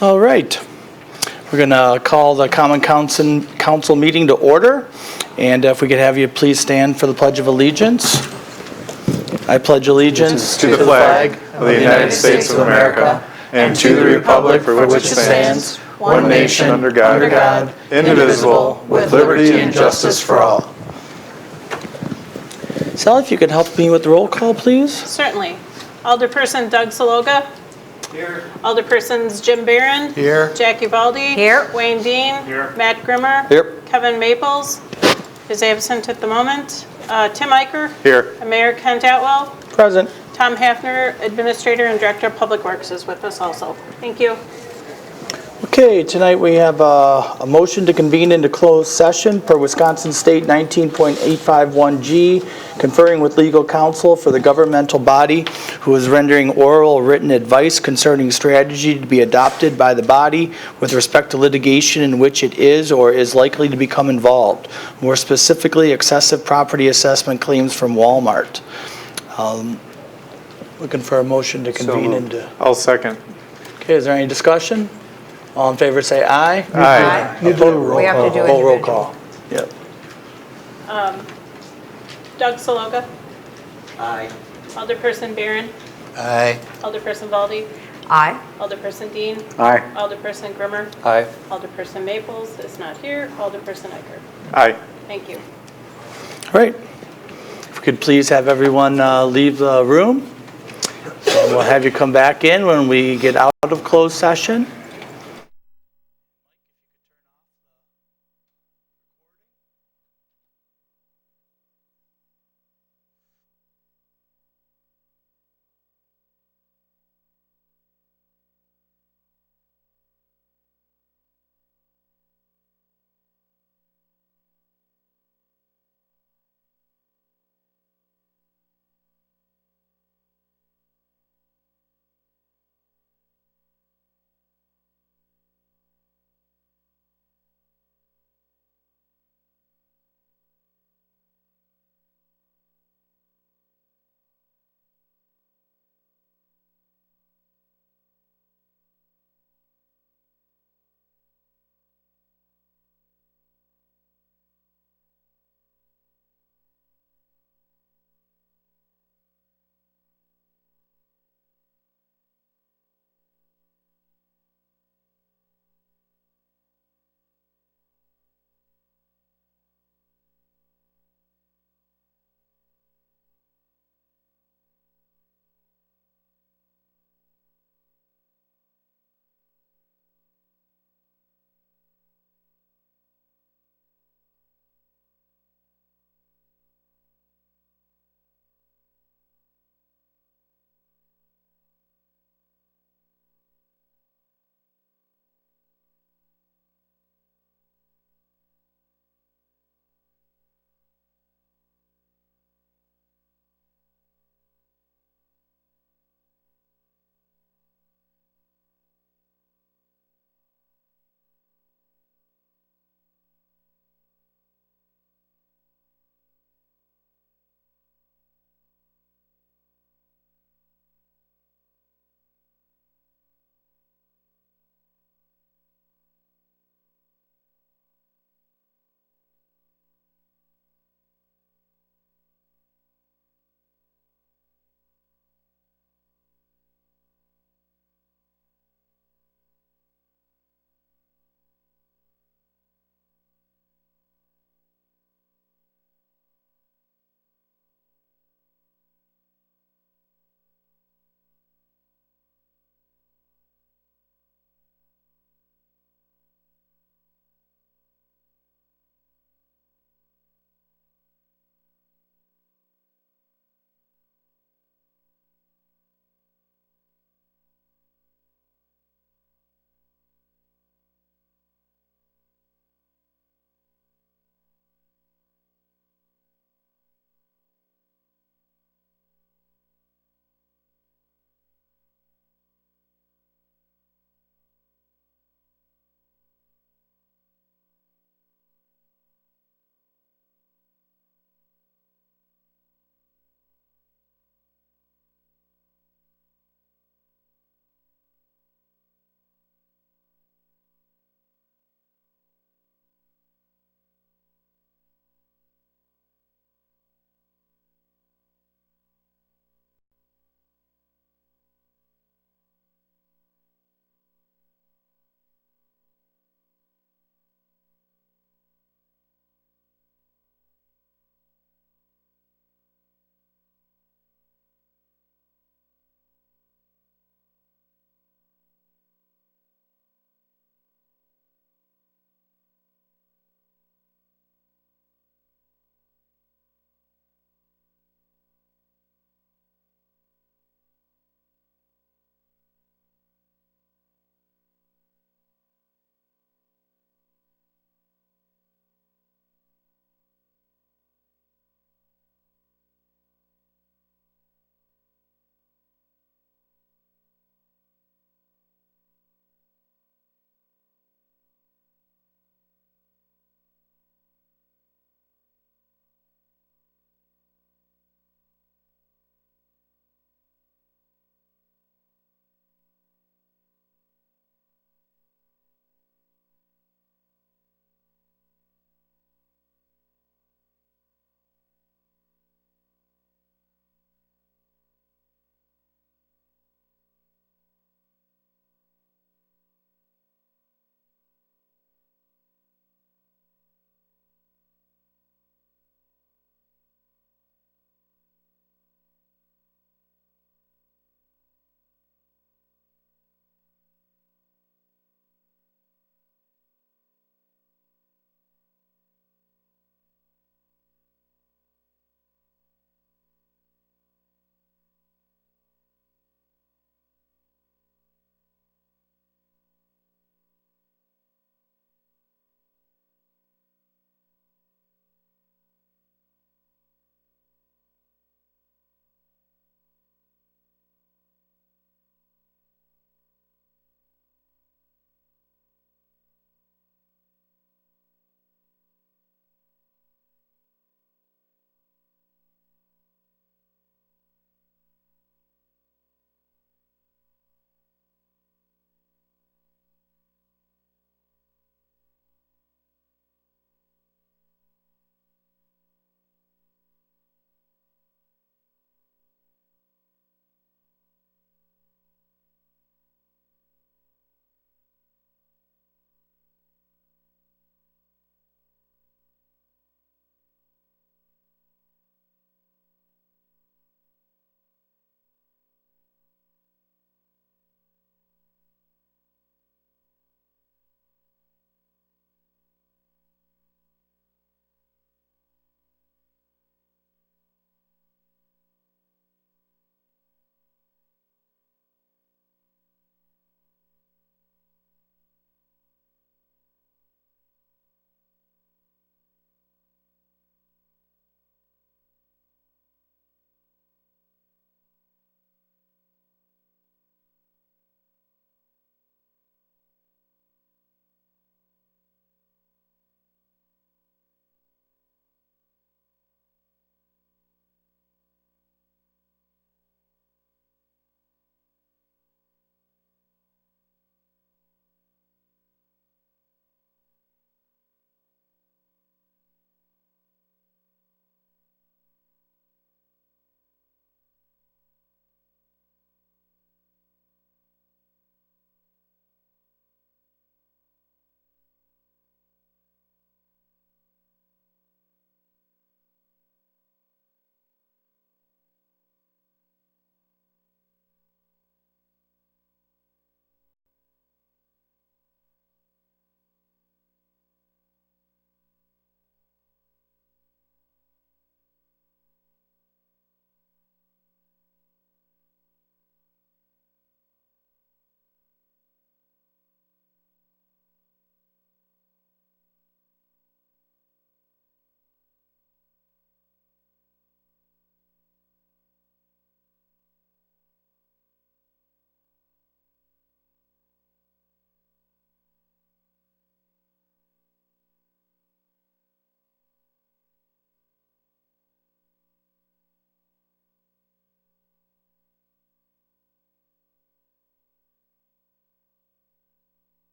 All right. We're going to call the Common Council meeting to order. And if we could have you please stand for the Pledge of Allegiance. I pledge allegiance to the flag of the United States of America and to the republic for which it stands, one nation under God, indivisible, with liberty and justice for all. Sally, if you could help me with the roll call, please. Certainly. Alderperson Doug Saloga. Here. Alderpersons Jim Barron. Here. Jackie Baldi. Here. Wayne Dean. Here. Matt Grimmer. Here. Kevin Maples is absent at the moment. Tim Eicher. Here. And Mayor Kent Atwell. Present. Tom Hafner, Administrator and Director of Public Works, is with us also. Thank you. Okay, tonight we have a motion to convene into closed session per Wisconsin State 19.851G, conferring with legal counsel for the governmental body who is rendering oral or written advice concerning strategy to be adopted by the body with respect to litigation in which it is or is likely to become involved. More specifically, excessive property assessment claims from Walmart. Looking for a motion to convene into. I'll second. Okay, is there any discussion? All in favor say aye. Aye. We have to do it. Roll call. Yep. Doug Saloga. Aye. Alderperson Barron. Aye. Alderperson Baldi. Aye. Alderperson Dean. Aye. Alderperson Grimmer. Aye. Alderperson Maples is not here. Alderperson Eicher. Aye. Thank you. All right. If we could please have everyone leave the room. And we'll have you come back in when we get out of closed session.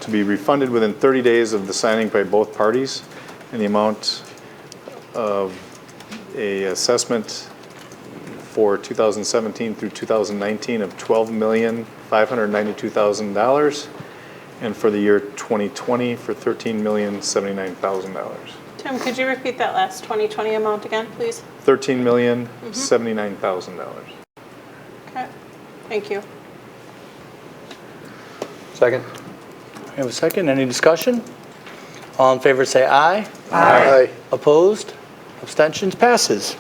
to be refunded within 30 days of the signing by both parties, in the amount of a assessment for 2017 through 2019 of $12,592,000, and for the year 2020 for $13,079,000. Tim, could you repeat that last 2020 amount again, please? $13,079,000. Okay, thank you. Second. We have a second. Any discussion? All in favor say aye. Aye. Opposed? Abstentions? Passes.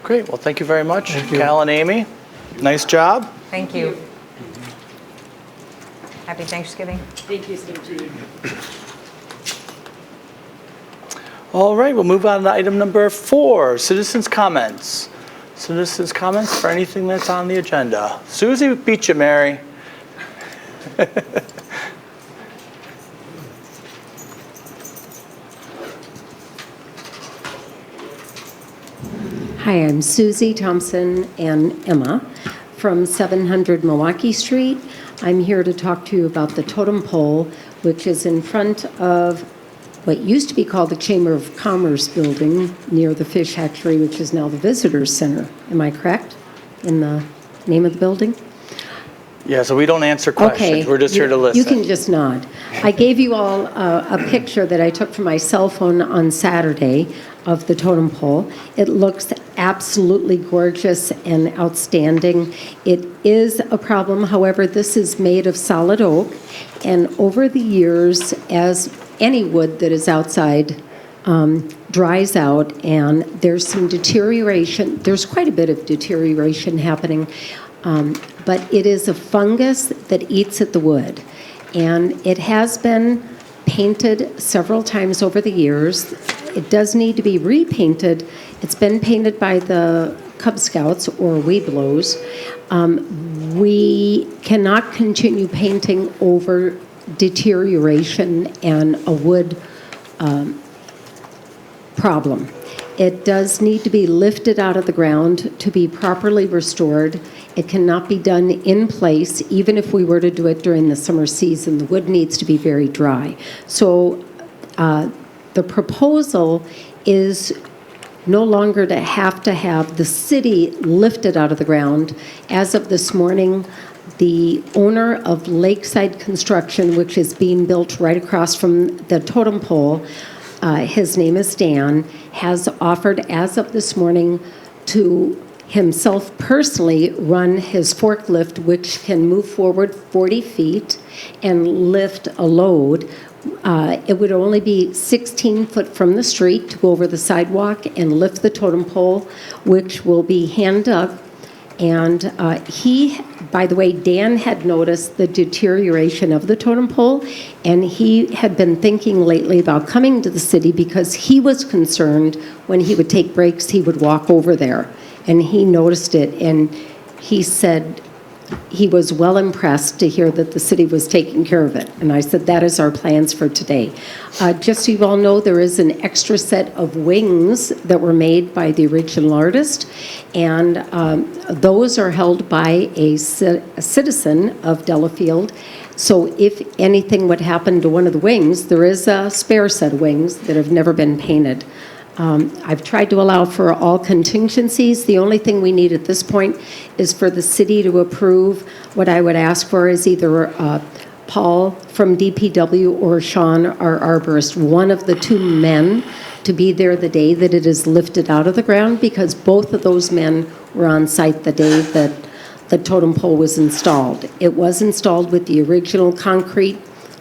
Great. Well, thank you very much, Cal and Amy. Nice job. Thank you. Happy Thanksgiving. Thank you, Steve. All right, we'll move on to item number 4, citizens' comments. Citizens' comments for anything that's on the agenda. Susie, beat you, Mary. Hi, I'm Susie Thompson and Emma from 700 Milwaukee Street. I'm here to talk to you about the totem pole, which is in front of what used to be called the Chamber of Commerce building near the fish hatchery, which is now the Visitors Center. Am I correct in the name of the building? Yeah, so we don't answer questions. Okay. We're just here to listen. You can just nod. I gave you all a picture that I took from my cell phone on Saturday of the totem pole. It looks absolutely gorgeous and outstanding. It is a problem, however, this is made of solid oak, and over the years, as any wood that is outside dries out and there's some deterioration, there's quite a bit of deterioration happening, but it is a fungus that eats at the wood. And it has been painted several times over the years. It does need to be repainted. It's been painted by the Cub Scouts or Webelos. We cannot continue painting over deterioration and a wood problem. It does need to be lifted out of the ground to be properly restored. It cannot be done in place. Even if we were to do it during the summer season, the wood needs to be very dry. So the proposal is no longer to have the city lifted out of the ground. As of this morning, the owner of Lakeside Construction, which is being built right across from the totem pole, his name is Dan, has offered as of this morning to himself personally run his forklift, which can move forward 40 feet and lift a load. It would only be 16 foot from the street to go over the sidewalk and lift the totem pole, which will be hand dug. And by the way, Dan had noticed the deterioration of the totem pole, and he had been thinking lately about coming to the city because he was concerned when he would take breaks, he would walk over there. And he noticed it, and he said he was well impressed to hear that the city was taking care of it. And I said, that is our plans for today. Just so you all know, there is an extra set of wings that were made by the original artist, and those are held by a citizen of Delafield. So if anything would happen to one of the wings, there is a spare set of wings that have never been painted. I've tried to allow for all contingencies. The only thing we need at this point is for the city to approve. What I would ask for is either Paul from DPW or Sean, our arborist, one of the two men, to be there the day that it is lifted out of the ground, because both of those men were on site the day that the totem pole was installed. It was installed with the original concrete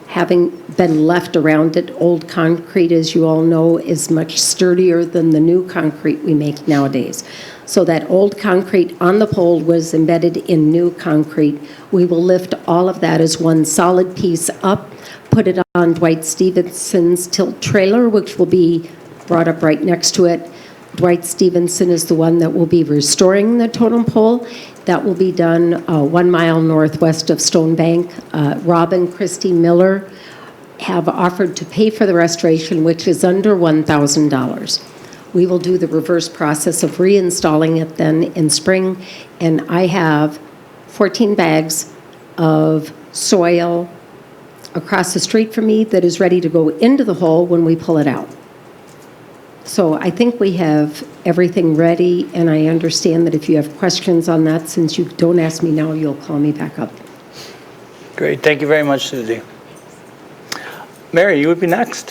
having been left around it. Old concrete, as you all know, is much sturdier than the new concrete we make nowadays. So that old concrete on the pole was embedded in new concrete. We will lift all of that as one solid piece up, put it on Dwight Stevenson's tilt trailer, which will be brought up right next to it. Dwight Stevenson is the one that will be restoring the totem pole. That will be done 1 mile northwest of Stone Bank. Rob and Christy Miller have offered to pay for the restoration, which is under $1,000. We will do the reverse process of reinstalling it then in spring, and I have 14 bags of soil, across the street from me that is ready to go into the hole when we pull it out. So I think we have everything ready, and I understand that if you have questions on that, since you don't ask me now, you'll call me back up. Great, thank you very much, Susie. Mary, you would be next.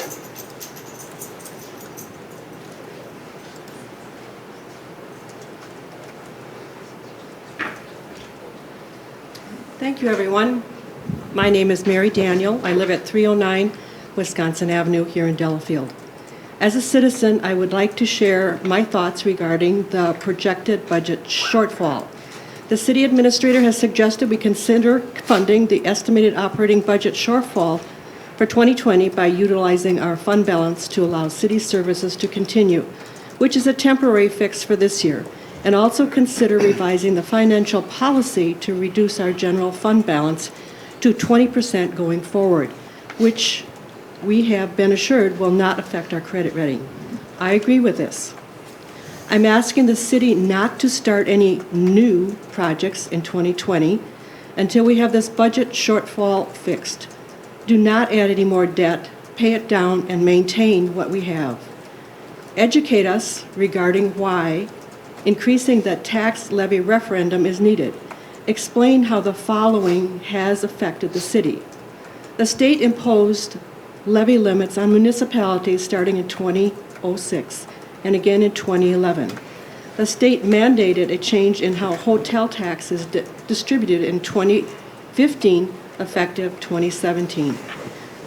Thank you, everyone. My name is Mary Daniel. I live at 309 Wisconsin Avenue here in Delafield. As a citizen, I would like to share my thoughts regarding the projected budget shortfall. The city administrator has suggested we consider funding the estimated operating budget shortfall for 2020 by utilizing our fund balance to allow city services to continue, which is a temporary fix for this year, and also consider revising the financial policy to reduce our general fund balance to 20% going forward, which we have been assured will not affect our credit rating. I agree with this. I'm asking the city not to start any new projects in 2020 until we have this budget shortfall fixed. Do not add any more debt, pay it down, and maintain what we have. Educate us regarding why increasing the tax levy referendum is needed. Explain how the following has affected the city. The state imposed levy limits on municipalities starting in 2006 and again in 2011. The state mandated a change in how hotel tax is distributed in 2015, effective 2017.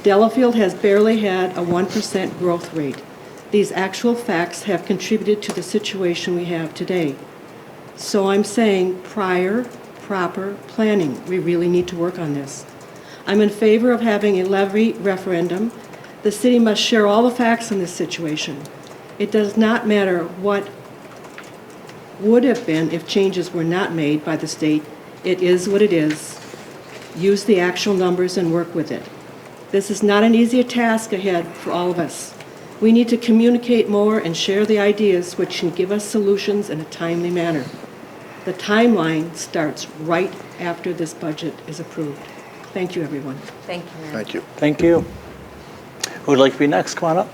Delafield has barely had a 1% growth rate. These actual facts have contributed to the situation we have today. So I'm saying prior, proper planning. We really need to work on this. I'm in favor of having a levy referendum. The city must share all the facts in this situation. It does not matter what would have been if changes were not made by the state. It is what it is. Use the actual numbers and work with it. This is not an easy task ahead for all of us. We need to communicate more and share the ideas which can give us solutions in a timely manner. The timeline starts right after this budget is approved. Thank you, everyone. Thank you, Mary. Thank you. Thank you. Who would like to be next? Come on up.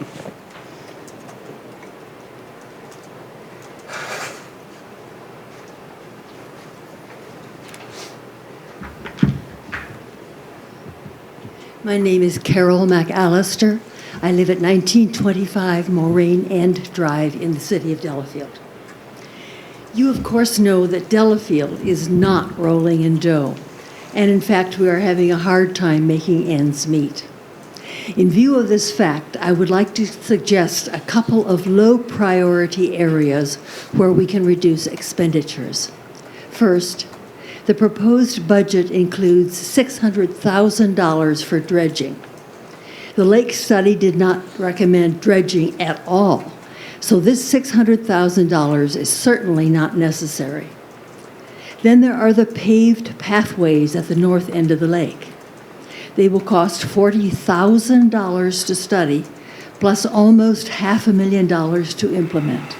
My name is Carol McAllister. I live at 1925 Moraine End Drive in the city of Delafield. You, of course, know that Delafield is not rolling in dough, and in fact, we are having a hard time making ends meet. In view of this fact, I would like to suggest a couple of low-priority areas where we can reduce expenditures. First, the proposed budget includes $600,000 for dredging. The lake study did not recommend dredging at all, so this $600,000 is certainly not necessary. Then there are the paved pathways at the north end of the lake. They will cost $40,000 to study, plus almost $500,000 to implement.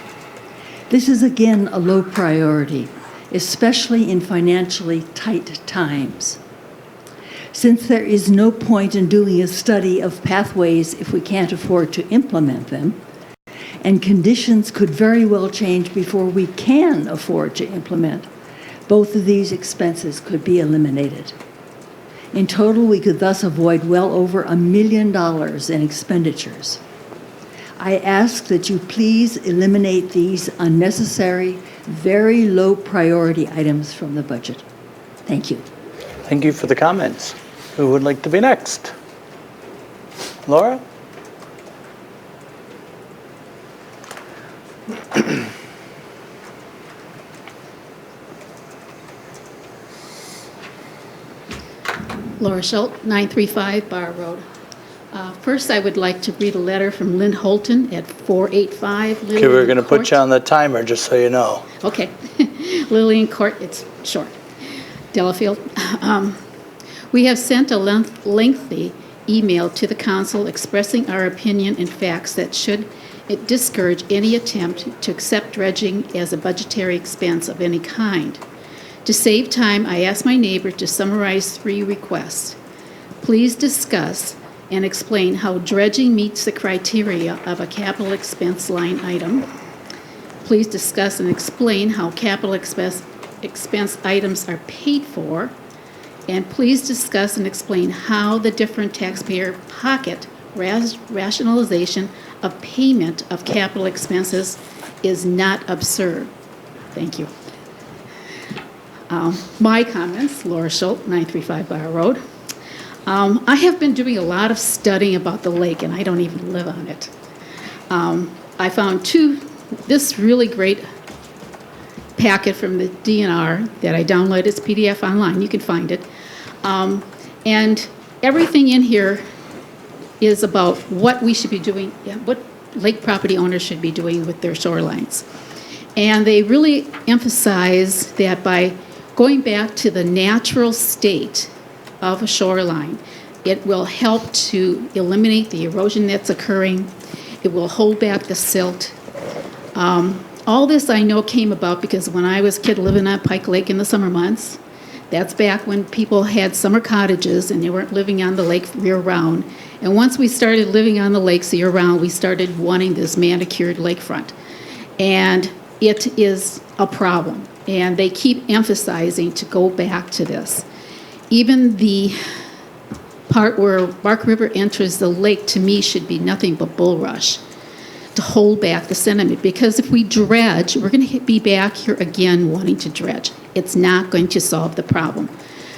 This is again a low priority, especially in financially tight times. Since there is no point in doing a study of pathways if we can't afford to implement them, and conditions could very well change before we can afford to implement, both of these expenses could be eliminated. In total, we could thus avoid well over $1 million in expenditures. I ask that you please eliminate these unnecessary, very low priority items from the budget. Thank you. Thank you for the comments. Who would like to be next? Laura? Laura Schultz, 935 Bar Road. First, I would like to read a letter from Lynn Holton at 485 Lillian Okay, we're going to put Court. you on the timer, just so you know. Okay. Lillian Court, it's short. Delafield. We have sent a lengthy email to the council expressing our opinion and facts that should discourage any attempt to accept dredging as a budgetary expense of any kind. To save time, I asked my neighbor to summarize 3 requests. Please discuss and explain how dredging meets the criteria of a capital expense line item. Please discuss and explain how capital expense items are paid for. And please discuss and explain how the different taxpayer pocket rationalization of payment of capital expenses is not absurd. Thank you. My comments, Laura Schultz, 935 Bar Road. I have been doing a lot of studying about the lake, and I don't even live on it. I found this really great packet from the DNR that I downloaded. It's PDF online. You can find it. And everything in here is about what we should be doing, what lake property owners should be doing with their shorelines. And they really emphasize that by going back to the natural state of a shoreline, it will help to eliminate the erosion that's occurring. It will hold back the silt. All this I know came about because when I was a kid living on Pike Lake in the summer months, that's back when people had summer cottages and they weren't living on the lake year-round. And once we started living on the lakes year-round, we started wanting this manicured lakefront. And it is a problem. And they keep emphasizing to go back to this. Even the part where Bark River enters the lake, to me, should be nothing but bulrush to hold back the sediment. Because if we dredge, we're going to be back here again wanting to dredge. It's not going to solve the problem.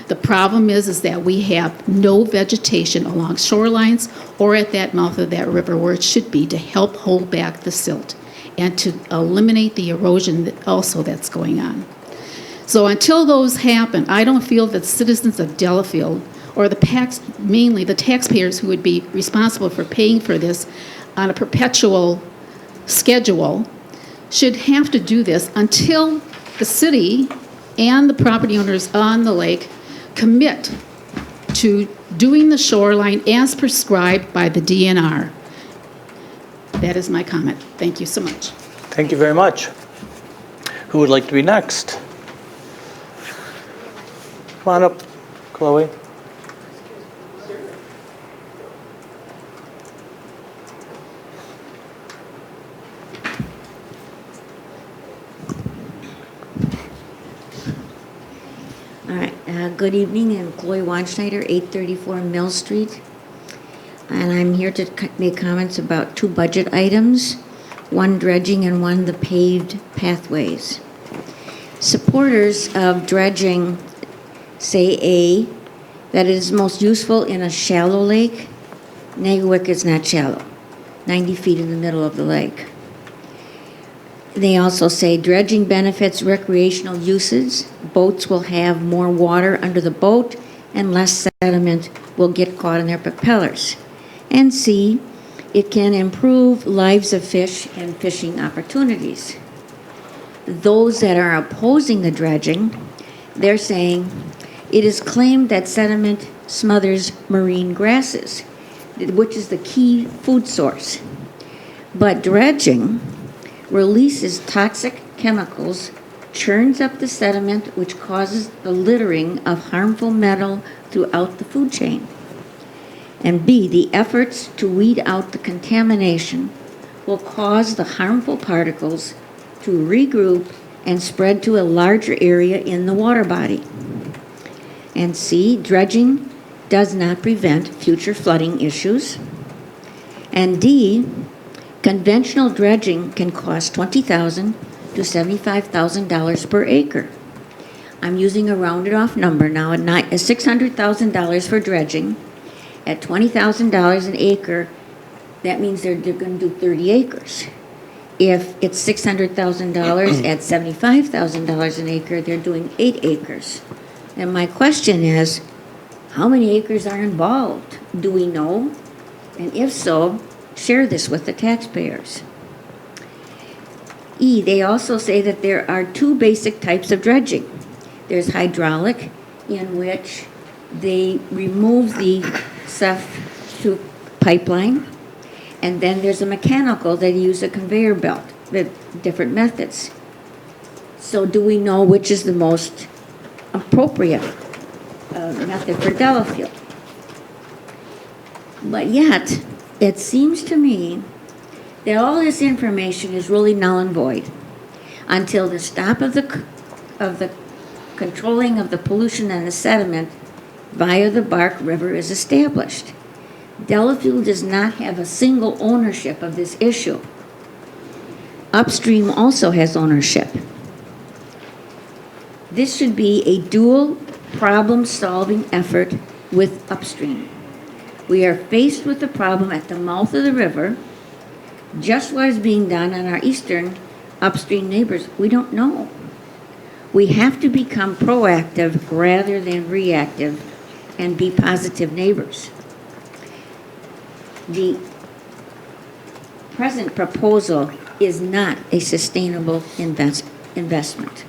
The problem is that we have no vegetation along shorelines or at that mouth of that river where it should be to help hold back the silt and to eliminate the erosion that's going on. So until those happen, I don't feel that citizens of Delafield or mainly the taxpayers who would be responsible for paying for this on a perpetual schedule should have to do this until the city and the property owners on the lake commit to doing the shoreline as prescribed by the DNR. That is my comment. Thank you so much. Thank you very much. Who would like to be next? Come on up, Chloe. All right, good evening. I'm Chloe Wanschneider, 834 Mill Street. And I'm here to make comments about two budget items, one dredging and one the paved pathways. Supporters of dredging say that it is most useful in a shallow lake. Naguick is not shallow, 90 feet in the middle of the lake. They also say dredging benefits recreational uses. Boats will have more water under the boat and less sediment will get caught in their propellers. And C, it can improve lives of fish and fishing opportunities. Those that are opposing the dredging, they're saying it is claimed that sediment smothers marine grasses, which is the key food source. But dredging releases toxic chemicals, churns up the sediment, which causes the littering of harmful metal throughout the food chain. And B, the efforts to weed out the contamination will cause the harmful particles to regroup and spread to a larger area in the water body. And C, dredging does not prevent future flooding issues. And D, conventional dredging can cost $20,000 to $75,000 per acre. I'm using a rounded off number now at $600,000 for dredging. At $20,000 an acre, that means they're going to do 30 acres. If it's $600,000 at $75,000 an acre, they're doing 8 acres. And my question is, how many acres are involved? Do we know? And if so, share this with the taxpayers. E, they also say that there are two basic types of dredging. There's hydraulic, in which they remove the stuff through pipeline, and then there's a mechanical, they use a conveyor belt, with different methods. So do we know which is the most appropriate method for Delafield? But yet, it seems to me that all this information is really null and void until the stop of the controlling of the pollution and the sediment via the Bark River is established. Delafield does not have a single ownership of this issue. Upstream also has ownership. This should be a dual problem-solving effort with upstream. We are faced with the problem at the mouth of the river. Just what is being done on our eastern upstream neighbors, we don't know. We have to become proactive rather than reactive and be positive neighbors. The present proposal is not a sustainable investment.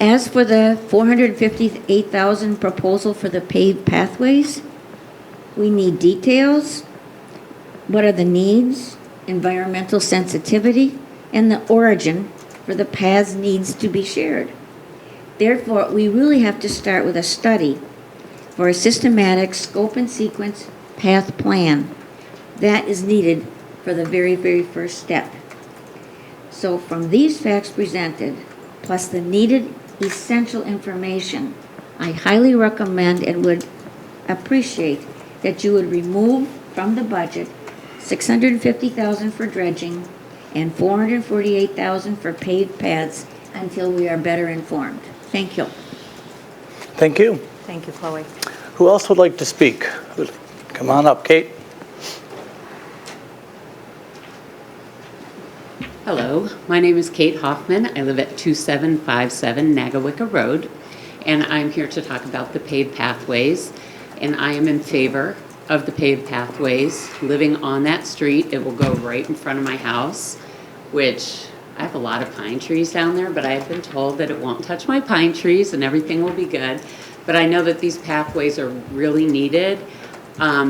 As for the $458,000 proposal for the paved pathways, we need details. What are the needs, environmental sensitivity, and the origin for the paths needs to be shared. Therefore, we really have to start with a study for a systematic scope and sequence path plan. That is needed for the very, very first step. So from these facts presented, plus the needed essential information, I highly recommend and would appreciate that you would remove from the budget $650,000 for dredging and $448,000 for paved paths until we are better informed. Thank you. Thank you. Thank you, Chloe. Who else would like to speak? Come on up, Kate. Hello, my name is Kate Hoffman. I live at 2757 Nagawicka Road, and I'm here to talk about the paved pathways. And I am in favor of the paved pathways. Living on that street, it will go right in front of my house, which I have a lot of pine trees down there, but I have been told that it won't touch my pine trees and everything will be good. But I know that these pathways are really needed.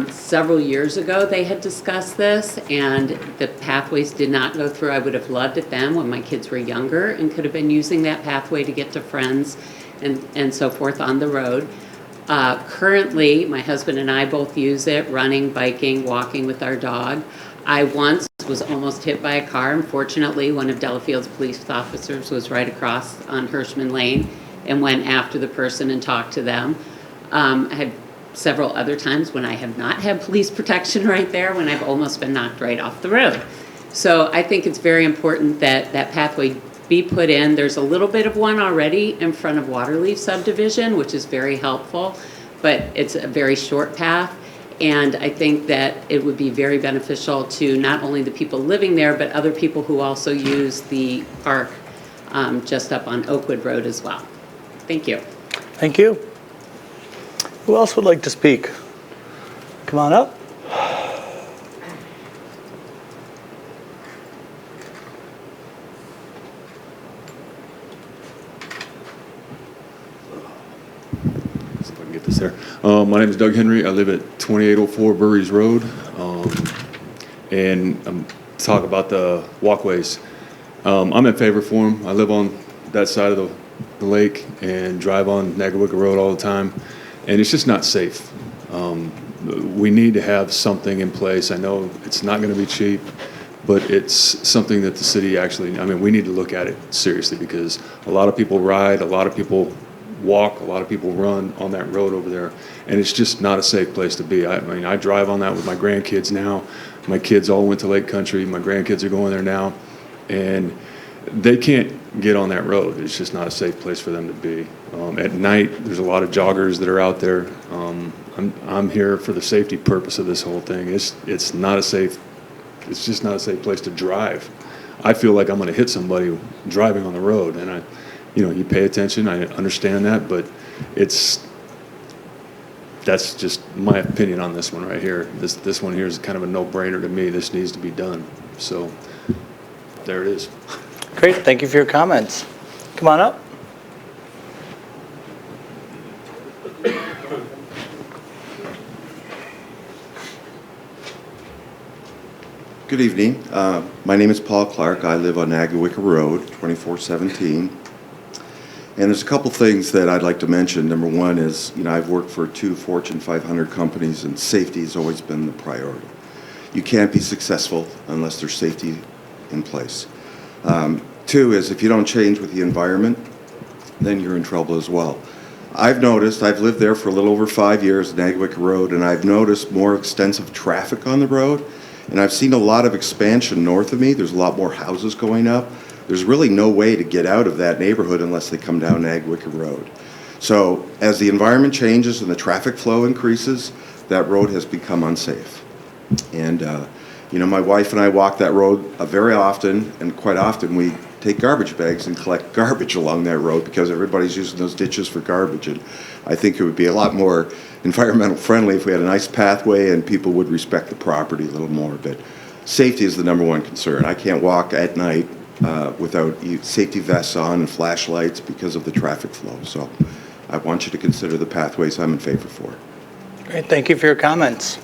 Several years ago, they had discussed this, and the pathways did not go through. I would have loved it then when my kids were younger and could have been using that pathway to get to friends and so forth on the road. Currently, my husband and I both use it, running, biking, walking with our dog. I once was almost hit by a car. Unfortunately, one of Delafield's police officers was right across on Hirschman Lane and went after the person and talked to them. I had several other times when I have not had police protection right there, when I've almost been knocked right off the road. So I think it's very important that that pathway be put in. There's a little bit of one already in front of Waterleaf subdivision, which is very helpful, but it's a very short path. And I think that it would be very beneficial to not only the people living there, but other people who also use the park just up on Oakwood Road as well. Thank you. Thank you. Who else would like to speak? Come on up. See if I can get this there. My name is Doug Henry. I live at 2804 Burries Road. And I'm talk about the walkways. I'm in favor for them. I live on that side of the lake and drive on Nagawicka Road all the time. And it's just not safe. We need to have something in place. I know it's not going to be cheap, but it's something that the city actually, I mean, we need to look at it seriously because a lot of people ride, a lot of people walk, a lot of people run on that road over there, and it's just not a safe place to be. I mean, I drive on that with my grandkids now. My kids all went to Lake Country. My grandkids are going there now, and they can't get on that road. It's just not a safe place for them to be. At night, there's a lot of joggers that are out there. I'm here for the safety purpose of this whole thing. It's not a safe. It's just not a safe place to drive. I feel like I'm going to hit somebody driving on the road, and you pay attention. I understand that, but that's just my opinion on this one right here. This one here is kind of a no-brainer to me. This needs to be done. So there it is. Great. Thank you for your comments. Come on up. Good evening. My name is Paul Clark. I live on Nagawicka Road, 2417. And there's a couple things that I'd like to mention. Number one is, I've worked for 2 Fortune 500 companies, and safety has always been the priority. You can't be successful unless there's safety in place. Two is, if you don't change with the environment, then you're in trouble as well. I've lived there for a little over 5 years, Nagawick Road, and I've noticed more extensive traffic on the road, and I've seen a lot of expansion north of me. There's a lot more houses going up. There's really no way to get out of that neighborhood unless they come down Nagawick Road. So as the environment changes and the traffic flow increases, that road has become unsafe. And, my wife and I walk that road very often, and quite often we take garbage bags and collect garbage along that road because everybody's using those ditches for garbage. And I think it would be a lot more environmental friendly if we had a nice pathway and people would respect the property a little more. But safety is the number one concern. I can't walk at night without safety vests on and flashlights because of the traffic flow. So I want you to consider the pathways I'm in favor for. Great, thank you for your comments.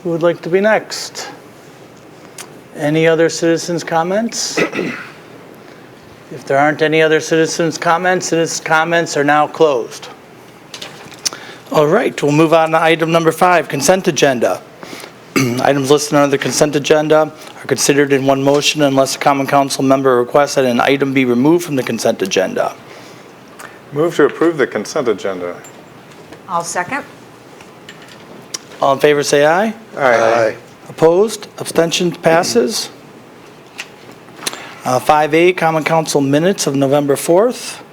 Who would like to be next? Any other citizens' comments? If there aren't any other citizens' comments are now closed. All right, we'll move on to item number 5, consent agenda. Items listed under the consent agenda are considered in one motion unless a common council member requests that an item be removed from the consent agenda. Move to approve the consent agenda. I'll second. All in favor, say aye. Aye. Opposed? Abstentions? Passes. 5A, Common Council minutes of November 4th.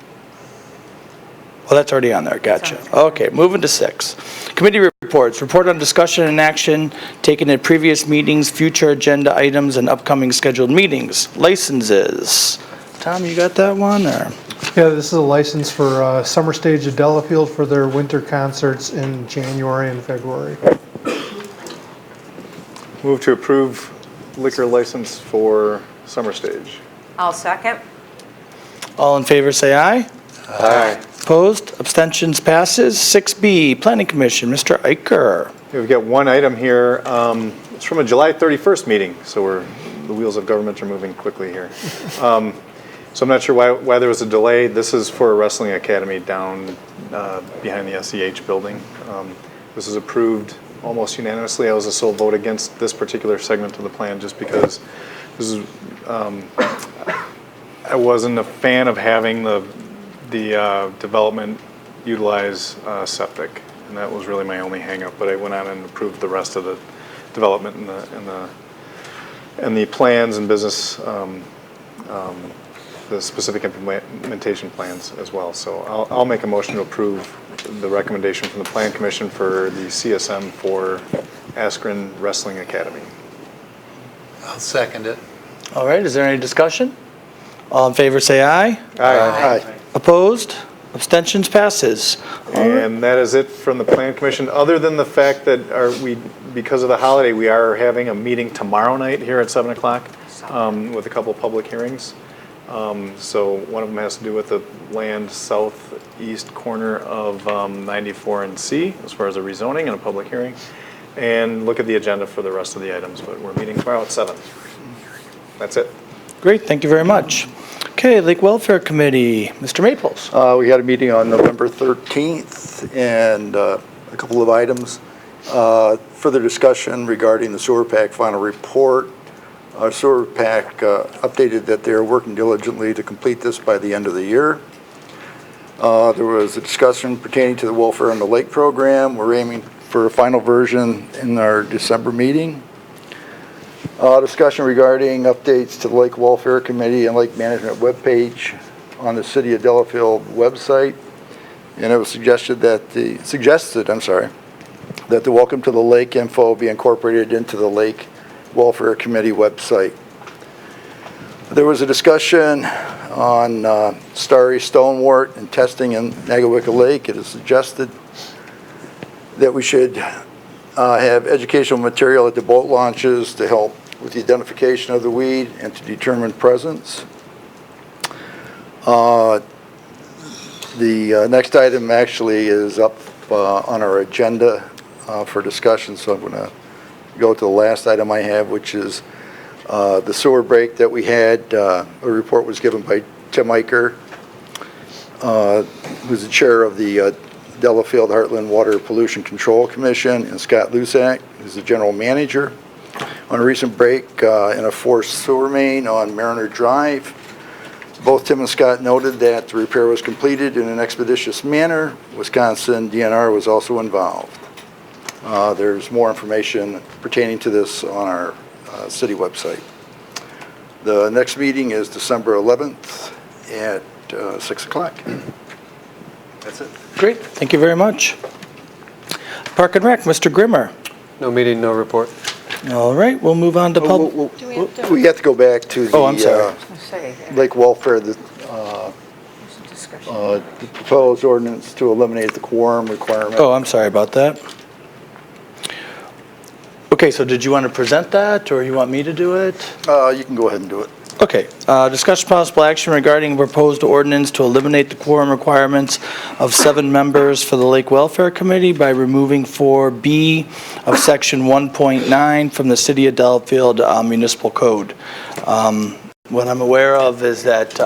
Well, that's already on there. Gotcha. Okay, moving to 6. Committee reports. Report on discussion and action taken at previous meetings, future agenda items, and upcoming scheduled meetings. Licenses. Tom, you got that one? Or? Yeah, this is a license for Summer Stage of Delafield for their winter concerts in January and February. Move to approve liquor license for Summer Stage. I'll second. All in favor, say aye. Aye. Opposed? Abstentions? Passes. 6B, Planning Commission. Mr. Eicher. We've got one item here. It's from a July 31st meeting, so the wheels of government are moving quickly here. So I'm not sure why there was a delay. This is for a wrestling academy down behind the SEH building. This is approved almost unanimously. I was a sole vote against this particular segment of the plan just because this is, I wasn't a fan of having the development utilize septic, and that was really my only hang-up. But I went on and approved the rest of the development and the plans and business, the specific implementation plans as well. So I'll make a motion to approve the recommendation from the Plan Commission for the CSM for Askren Wrestling Academy. I'll second it. All right, is there any discussion? All in favor, say aye. Aye. Opposed? Abstentions? Passes. And that is it from the Plan Commission, other than the fact that because of the holiday, we are having a meeting tomorrow night here at 7 o'clock with a couple of public hearings. So one of them has to do with the land southeast corner of 94 and C, as far as a rezoning and a public hearing. And look at the agenda for the rest of the items, but we're meeting tomorrow at 7. That's it. Great, thank you very much. Okay, Lake Welfare Committee, Mr. Maples. We had a meeting on November 13th and a couple of items. Further discussion regarding the sewer PAC final report. Our sewer PAC updated that they're working diligently to complete this by the end of the year. There was a discussion pertaining to the Welfare on the Lake program. We're aiming for a final version in our December meeting. Discussion regarding updates to the Lake Welfare Committee and Lake Management webpage on the City of Delafield website. And it was suggested that the Welcome to the Lake info be incorporated into the Lake Welfare Committee website. There was a discussion on starry stonewort and testing in Nagawicca Lake. It is suggested that we should have educational material at the boat launches to help with the identification of the weed and to determine presence. The next item actually is up on our agenda for discussion, so I'm going to go to the last item I have, which is the sewer break that we had. A report was given by Tim Eicher. who's the chair of the Delafield Heartland Water Pollution Control Commission, and Scott Lusak, who's the general manager. On a recent break in a forced sewer main on Mariner Drive, both Tim and Scott noted that the repair was completed in an expeditious manner. Wisconsin DNR was also involved. There's more information pertaining to this on our city website. The next meeting is December 11th at 6 o'clock. That's it. Great, thank you very much. Park and Rec, Mr. Grimmer. No meeting, no report. All right, we'll move on to public. We have to go back to the Oh, I'm sorry. lake welfare, the proposed ordinance to eliminate the quorum requirement. Oh, I'm sorry about that. Okay, so did you want to present that, or you want me to do it? You can go ahead and do it. Okay, discussion possible action regarding proposed ordinance to eliminate the quorum requirements of 7 members for the Lake Welfare Committee by removing 4B of Section 1.9 from the City of Delafield Municipal Code. What I'm aware of is that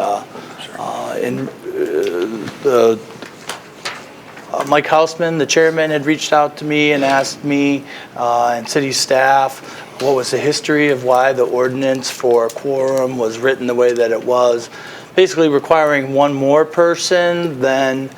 Mike Hausman, the chairman, had reached out to me and asked me and city staff what was the history of why the ordinance for quorum was written the way that it was, basically requiring one more person than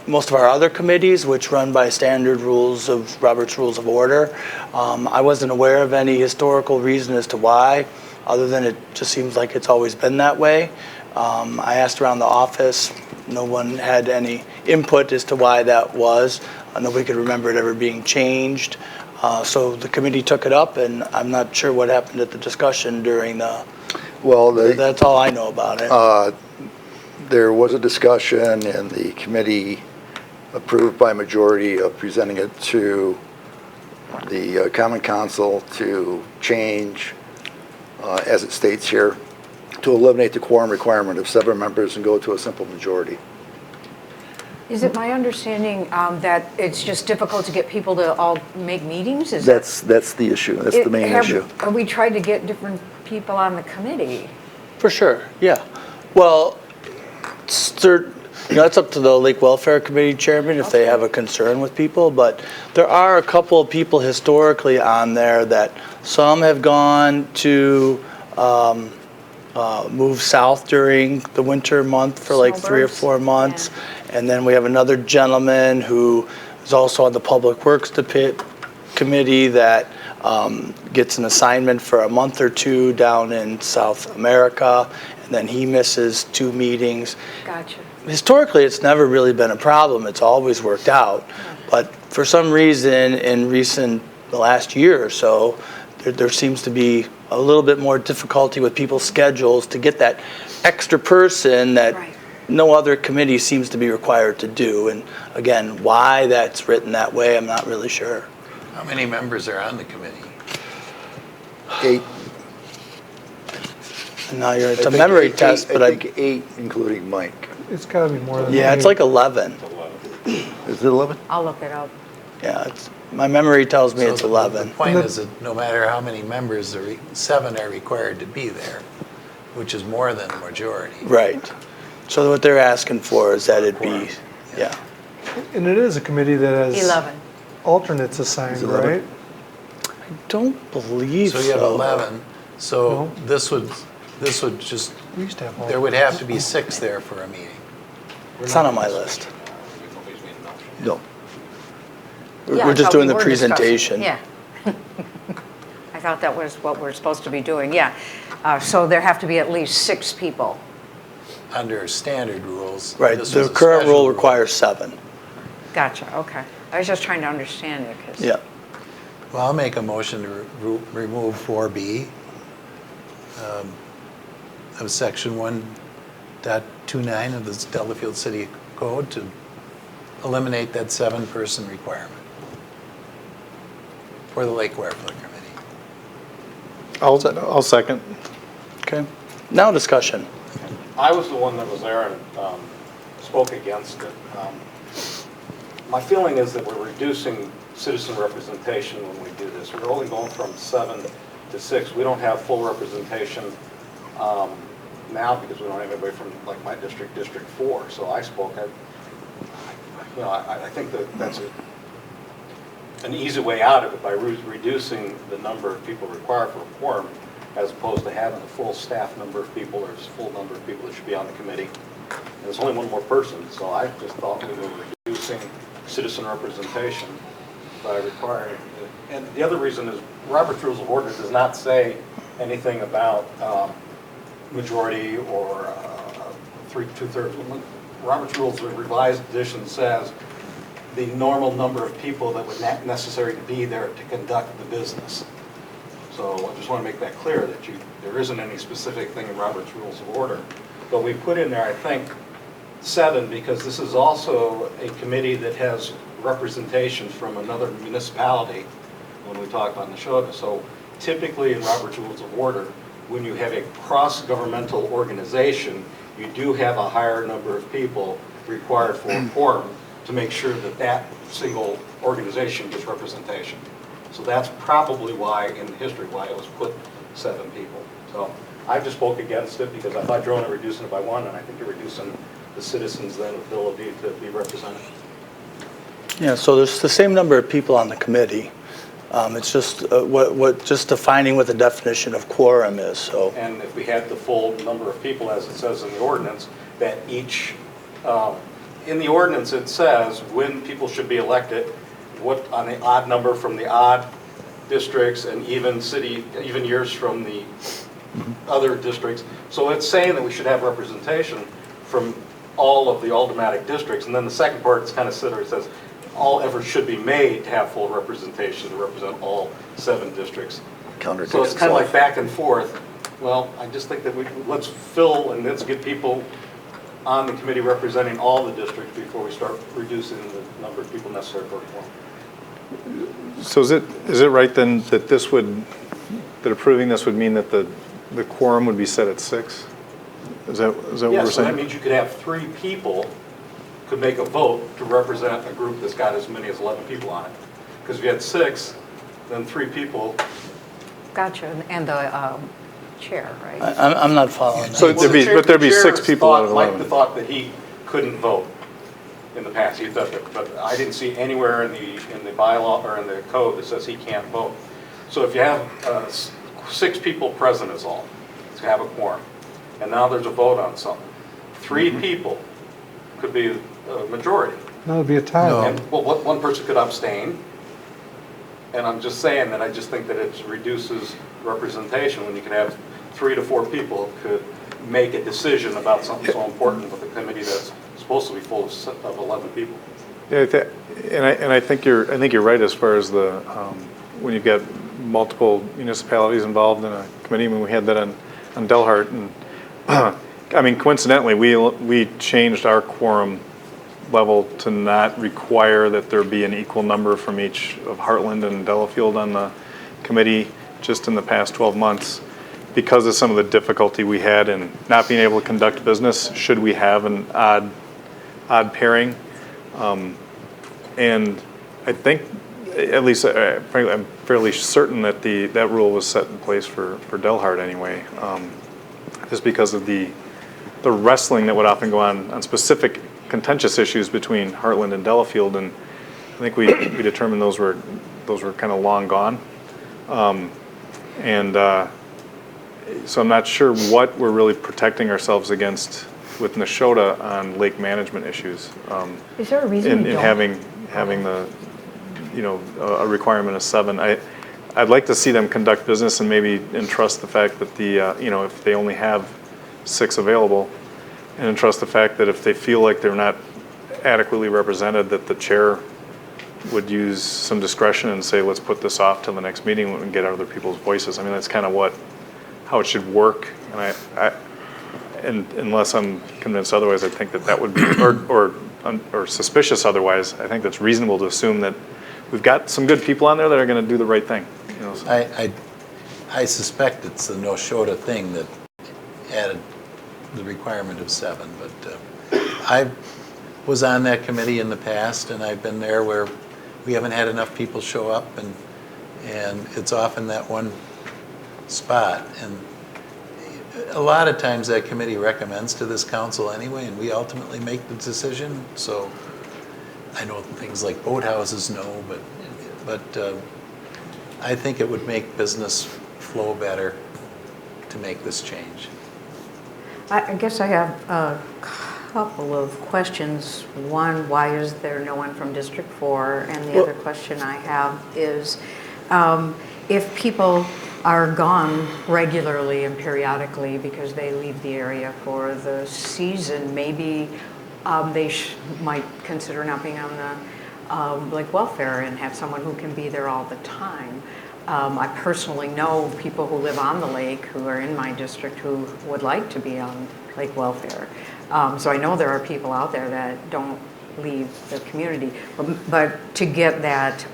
most of our other committees, which run by standard rules of Robert's Rules of Order. I wasn't aware of any historical reason as to why, other than it just seems like it's always been that way. I asked around the office. No one had any input as to why that was. Nobody could remember it ever being changed. So the committee took it up, and I'm not sure what happened at the discussion during the... Well, that's all I know about it. There was a discussion, and the committee approved by majority of presenting it to the Common Council to change, as it states here, to eliminate the quorum requirement of 7 members and go to a simple majority. Is it my understanding that it's just difficult to get people to all make meetings? That's the issue. That's the main issue. Have we tried to get different people on the committee? For sure, yeah. Well, that's up to the Lake Welfare Committee chairman if they have a concern with people, but there are a couple of people historically on there that some have gone to move south during the winter month for like 3 or 4 months. Yeah. And then we have another gentleman who is also on the Public Works Committee that gets an assignment for a month or 2 down in South America, and then he misses 2 meetings. Gotcha. Historically, it's never really been a problem. It's always worked out. Yeah. But for some reason, in the last year or so, there seems to be a little bit more difficulty with people's schedules to get that extra person that no other committee seems to be required to do. And again, why that's written that way, I'm not really sure. How many members are on the committee? 8. No, it's a memory test, but I think 8, including Mike. It's got to be more than Yeah, it's like 11. Is it 11? I'll look it up. Yeah, my memory tells me it's 11. The point is that no matter how many members, 7 are required to be there, which is more than a majority. Right. So what they're asking for is that it be, yeah. And it is a committee that has 11 alternates assigned, right? I don't believe so. So you have 11. So no. This would just, we used to have there would have to be 6 there for a meeting. It's not on my list. No. We're just doing the presentation. Yeah. I thought that was what we're supposed to be doing, yeah. So there have to be at least 6 people. Under standard rules. Right, the current rule requires 7. Gotcha, okay. I was just trying to understand it. Yeah. Well, I'll make a motion to remove 4B of section 1.29 of the Delafield City Code to eliminate that 7-person requirement for the Lake Welfare Committee. I'll second. Okay. Now discussion. I was the one that was there and spoke against it. My feeling is that we're reducing citizen representation when we do this. We're only going from 7 to 6. We don't have full representation now because we don't have anybody from like my district, District 4. So I spoke. I think that's an easy way out of it by reducing the number of people required for a quorum, as opposed to having a full staff number of people or full number of people that should be on the committee. And there's only one more person, so I just thought we were reducing citizen representation by requiring. And the other reason is Robert's Rules of Order does not say anything about majority or 2/3. Robert's Rules, the revised edition says the normal number of people that would necessary to be there to conduct the business. So I just want to make that clear that there isn't any specific thing in Robert's Rules of Order. But we put in there, I think, 7 because this is also a committee that has representation from another municipality when we talk on the show. So typically in Robert's Rules of Order, when you have a cross-governmental organization, you do have a higher number of people required for a quorum to make sure that that single organization gets representation. So that's probably why, in history, why it was put 7 people. So I just spoke against it because I thought you're only reducing it by 1, and I think you're reducing the citizens' then ability to be represented. Yeah, so there's the same number of people on the committee. It's just just defining what the definition of quorum is. So. And if we had the full number of people, as it says in the ordinance, that each, in the ordinance it says when people should be elected, what on the odd number from the odd districts and even years from the other districts. So it's saying that we should have representation from all of the aldermanic districts. And then the second part is kind of similar. It says all efforts should be made to have full representation to represent all 7 districts. So it's kind of like back and forth. Well, I just think that let's fill and let's get people on the committee representing all the districts before we start reducing the number of people necessary for a quorum. So is it right then that that approving this would mean that the quorum would be set at 6? Is that what we're saying? Yes, so that means you could have 3 people could make a vote to represent a group that's got as many as 11 people on it. Because if you had 6, then 3 people. Gotcha, and the chair, right? I'm not following that. So there'd be 6 people out of 11. Mike thought that he couldn't vote in the past. He thought that, but I didn't see anywhere in the bylaw or in the code that says he can't vote. So if you have 6 people present is all to have a quorum, and now there's a vote on something. 3 people could be a majority. That would be a tie. No. And, well, one person could abstain. And I'm just saying that I just think that it reduces representation when you can have 3 to 4 people could make a decision about something so important with a committee that's supposed to be full of 11 people. Yeah, and I think you're right as far as the when you've got multiple municipalities involved in a committee. I mean, we had that on Delhart, and I mean, coincidentally, we changed our quorum level to not require that there be an equal number from each of Heartland and Delafield on the committee just in the past 12 months because of some of the difficulty we had in not being able to conduct business should we have an odd pairing. And I think, at least frankly, I'm fairly certain that that rule was set in place for Delhart anyway, just because of the wrestling that would often go on specific contentious issues between Heartland and Delafield, and I think we determined those were kind of long gone, so I'm not sure what we're really protecting ourselves against with Neshota on lake management issues. Is there a reason in having the a requirement of 7? I'd like to see them conduct business and maybe entrust the fact that if they only have 6 available, and entrust the fact that if they feel like they're not adequately represented, that the chair would use some discretion and say, let's put this off till the next meeting and get other people's voices. I mean, that's kind of how it should work. And unless I'm convinced otherwise, I think that would be, or suspicious otherwise, I think that's reasonable to assume that we've got some good people on there that are going to do the right thing. I suspect it's the Neshota thing that added the requirement of 7, but I was on that committee in the past, and I've been there where we haven't had enough people show up, and it's often that one spot. And a lot of times that committee recommends to this council anyway, and we ultimately make the decision. So I know things like boathouses, no, but I think it would make business flow better to make this change. I guess I have a couple of questions. One, why is there no one from District 4? And the other question I have is, if people are gone regularly and periodically because they leave the area for the season, maybe they might consider not being on the lake welfare and have someone who can be there all the time. I personally know people who live on the lake who are in my district who would like to be on lake welfare. So I know there are people out there that don't leave the community, but to get that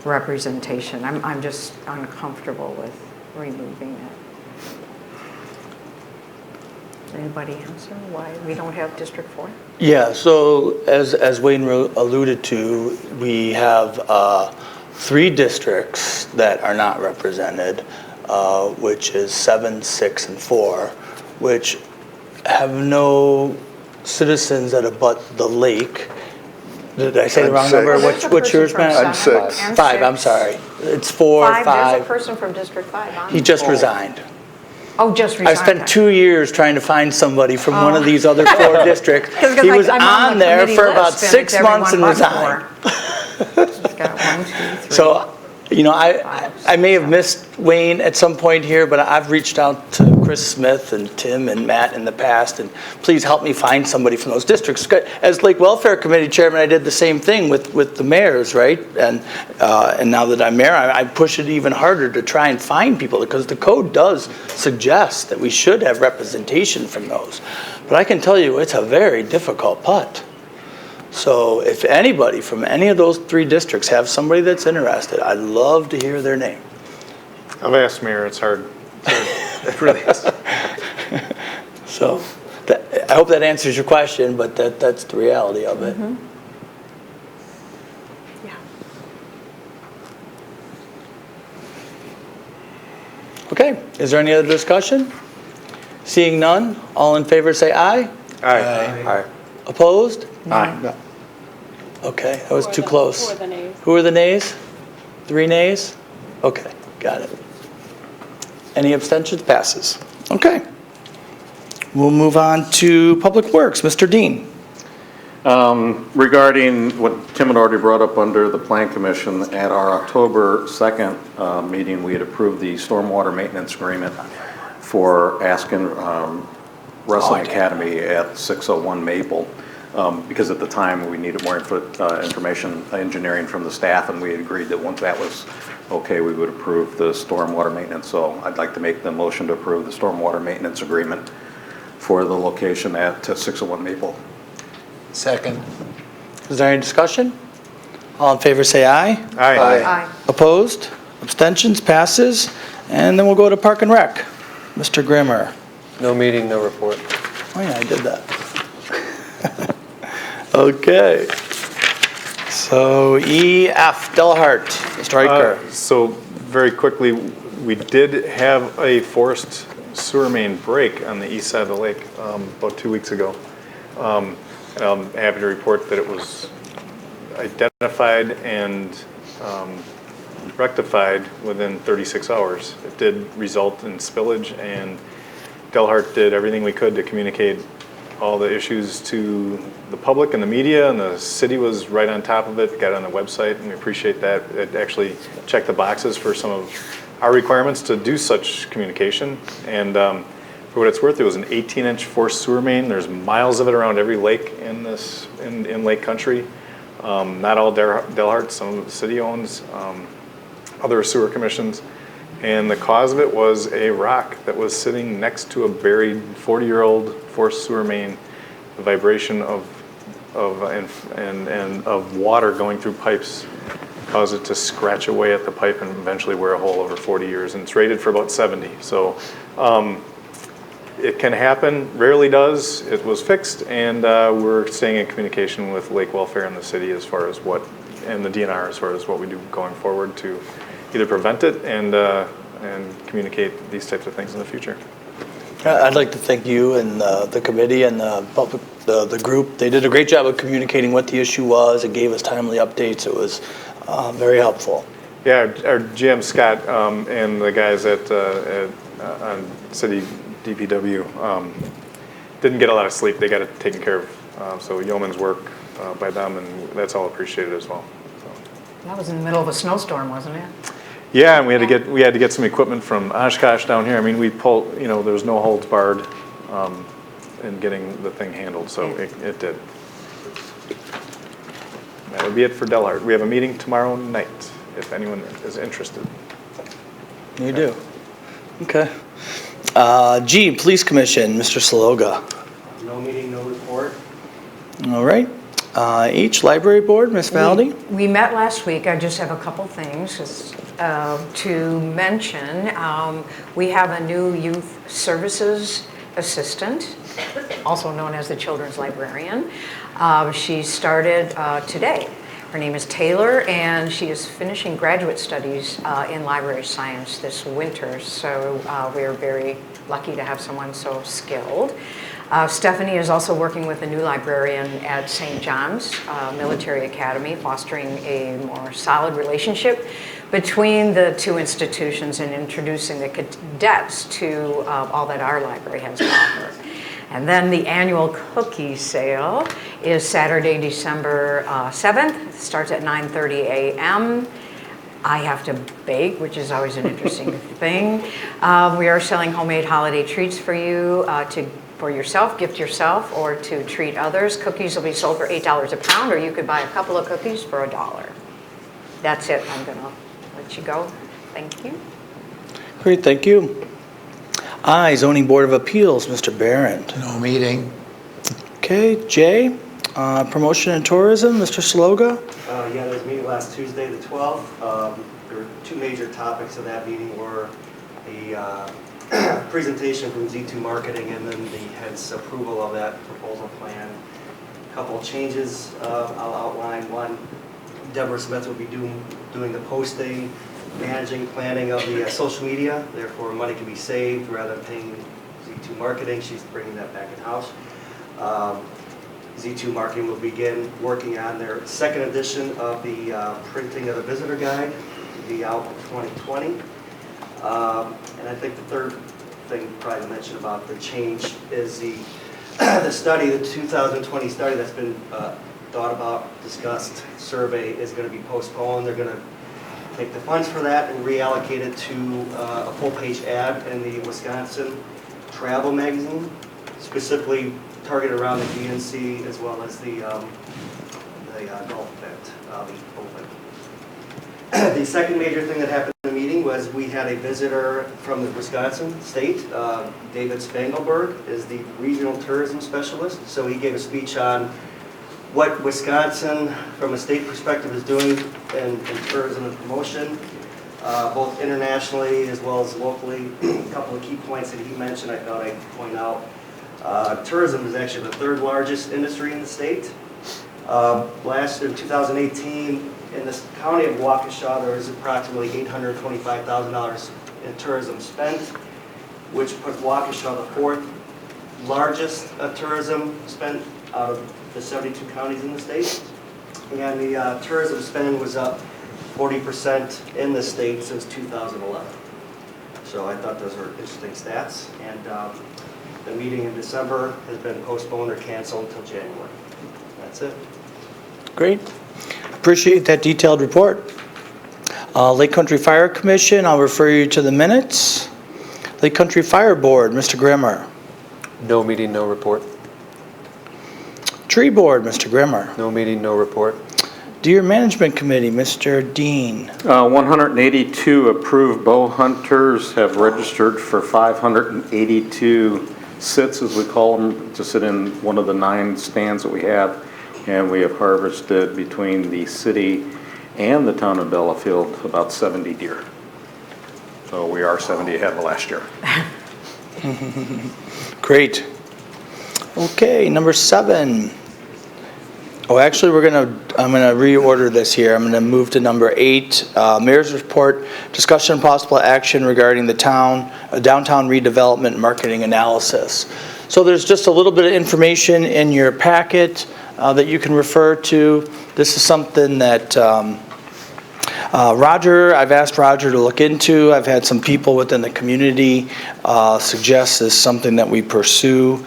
representation, I'm just uncomfortable with removing it. Does anybody answer why we don't have District 4? Yeah, so as Wayne alluded to, we have 3 districts that are not represented, which is 7, 6, and 4, which have no citizens that abut the lake. Did I say the wrong number? What's yours, Matt? I'm 6. 5, I'm sorry. It's 4, 5. There's a person from District 5 on He just resigned. Oh, just resigned. I spent 2 years trying to find somebody from one of these other 4 districts. He was on there for about 6 months and resigned. So, you know, I may have missed Wayne at some point here, but I've reached out to Chris Smith and Tim and Matt in the past, and please help me find somebody from those districts. As Lake Welfare Committee Chairman, I did the same thing with the mayors, right? And now that I'm mayor, I push it even harder to try and find people, because the code does suggest that we should have representation from those. But I can tell you, it's a very difficult putt. So if anybody from any of those 3 districts have somebody that's interested, I'd love to hear their name. I've asked Mayor, it's hard. It really is. So I hope that answers your question, but that's the reality of it. Mm-hmm. Yeah. Okay, is there any other discussion? Seeing none, all in favor say aye. Aye. Aye. Opposed? Aye. No. Okay, that was too close. Who are the nays? Who are the nays? 3 nays? Okay, got it. Any abstentions? Passes. Okay. We'll move on to Public Works. Mr. Dean. Regarding what Tim had already brought up under the Plan Commission, at our October 2nd meeting, we had approved the stormwater maintenance agreement for Askin Wrestling Academy at 601 Maple. Because at the time we needed more information, engineering from the staff, and we had agreed that once that was okay, we would approve the stormwater maintenance. So I'd like to make the motion to approve the stormwater maintenance agreement for the location at 601 Maple. Second. Is there any discussion? All in favor say aye. Aye. Aye. Opposed? Abstentions? Passes. And then we'll go to Park and Rec. Mr. Grimmer. No meeting, no report. Oh yeah, I did that. Okay. So EF, Delhart, Mr. Hiker. So very quickly, we did have a forced sewer main break on the east side of the lake about 2 weeks ago. And I'm happy to report that it was identified and rectified within 36 hours. It did result in spillage, and Delhart did everything we could to communicate all the issues to the public and the media, and the city was right on top of it, got it on the website, and we appreciate that. It actually checked the boxes for some of our requirements to do such communication. And for what it's worth, it was an 18-inch forced sewer main. There's miles of it around every lake in Lake Country. Not all Delhart, some of the city owns, other sewer commissions. And the cause of it was a rock that was sitting next to a buried 40-year-old forced sewer main. The vibration of water going through pipes caused it to scratch away at the pipe and eventually wear a hole over 40 years. And it's rated for about 70. So it can happen, rarely does. It was fixed, and we're staying in communication with Lake Welfare and the city as far as and the DNR as far as what we do going forward to either prevent it and communicate these types of things in the future. I'd like to thank you and the committee and the group. They did a great job of communicating what the issue was and gave us timely updates. It was very helpful. Yeah, our GM Scott and the guys on City DPW didn't get a lot of sleep. They got it taken care of. So yeoman's work by them, and that's all appreciated as well. That was in the middle of a snowstorm, wasn't it? Yeah, and we had to get some equipment from Oshkosh down here. I mean, we pulled, there was no holds barred in getting the thing handled, so it did. That would be it for Delhart. We have a meeting tomorrow night, if anyone is interested. You do. Okay. G, Police Commission, Mr. Saloga. No meeting, no report. All right. H, Library Board, Ms. Valdi. We met last week. I just have a couple things to mention. We have a new youth services assistant, also known as the children's librarian. She started today. Her name is Taylor, and she is finishing graduate studies in library science this winter. So we are very lucky to have someone so skilled. Stephanie is also working with a new librarian at St. John's Military Academy, fostering a more solid relationship between the two institutions and introducing the cadets to all that our library has to offer. And then the annual cookie sale is Saturday, December 7th. It starts at 9:30 a.m. I have to bake, which is always an interesting thing. We are selling homemade holiday treats for you for yourself, gift yourself, or to treat others. Cookies will be sold for $8 a pound, or you could buy a couple of cookies for $1. That's it. I'm gonna let you go. Thank you. Great, thank you. I, Zoning Board of Appeals, Mr. Barron. No meeting. Okay, J, Promotion and Tourism, Mr. Saloga. Yeah, there was a meeting last Tuesday, the 12th. There were two major topics of that meeting were the presentation from Z2 Marketing and then the head's approval of that proposal plan. A couple of changes I'll outline. One, Deborah Smith will be doing the posting, managing, planning of the social media. Therefore, money can be saved rather than paying Z2 Marketing. She's bringing that back in-house. Z2 Marketing will begin working on their second edition of the printing of the visitor guide to be out in 2020. And I think the third thing probably to mention about the change is the study, the 2020 study that's been thought about, discussed, survey is going to be postponed. They're going to take the funds for that and reallocate it to a full-page ad in the Wisconsin Travel magazine, specifically targeted around the GNC as well as the golf event, The second major thing that happened in the meeting was we had a visitor from the Wisconsin state. David Spangelberg is the regional tourism specialist. So he gave a speech on what Wisconsin, from a state perspective, is doing in tourism and promotion, both internationally as well as locally. A couple of key points that he mentioned I thought I'd point out. Tourism is actually the third largest industry in the state. Last in 2018, in the county of Waukesha, there is approximately $825,000 in tourism spent, which put Waukesha the fourth largest tourism spent out of the 72 counties in the state. And the tourism spend was up 40% in the state since 2011. So I thought those were interesting stats. And the meeting in December has been postponed or canceled until January. That's it. Great. Appreciate that detailed report. Lake Country Fire Commission, I'll refer you to the minutes. Lake Country Fire Board, Mr. Grimmer. No meeting, no report. Tree Board, Mr. Grimmer. No meeting, no report. Deer Management Committee, Mr. Dean. 182 approved bow hunters have registered for 582 sits, as we call them, to sit in one of the 9 stands that we have. And we have harvested between the city and the town of Delafield about 70 deer. So we are 70 ahead of last year. Great. Okay, number 7. Oh, actually, I'm gonna reorder this here. I'm gonna move to number 8, Mayor's Report, discussion and possible action regarding the downtown redevelopment marketing analysis. So there's just a little bit of information in your packet that you can refer to. This is something that I've asked Roger to look into. I've had some people within the community suggest this is something that we pursue.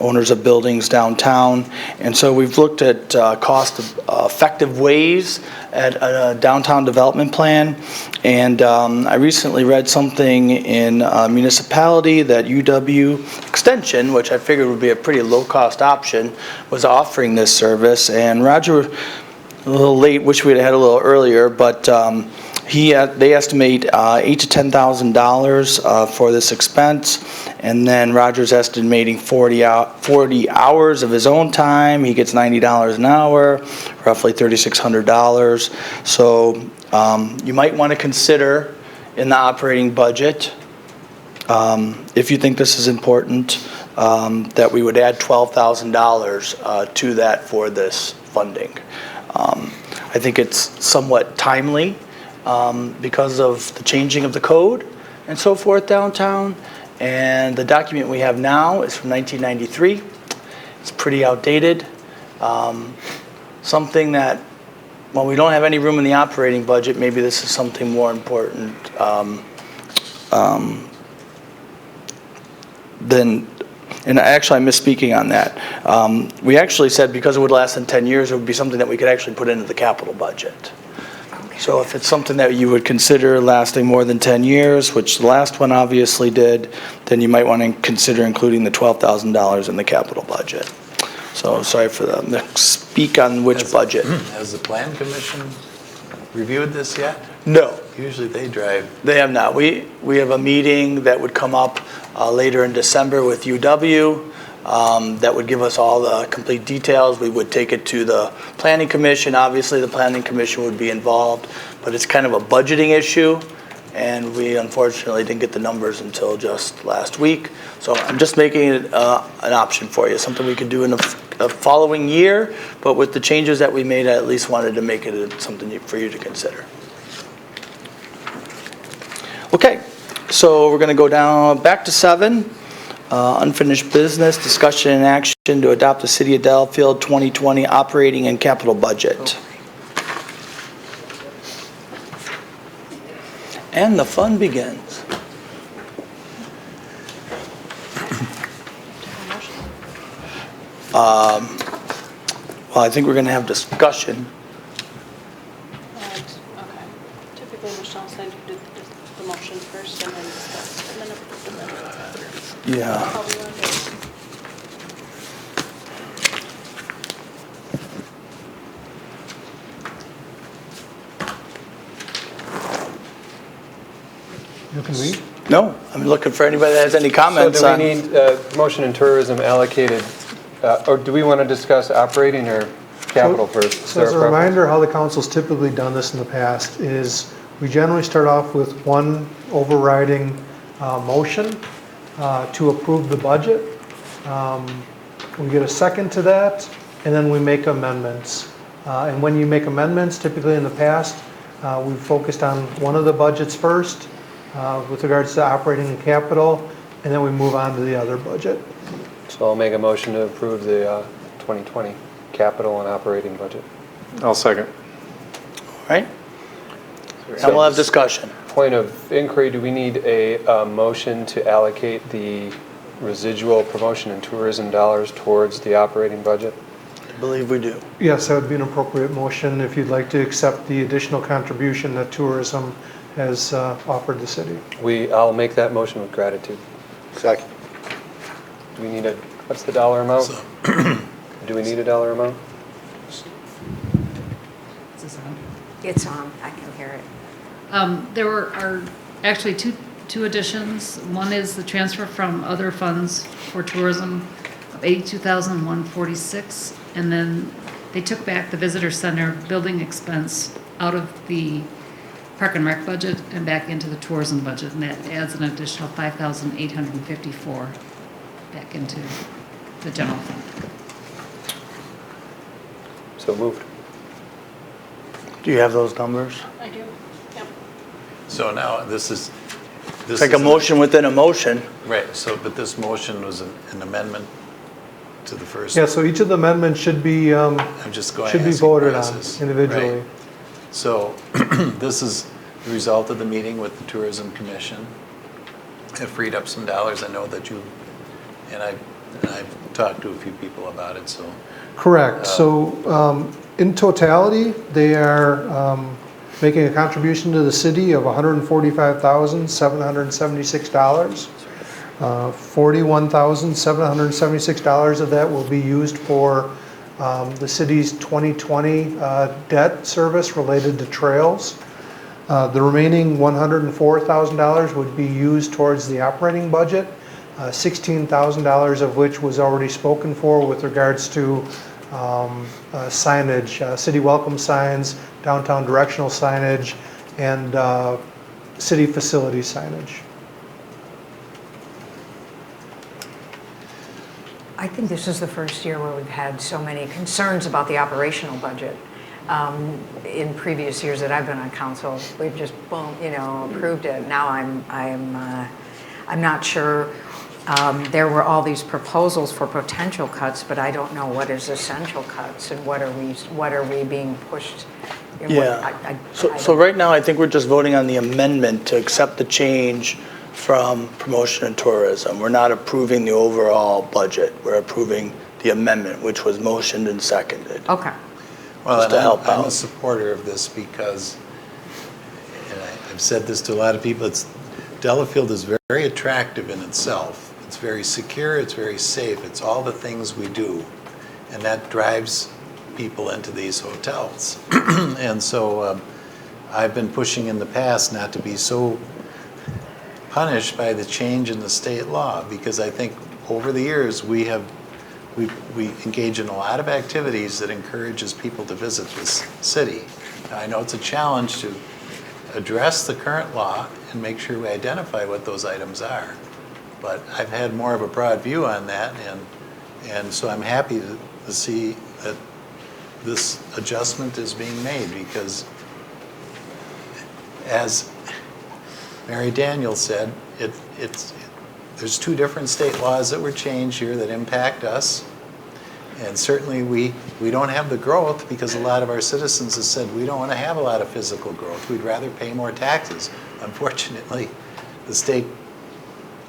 Owners of buildings downtown. And so we've looked at cost-effective ways at a downtown development plan. And I recently read something in a municipality that UW Extension, which I figured would be a pretty low-cost option, was offering this service. And Roger, a little late, wish we'd had a little earlier, but they estimate $8,000 to $10,000 for this expense, and then Roger's estimating 40 hours of his own time. He gets $90 an hour, roughly $3,600. So you might want to consider in the operating budget, if you think this is important, that we would add $12,000 to that for this funding. I think it's somewhat timely because of the changing of the code and so forth downtown. And the document we have now is from 1993. It's pretty outdated. Something that, well, we don't have any room in the operating budget, maybe this is something more important than. And actually, I'm misspeaking on that. We actually said because it would last in 10 years, it would be something that we could actually put into the capital budget. Okay. So if it's something that you would consider lasting more than 10 years, which the last one obviously did, then you might want to consider including the $12,000 in the capital budget. So sorry for the speak on which budget. Has the Plan Commission reviewed this yet? No. Usually they drive. They have not. We have a meeting that would come up later in December with UW that would give us all the complete details. We would take it to the Planning Commission. Obviously, the Planning Commission would be involved, but it's kind of a budgeting issue, and we unfortunately didn't get the numbers until just last week. So I'm just making it an option for you, something we could do in the following year, but with the changes that we made, I at least wanted to make it something for you to consider. Okay, so we're going to go down back to 7, unfinished business, discussion and action to adopt the City of Delafield 2020 operating and capital budget. And the fun begins. Well, I think we're going to have discussion. Okay. Typically, Michelle said you did the motion first and then discuss, and then approve the minutes after. Yeah. How do you want to do it? You can read. No, I'm looking for anybody that has any comments So on. do we need motion and tourism allocated, or do we want to discuss operating or capital first? So as a reminder, how the council's typically done this in the past is we generally start off with one overriding motion to approve the budget. We get a second to that, and then we make amendments. And when you make amendments, typically in the past, we've focused on one of the budgets first with regards to operating and capital, and then we move on to the other budget. So I'll make a motion to approve the 2020 capital and operating budget. I'll second. All right. And we'll have discussion. Point of inquiry, do we need a motion to allocate the residual promotion and tourism dollars towards the operating budget? I believe we do. Yes, that would be an appropriate motion if you'd like to accept the additional contribution that tourism has offered the city. I'll make that motion with gratitude. Second. Do we need what's the dollar amount? Do we need a dollar amount? It's on, I can hear it. There are actually two additions. One is the transfer from other funds for tourism of $82,146, and then they took back the visitor center building expense out of the Park and Rec budget and back into the tourism budget, and that adds an additional $5,854 back into the general fund. So moved. Do you have those numbers? I do, yep. So now, this is... It's like a motion within a motion. Right, so, but this motion was an amendment to the first... Yeah, so each of the amendments should be, I'm just going should be asking voted on prices. individually. Right. So, this is the result of the meeting with the Tourism Commission. It freed up some dollars. I know that you, and I've talked to a few people about it, so... Correct. So in totality, they are making a contribution to the city of $145,776. $41,776 of that will be used for the city's 2020 debt service related to trails. The remaining $104,000 would be used towards the operating budget, $16,000 of which was already spoken for with regards to signage, city welcome signs, downtown directional signage, and city facility signage. I think this is the first year where we've had so many concerns about the operational budget. In previous years that I've been on council, we've just, boom, approved it. Now I'm not sure. There were all these proposals for potential cuts, but I don't know what is essential cuts and what are we being pushed. Yeah. So right now, I think we're just voting on the amendment to accept the change from promotion and tourism. We're not approving the overall budget. We're approving the amendment, which was motioned and seconded. Okay. Well, Just to help I'm out. a supporter of this because, and I've said this to a lot of people, Delafield is very attractive in itself. It's very secure, it's very safe, it's all the things we do. And that drives people into these hotels. And so I've been pushing in the past not to be so punished by the change in the state law, because I think over the years we engage in a lot of activities that encourages people to visit this city. Now, I know it's a challenge to address the current law and make sure we identify what those items are. But I've had more of a broad view on that, and so I'm happy to see that this adjustment is being made, because as Mary Daniel said, there's two different state laws that were changed here that impact us. And certainly we don't have the growth because a lot of our citizens have said we don't want to have a lot of physical growth. We'd rather pay more taxes. Unfortunately, the state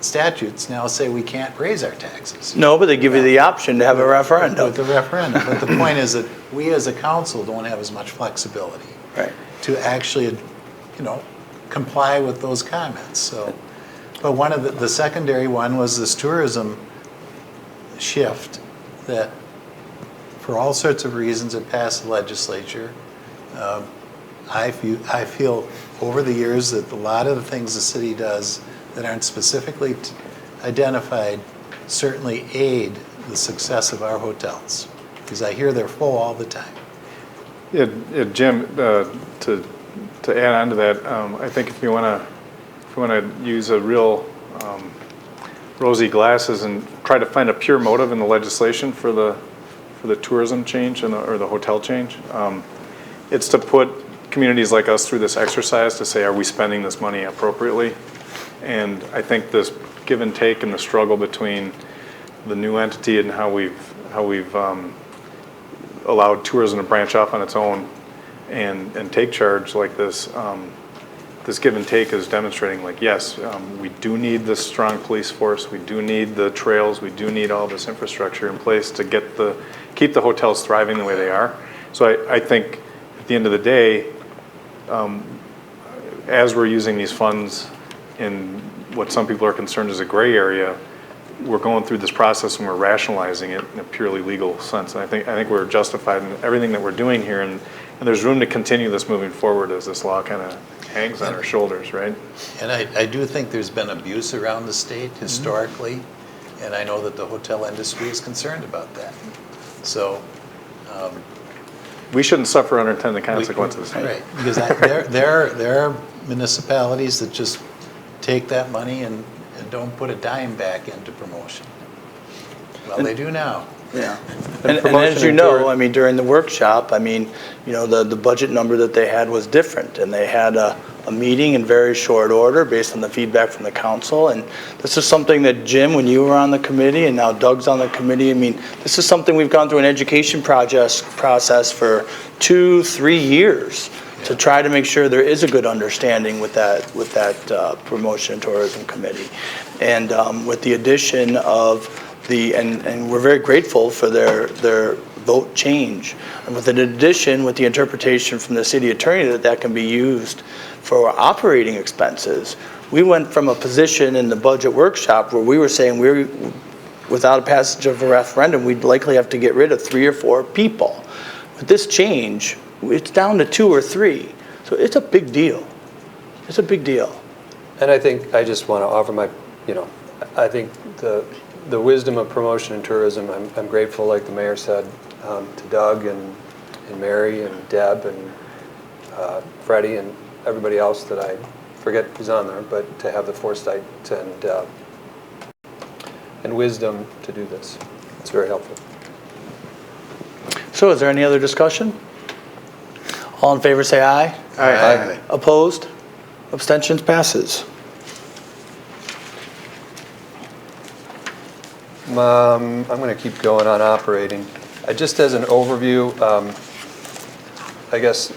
statutes now say we can't raise our taxes. No, but they give you the option to have a referendum. With the referendum. But the point is that we as a council don't have as much flexibility to actually, comply with those comments. So, but one of the secondary one was this tourism shift that, for all sorts of reasons, it passed the legislature. I feel over the years that a lot of the things the city does that aren't specifically identified certainly aid the success of our hotels, because I hear they're full all the time. Yeah, Jim, to add on to that, I think if you want to use a real rosy glasses and try to find a pure motive in the legislation for the tourism change or the hotel change, it's to put communities like us through this exercise to say, are we spending this money appropriately? And I think this give and take and the struggle between the new entity and how we've allowed tourism to branch off on its own and take charge like this, this give and take is demonstrating, like, yes, we do need this strong police force, we do need the trails, we do need all this infrastructure in place to keep the hotels thriving the way they are. So I think at the end of the day, as we're using these funds in what some people are concerned is a gray area, we're going through this process and we're rationalizing it in a purely legal sense. And I think we're justified in everything that we're doing here, and there's room to continue this moving forward as this law kind of hangs on our shoulders, right? And I do think there's been abuse around the state historically, and I know that the hotel industry is concerned about that. So we shouldn't suffer unintended consequences. Right, because there are municipalities that just take that money and don't put a dime back into promotion. Well, they do now. Yeah. And And promotion as you and know, tour- I mean, during the workshop, I mean, you know, the budget number that they had was different, and they had a meeting in very short order based on the feedback from the council. And this is something that, Jim, when you were on the committee, and now Doug's on the committee, I mean, this is something we've gone through an education process for 2-3 years to try to make sure there is a good understanding with that promotion and tourism committee. And with the addition of and we're very grateful for their vote change. And with an addition, with the interpretation from the city attorney that can be used for operating expenses, we went from a position in the budget workshop where we were saying without a passage of a referendum, we'd likely have to get rid of 3 or 4 people. With this change, it's down to 2 or 3. So it's a big deal. It's a big deal. And I think I just want to offer my, I think the wisdom of promotion and tourism, I'm grateful, like the mayor said, to Doug and Mary and Deb and Freddie and everybody else that I forget who's on there, but to have the foresight and wisdom to do this. It's very helpful. So is there any other discussion? All in favor say aye. Aye. Opposed? Abstentions? Passes. I'm going to keep going on operating. Just as an overview, I guess,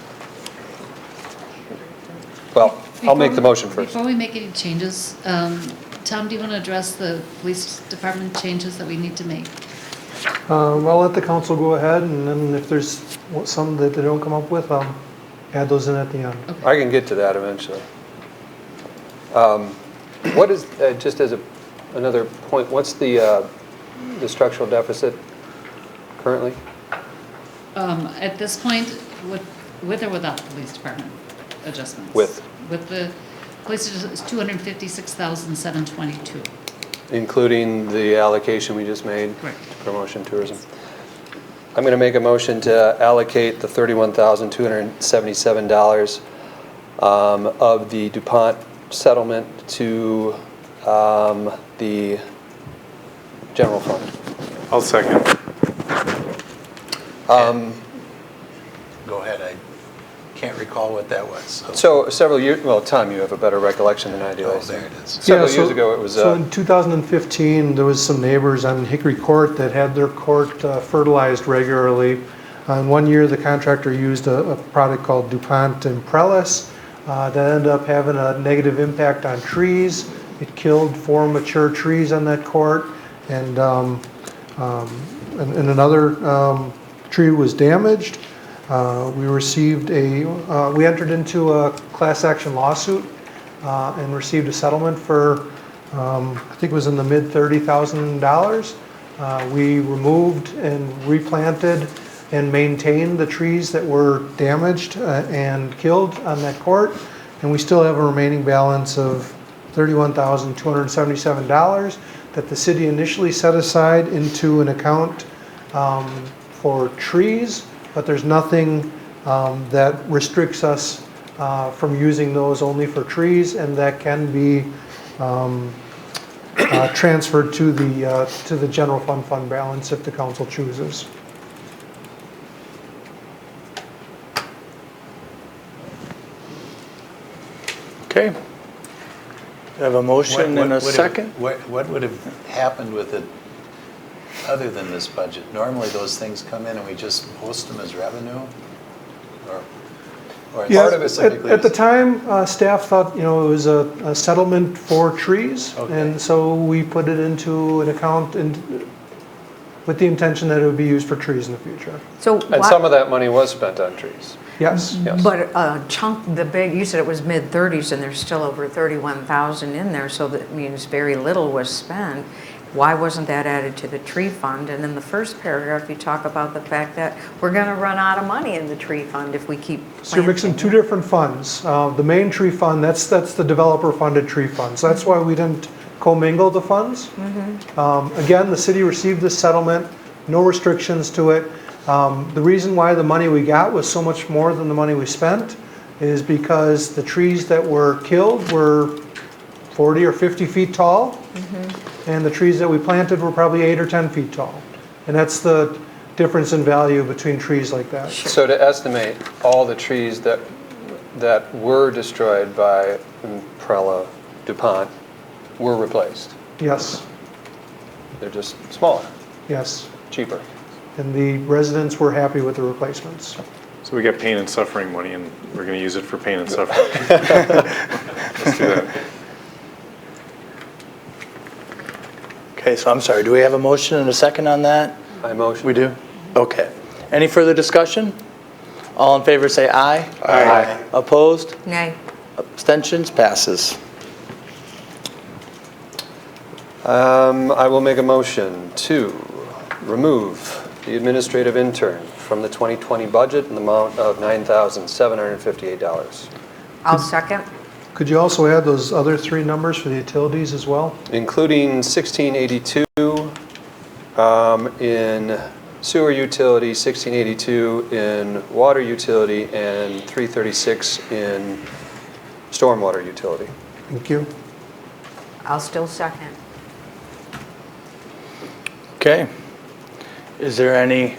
well, I'll make the motion first. Before we make any changes, Tom, do you want to address the police department changes that we need to make? I'll let the council go ahead, and then if there's some that they don't come up with, I'll add those in at the end. Okay. I can get to that eventually. What is, just as another point, what's the structural deficit currently? At this point, with or without the police department adjustments? With. With the police, it's 256,722. Including the allocation we just made? Correct. To promotion tourism. I'm going to make a motion to allocate the $31,277 of the DuPont settlement to the general fund. I'll second. Go ahead, I can't recall what that was. So several years, well, Tom, you have a better recollection than I do. Oh, there it is. Several years ago, it was. So in 2015, there was some neighbors on Hickory Court that had their court fertilized regularly. And one year, the contractor used a product called DuPont Imprellis that ended up having a negative impact on trees. It killed 4 mature trees on that court, and another tree was damaged. We entered into a class action lawsuit and received a settlement for, I think it was in the mid $30,000. We removed and replanted and maintained the trees that were damaged and killed on that court, and we still have a remaining balance of $31,277 that the city initially set aside into an account for trees, but there's nothing that restricts us from using those only for trees, and that can be transferred to the general fund balance if the council chooses. Okay. Do I have a motion and a second? What would have happened with it other than this budget? Normally, those things come in and we just post them as revenue? Or Yeah, part of it specifically at the time, staff thought, it was a settlement for trees, Okay. and so we put it into an account with the intention that it would be used for trees in the future. So And some of that money was spent on trees. Yes. Yes. But a chunk, you said it was mid-30s, and there's still over 31,000 in there, so that means very little was spent. Why wasn't that added to the tree fund? And in the first paragraph, you talk about the fact that we're going to run out of money in the tree fund if we keep planting. So you're mixing 2 different funds. The main tree fund, that's the developer-funded tree fund. So that's why we didn't commingle the funds. Again, the city received this settlement, no restrictions to it. The reason why the money we got was so much more than the money we spent is because the trees that were killed were 40 or 50 feet tall, and the trees that we planted were probably 8 or 10 feet tall. And that's the difference in value between trees like that. So to estimate all the trees that were destroyed by Prella DuPont were replaced. Yes, They're just smaller, yes. cheaper. And the residents were happy with the replacements. So we got pain and suffering money, and we're going to use it for pain and suffering. Let's do that. Okay, so I'm sorry, do we have a motion and a second on that? I motion. We do? Okay. Any further discussion? All in favor say aye. Aye. Opposed? Nay. Abstentions? Passes. I will make a motion to remove the administrative intern from the 2020 budget in the amount of $9,758, I'll second. Could you also add those other three numbers for the utilities as well? including 1682 in sewer utility, 1682 in water utility, and 336 in stormwater utility. Thank you. I'll still second. Okay. Is there any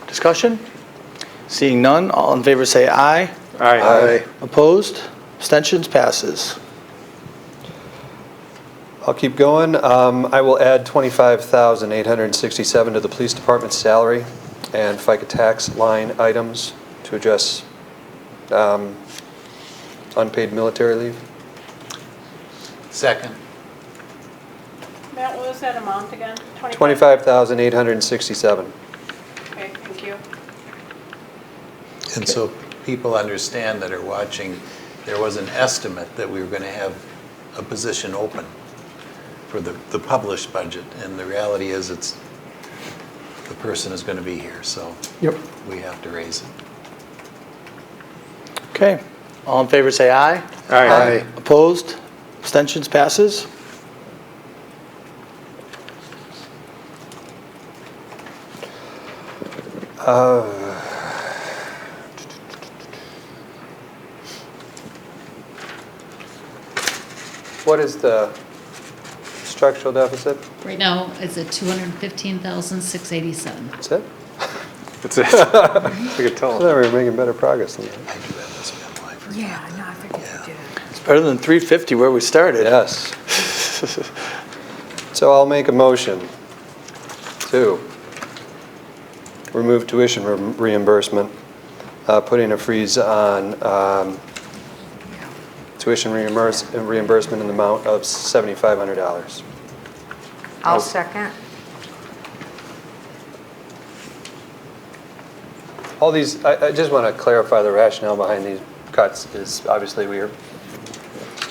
discussion? Seeing none, all in favor say aye. Aye. Opposed? Abstentions? Passes. I'll keep going. I will add $25,867 to the police department's salary and FICA tax line items to address unpaid military leave. Second. Matt, what was that amount again? $25,867. Okay, thank you. And so people understand that are watching, there was an estimate that we were going to have a position open for the published budget, and the reality is the person is going to be here, so Yep. we have to raise it. Okay. All in favor say aye. Aye. Opposed? Abstentions? Passes. What is the structural deficit? Right now, it's at 215,687. That's it? That's it. We could I tell. thought we were making better progress than that. I do have this in my life. Yeah, no, I figured you did. It's better than 350 where we started. Yes. So I'll make a motion to remove tuition reimbursement, putting a freeze on tuition reimbursement in the amount of $7,500. I'll second. All these, I just want to clarify the rationale behind these cuts is obviously in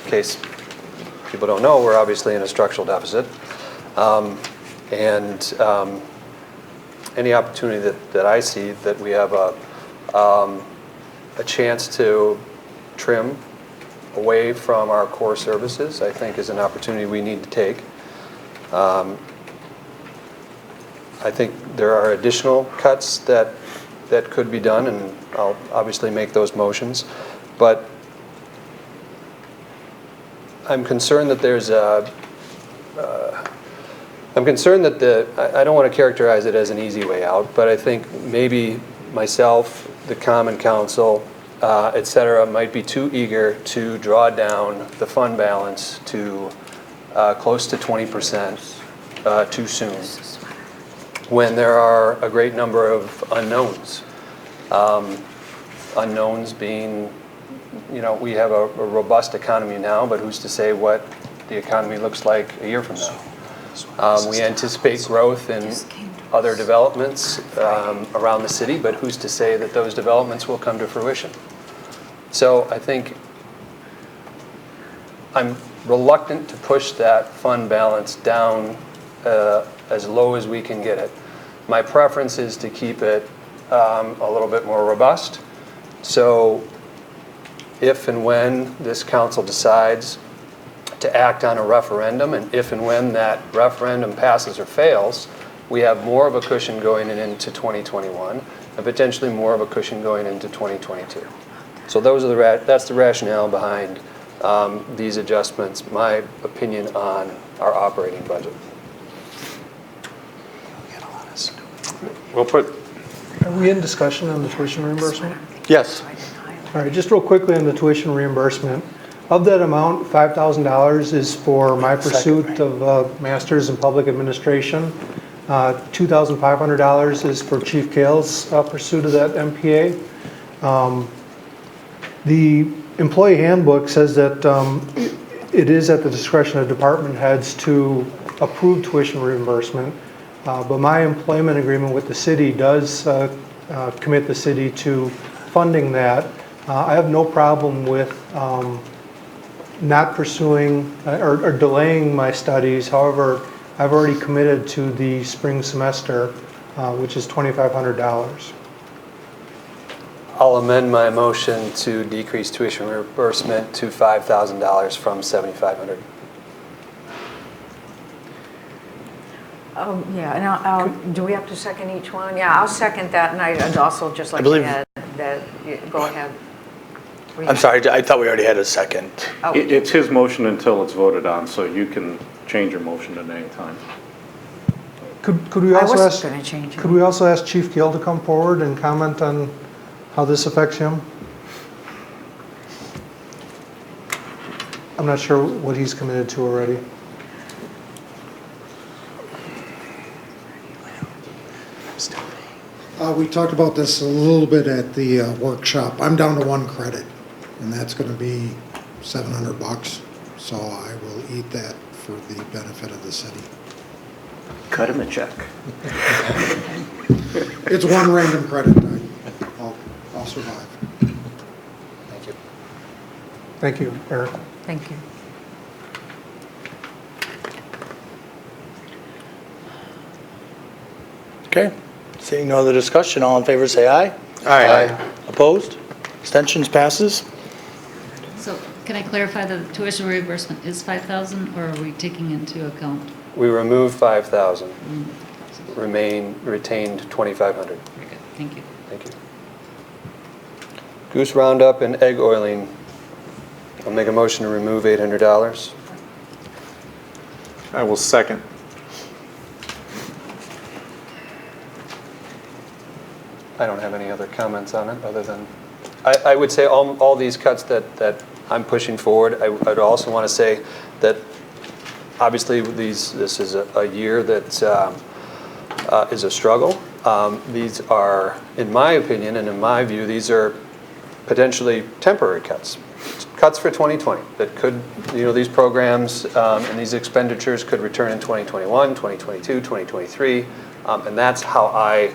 case people don't know, we're obviously in a structural deficit. Any opportunity that I see that we have a chance to trim away from our core services, I think is an opportunity we need to take. I think there are additional cuts that could be done, and I'll obviously make those motions. But I'm concerned that there's I'm concerned that I don't want to characterize it as an easy way out, but I think maybe myself, the Common Council, et cetera, might be too eager to draw down the fund balance to close to 20% too soon, when there are a great number of unknowns. Unknowns being, we have a robust economy now, but who's to say what the economy looks like a year from now? We anticipate growth in other developments around the city, but who's to say that those developments will come to fruition? So I think I'm reluctant to push that fund balance down as low as we can get it. My preference is to keep it a little bit more robust. So if and when this council decides to act on a referendum, and if and when that referendum passes or fails, we have more of a cushion going into 2021 and potentially more of a cushion going into 2022. So that's the rationale behind these adjustments, my opinion on our operating budget. We'll put, Are we in discussion on the tuition reimbursement? Yes. All right, just real quickly on the tuition reimbursement. Of that amount, $5,000 is for my pursuit of a master's in public administration. $2,500 is for Chief Kale's pursuit of that MPA. The employee handbook says that it is at the discretion of department heads to approve tuition reimbursement, but my employment agreement with the city does commit the city to funding that. I have no problem with not pursuing or delaying my studies. However, I've already committed to the spring semester, which is $2,500. I'll amend my motion to decrease tuition reimbursement to $5,000 from $7,500. Yeah, and do we have to second each one? Yeah, I'll second that, and I'd also just like to believe- add that, go ahead. I'm sorry, I thought we already had a second. Oh. It's his motion until it's voted on, so you can change your motion at any time. Could we I also wasn't ask? gonna change it. Could we also ask Chief Kale to come forward and comment on how this affects him? I'm not sure what he's committed to already. We talked about this a little bit at the workshop. I'm down to 1 credit, and that's going to be $700. So I will eat that for the benefit of the city. Cut him a check. It's 1 random credit. I'll survive. Thank you. Thank you, Eric. Thank you. Okay. Seeing no other discussion, all in favor say aye. Aye. Opposed? Abstentions? Passes? So can I clarify the tuition reimbursement is 5,000 or are we taking into account? We remove 5,000, retained 2,500. Very good, thank you. Thank you. Goose Roundup and egg oiling. I'll make a motion to remove $800. I will second. I don't have any other comments on it, other than, I would say all these cuts that I'm pushing forward, I'd also want to say that obviously this is a year that is a struggle. These are, in my opinion and in my view, these are potentially temporary cuts. Cuts for 2020 that could, these programs and these expenditures could return in 2021, 2022, 2023, and that's how I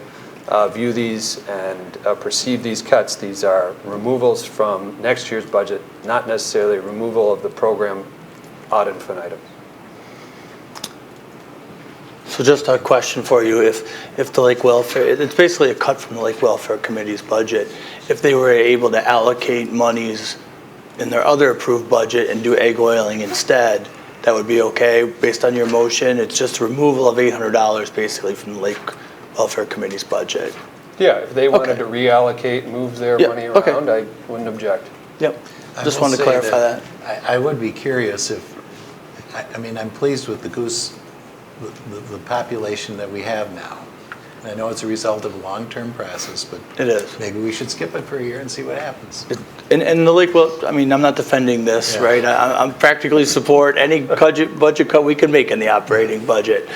view these and perceive these cuts. These are removals from next year's budget, not necessarily removal of the program ad infinitum. So just a question for you, if the Lake Welfare, it's basically a cut from the Lake Welfare Committee's budget. If they were able to allocate monies in their other approved budget and do egg oiling instead, that would be okay based on your motion? It's just a removal of $800 basically from the Lake Welfare Committee's budget. Yeah, if they wanted to reallocate, move their money around, I wouldn't object. Yep, I just will wanted to say clarify that. I would be curious if, I mean, I'm pleased with the goose, the population that we have now. I know it's a result of a long-term process, but it is. Maybe we should skip it for a year and see what happens. And the Lake Well, I mean, I'm not defending this, right? I'm practically support any budget cut we can make in the operating budget.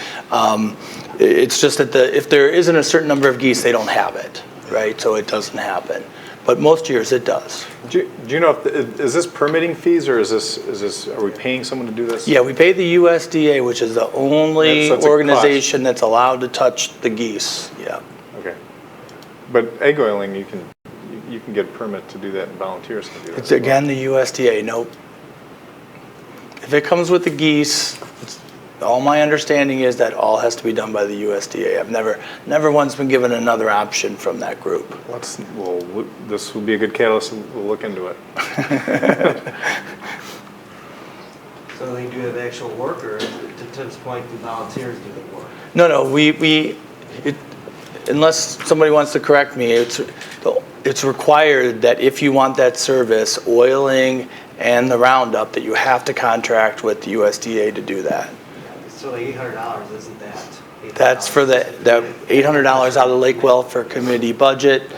It's just that if there isn't a certain number of geese, they don't have it, right? So it doesn't happen. But most years it does. Do you know is this permitting fees or is this are we paying someone to do this? Yeah, we pay the USDA, which is the only So it's a organization that's allowed to touch the geese. Yeah. Okay. But egg oiling, you can get a permit to do that, and volunteers can do that. It's again the USDA. Nope. If it comes with the geese, all my understanding is that all has to be done by the USDA. I've never once been given another option from that group. This will be a good catalyst. We'll look into it. So they do the actual work, or to this point, the volunteers do the work? No. Unless somebody wants to correct me, it's required that if you want that service, oiling and the roundup, that you have to contract with the USDA to do that. So the $800 isn't that? That's for the $800 out of the lake welfare committee budget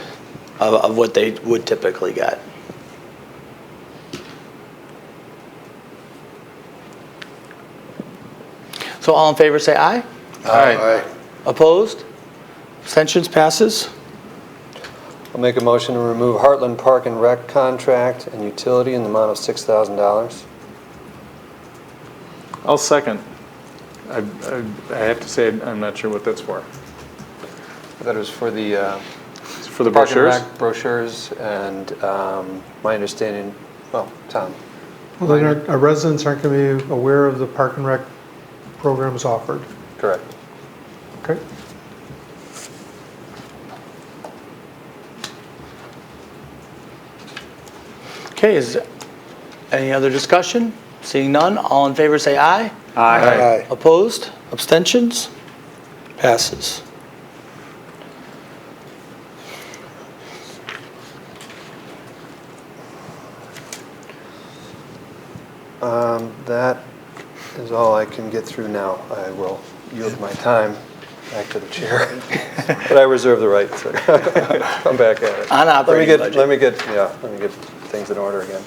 of what they would typically get. So all in favor say aye. Aye. Opposed? Abstentions? Passes. I'll make a motion to remove Heartland Park and Rec contract and utility in the amount of $6,000. I'll second. I have to say, I'm not sure what that's for. That was for the For the Park and brochures? Rec brochures, and my understanding, well, Tom. Well, then our residents aren't going to be aware of the Park and Rec programs offered. Correct. Okay. Okay, is any other discussion? Seeing none, all in favor say aye. Aye. Opposed? Abstentions? Passes. That is all I can get through now. I will yield my time back to the chair, but I reserve the right to come back at it. On operating budget. Let me get things in order again.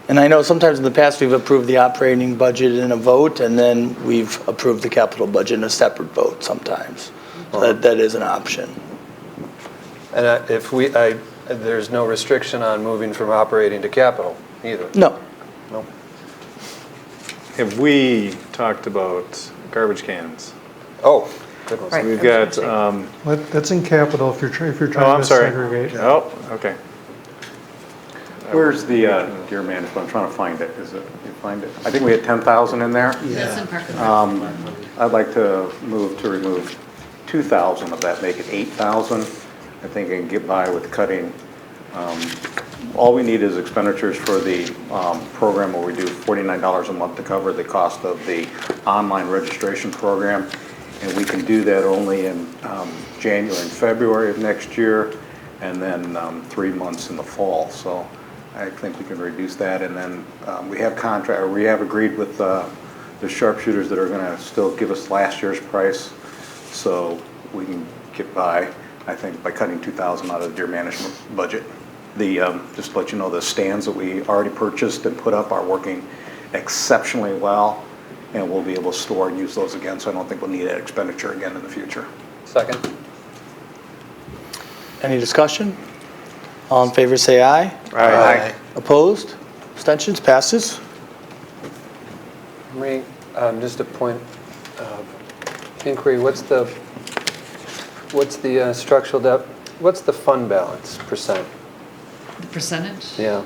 And I know sometimes in the past we've approved the operating budget in a vote and then we've approved the capital budget in a separate vote sometimes. So that is an option. And there's no restriction on moving from operating to capital either? No. No. Have we talked about garbage cans? Oh, good one. Right. We've got, That's in capital if you're oh, trying I'm to sorry. segregate. Oh, okay. Where's the deer management? I'm trying to find it. Is it, you find it? I think we had 10,000 in there. That's in Park and Rec. I'd like to remove 2,000 of that, make it 8,000. I think I can get by with cutting. All we need is expenditures for the program where we do $49 a month to cover the cost of the online registration program. And we can do that only in January and February of next year, and then 3 months in the fall. So I think we can reduce that. And then we have agreed with the sharpshooters that are going to still give us last year's price. So we can get by, I think, by cutting 2,000 out of the deer management budget. Just to let you know, the stands that we already purchased and put up are working exceptionally well, and we'll be able to store and use those again, so I don't think we'll need that expenditure again in the future. Second. Any discussion? All in favor say aye. Aye. Opposed? Abstentions? Passes. Marie, just a point of inquiry. What's the structural depth? What's the fund balance percent? The percentage? Yeah.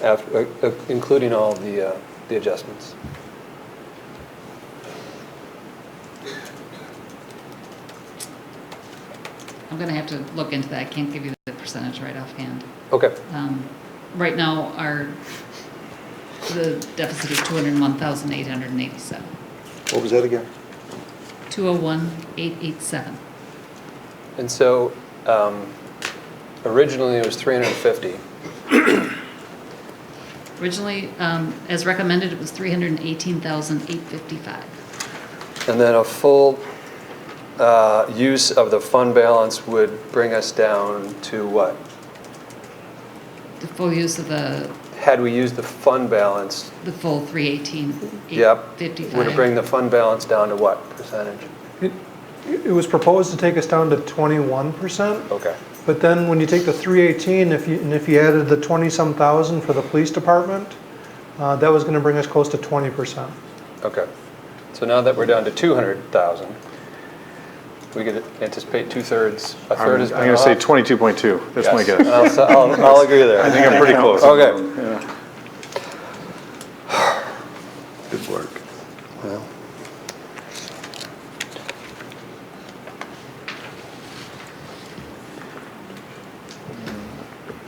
After, including all the adjustments. I'm going to have to look into that. I can't give you the percentage right offhand. Okay. Right now, the deficit is 201,887. What was that again? 201,887. And so, originally it was 350. Originally, as recommended, it was 318,855. And then a full use of the fund balance would bring us down to what? The full use of Had we used the fund balance, the full 318,855. yep, would it bring the fund balance down to what percentage? It was proposed to take us down to 21%. Okay. But then when you take the 318, if you added the 20-some thousand for the police department, that was going to bring us close to 20%. Okay. So now that we're down to 200,000, we could anticipate a third is I'm going to say 22.2. That's my Yes. guess. I'll agree there. I think I'm pretty close. Okay. Yeah. Good work. Well.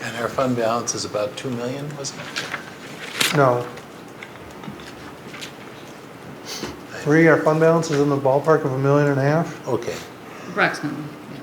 And our fund balance is about 2 million, wasn't it? No. Our fund balance is in the ballpark of $1.5 million. Okay. Approximately, yeah.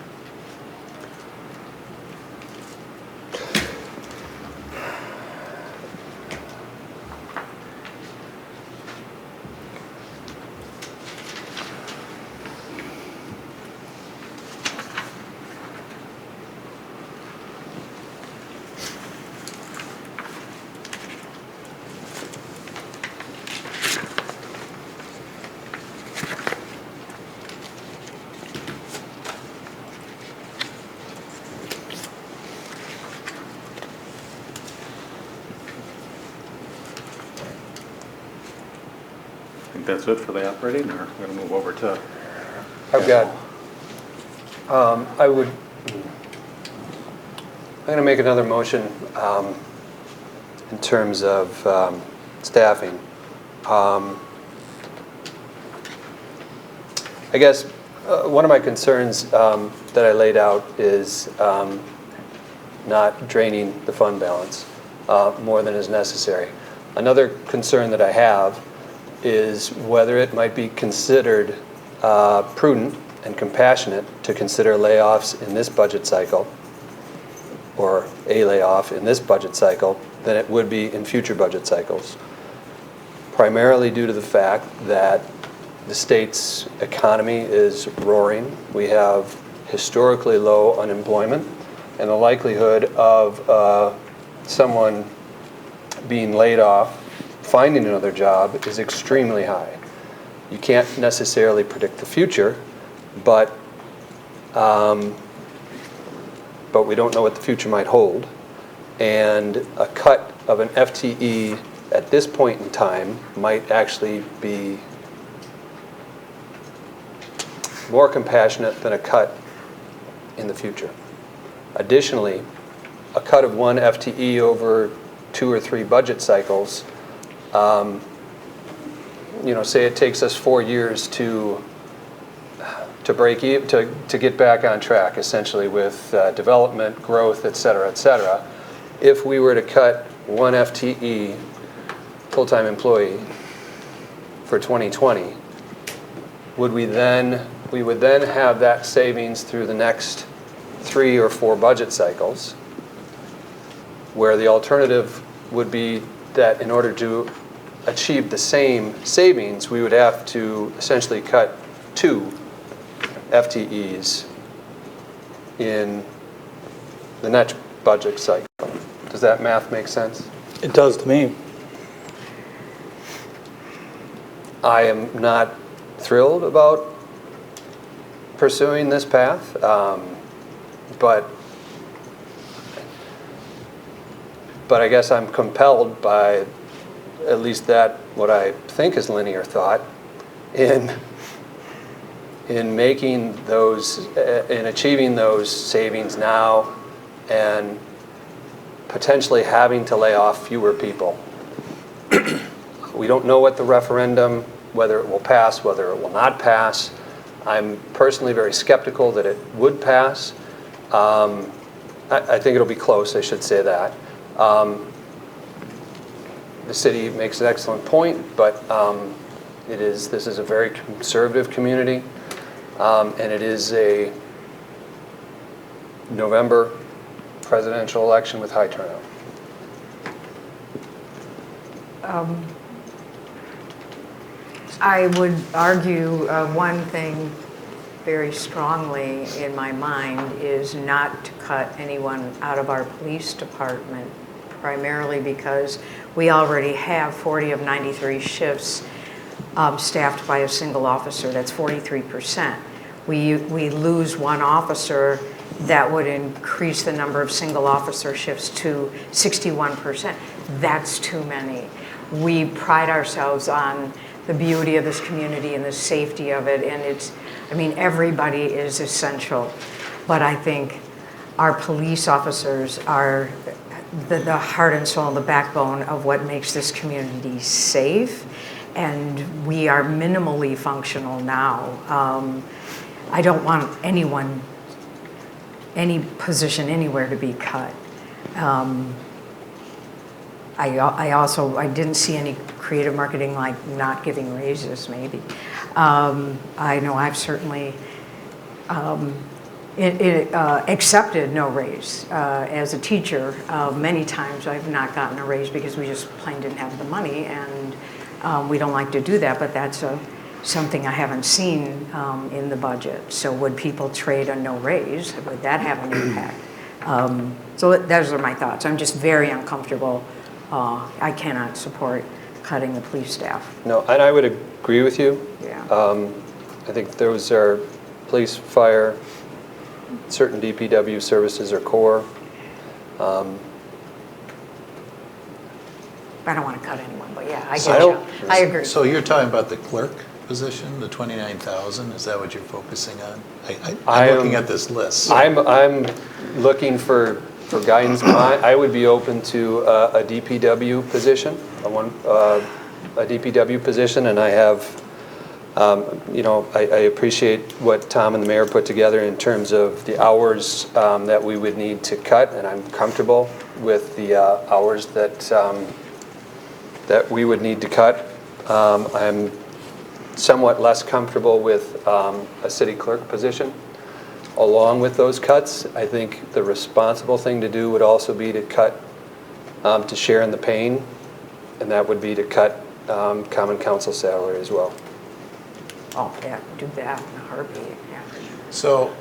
think that's it for the operating, or we're going to move over to? I've got, I'm going to make another motion in terms of staffing. I guess one of my concerns that I laid out is not draining the fund balance more than is necessary. Another concern that I have is whether it might be considered prudent and compassionate to consider layoffs in this budget cycle, or a layoff in this budget cycle, than it would be in future budget cycles. Primarily due to the fact that the state's economy is roaring. We have historically low unemployment, and the likelihood of someone being laid off, finding another job, is extremely high. You can't necessarily predict the future, but we don't know what the future might hold. And a cut of an FTE at this point in time might actually be more compassionate than a cut in the future. Additionally, a cut of one FTE over 2 or 3 budget cycles, say it takes us 4 years to break even, to get back on track, essentially, with development, growth, et cetera, et cetera. If we were to cut one FTE, full-time employee, for 2020, we would then have that savings through the next 3 or 4 budget cycles, where the alternative would be that in order to achieve the same savings, we would have to essentially cut 2 FTEs in the next budget cycle. Does that math make sense? It does to me. I am not thrilled about pursuing this path, but I guess I'm compelled by at least what I think is linear thought in making those, in achieving those savings now and potentially having to lay off fewer people. We don't know what the referendum, whether it will pass, whether it will not pass. I'm personally very skeptical that it would pass. I think it'll be close, I should say that. The city makes an excellent point, but this is a very conservative community, and it is a November presidential election with high turnout. I would argue one thing very strongly in my mind is not to cut anyone out of our police department, primarily because we already have 40 of 93 shifts staffed by a single officer. That's 43%. We lose one officer, that would increase the number of single officer shifts to 61%. That's too many. We pride ourselves on the beauty of this community and the safety of it, and everybody is essential. But I think our police officers are the heart and soul and the backbone of what makes this community safe, and we are minimally functional now. I don't want any position anywhere to be cut. I didn't see any creative marketing like not giving raises, maybe. I know I've certainly accepted no raise. As a teacher, many times I've not gotten a raise because we just plain didn't have the money, and we don't like to do that, but that's something I haven't seen in the budget. So would people trade a no raise? Would that have an impact? So those are my thoughts. I'm just very uncomfortable. I cannot support cutting the police staff. No, and I would agree with you. Yeah. I think those are police, fire, certain DPW services are core. I don't want to cut anyone, but yeah, I get you. I agree. So you're talking about the clerk position, the 29,000, is that what you're focusing on? I'm looking at this list. I'm looking for guidance. I would be open to a DPW position, a DPW position, and I have, I appreciate what Tom and the mayor put together in terms of the hours that we would need to cut, and I'm comfortable with the hours that we would need to cut. I'm somewhat less comfortable with a city clerk position. Along with those cuts, I think the responsible thing to do would also be to cut, to share in the pain, and that would be to cut common council salary as well. Oh, yeah, do that in a heartbeat, yeah. So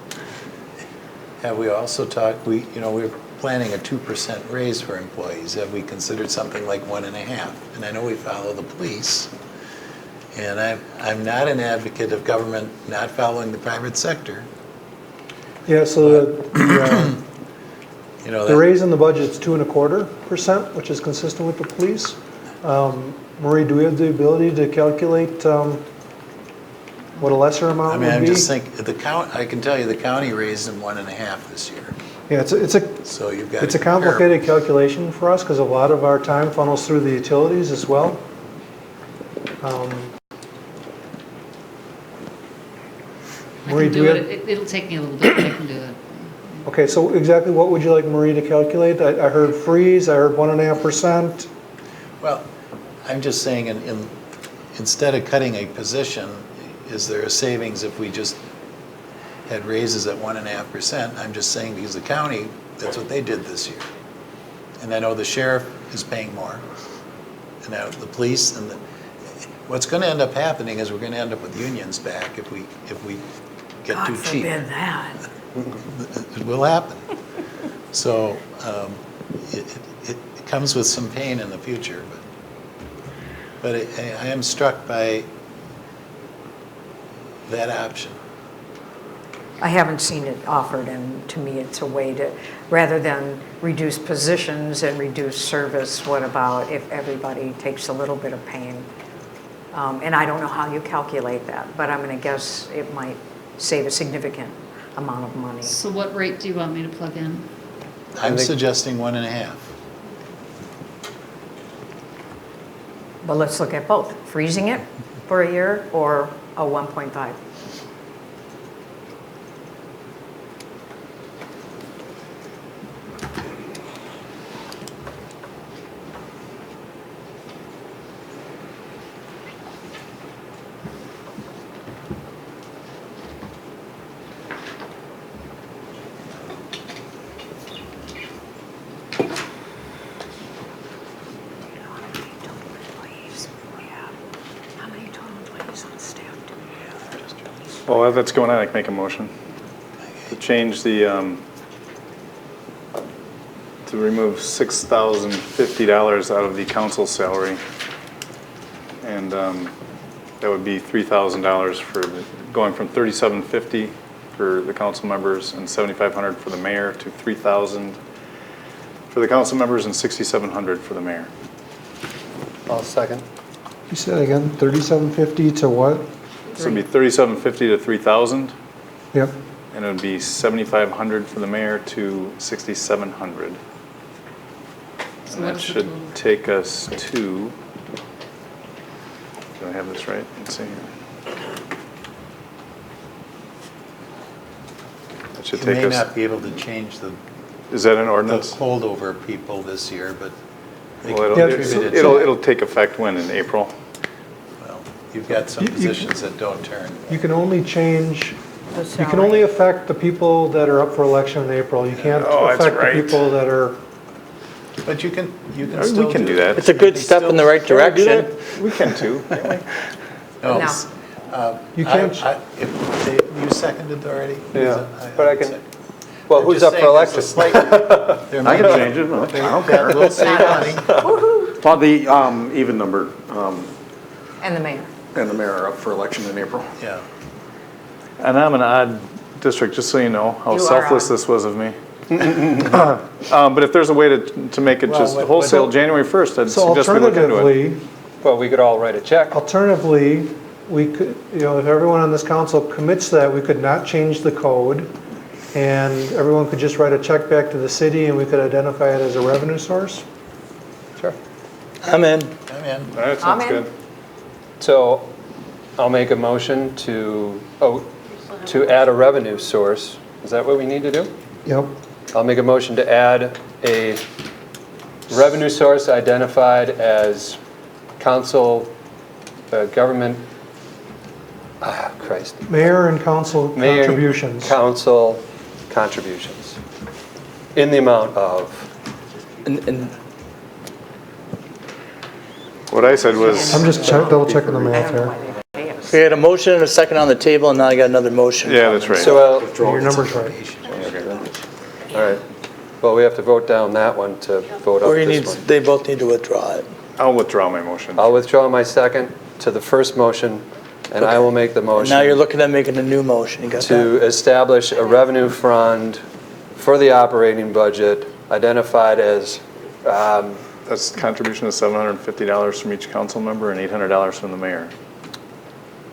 have we also talked, we're planning a 2% raise for employees. Have we considered something like 1.5%? And I know we follow the police. And I'm not an advocate of government not following the private sector. Yeah, so the raise in the budget is 2.25%, which is consistent with the police. Marie, do we have the ability to calculate what a lesser amount would be? I'm just thinking, I can tell you the county raised them 1.5% this year. Yeah, so you've got it's a complicated calculation for us because a lot of our time funnels through the utilities as well. Marie, do we have... It'll take me a little bit, but I can do it. Okay, so exactly what would you like Marie to calculate? I heard freeze, I heard 1.5%. Well, I'm just saying instead of cutting a position, is there a savings if we just had raises at 1.5%? I'm just saying because the county, that's what they did this year. And I know the sheriff is paying more. And now the police and what's going to end up happening is we're going to end up with unions back if we get God too cheap. forbid that. It will happen. So it comes with some pain in the future, but I am struck by that option. I haven't seen it offered, and to me it's a way to, rather than reduce positions and reduce service, what about if everybody takes a little bit of pain? And I don't know how you calculate that, but I'm going to guess it might save a significant amount of money. So what rate do you want me to plug in? I'm suggesting 1.5%. But let's look at both, freezing it for a year or a 1.5. Well, that's going on, I can make a motion to change the, to remove $6,050 out of the council salary. And that would be $3,000 for going from $3,750 for the council members and $7,500 for the mayor to $3,000 for the council members and $6,700 for the mayor. I'll second. You said again, 3750 to what? So it'd be $3,750 to $3,000. Yep. And it would be $7,500 for the mayor to $6,700. So And what that is the should total? take us to, do I have this right? Let's see here. That should You take may us, not be able to change the is that an ordinance? holdover people this year, but they Well, can it'll, contribute it it'll take effect when, in April? Well, you've got some positions that don't turn. You can only change, The you can only affect the people that are up for election in April. You can't Oh, that's affect right. the people that are... But you can still We can do that. It's a good step in the right direction. We can too, can't we? No. No. You can't... You seconded already? Yeah, but I can, well, I'm who's just up for saying there's a election? slight- there I may can be- change it, no, I don't that care. will save money. Well, the even number And the mayor. and the mayor are up for election in April. Yeah. And I'm an odd district, just so you know how You are selfless odd. this was of me. But if there's a way to make it Well, just what- wholesale so- January 1st, I'd So suggest we look into it. alternatively, Well, we could all write a check. Alternatively, we could, if everyone on this council commits to that, we could not change the code, and everyone could just write a check back to the city, and we could identify it as a revenue source. Sure. I'm in. I'm in. All right, sounds good. So I'll make a motion to add a revenue source. Is that what we need to do? Yep. I'll make a motion to add a revenue source identified as council, government, Mayor and council Mayor and contributions. council contributions in the amount of. And What I said was. I'm just double checking the math here. we had a motion and a second on the table, and now I got another motion. Yeah, that's right. So, Your number's right. all right. Well, we have to vote down that one to vote up Or this one. they both need to withdraw it. I'll withdraw my motion. I'll withdraw my second to the first motion, and I will make the motion. Now you're looking at making a new motion. You got that? To establish a revenue fund for the operating budget identified as, That's contribution of $750 from each council member and $800 from the mayor.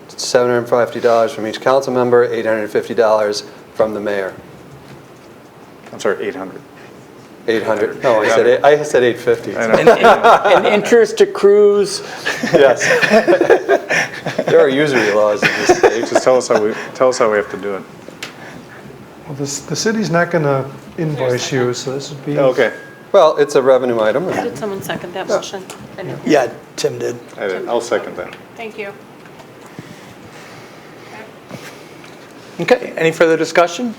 $750 from each council member, $850 from the mayor. I'm sorry, 800. 800, no, I said 850. I know. And interest accrues. Yes. There are usury laws in this state. Just tell us how we have to do it. Well, the city's not going to invoice you, so this would be. Okay. Well, it's a revenue item. Did someone second that motion? Yeah, Tim did. I did. I'll second that. Thank you. Okay, any further discussion?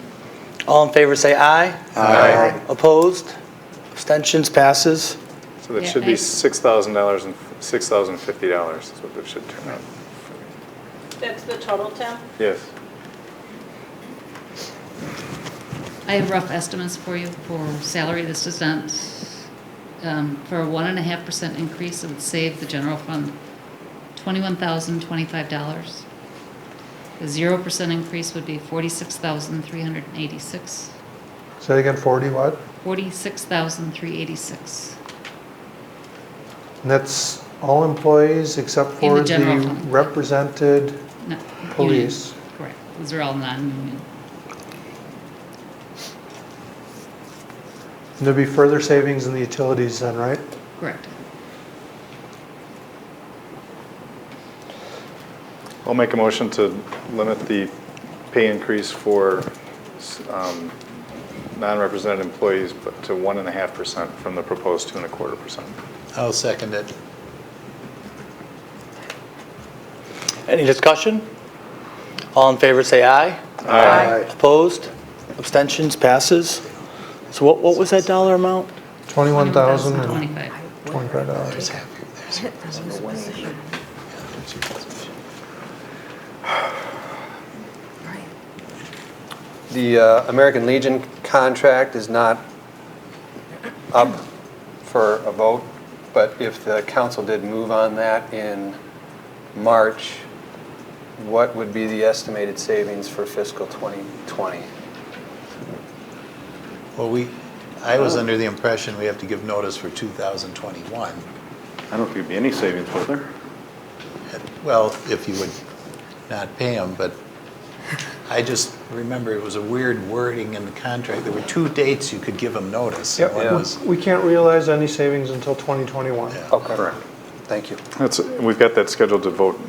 All in favor say aye. Aye. Opposed? Abstentions? Passes. So that Yeah, should be I- $6,000 and $6,050 is what it should turn out. That's the total, Tim? Yes. I have rough estimates for you for salary. This does not, for a 1.5% increase, it would save the general fund $21,025. The 0% increase would be $46,386. Say again, 40 what? $46,386. And that's all employees except In for the general the fund. represented No, police. union. Correct. Those are all non-union. And there'd be further savings in the utilities then, right? Correct. I'll make a motion to limit the pay increase for non-represented employees but to 1.5% from the proposed 2.25%. I'll second it. Any discussion? All in favor say aye. Aye. Opposed? Abstentions? Passes. So what was that dollar amount? $21,025. $25. The American Legion contract is not up for a vote, but if the council did move on that in March, what would be the estimated savings for fiscal 2020? Well, I was under the impression we have to give notice for 2021. I don't think there'd be any savings, will there? Well, if you would not pay them, but I just remember it was a weird wording in the contract. There were 2 dates you could give them notice. and one was- We can't realize any savings until 2021. Okay. Correct. Thank you. We've got that scheduled to vote,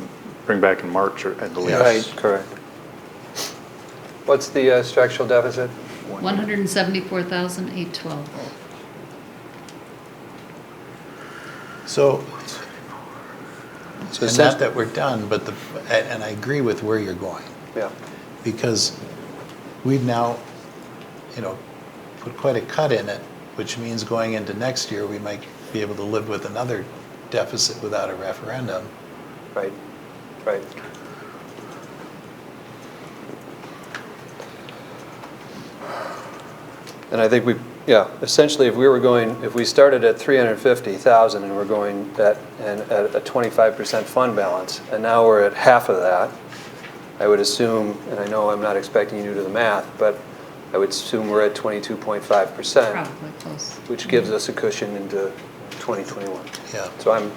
bring back in March, I believe. Right, correct. What's the structural deficit? 174,812. So, So and since- not that we're done, but and I agree with where you're going. Yeah. Because we've now, put quite a cut in it, which means going into next year, we might be able to live with another deficit without a referendum. Right, right. And I think essentially if we started at 350,000 and we're going at a 25% fund balance, and now we're at half of that, I would assume, and I know I'm not expecting you to do the math, but I would assume we're at 22.5%. Probably close. Which gives us a cushion into 2021. Yeah. So I'm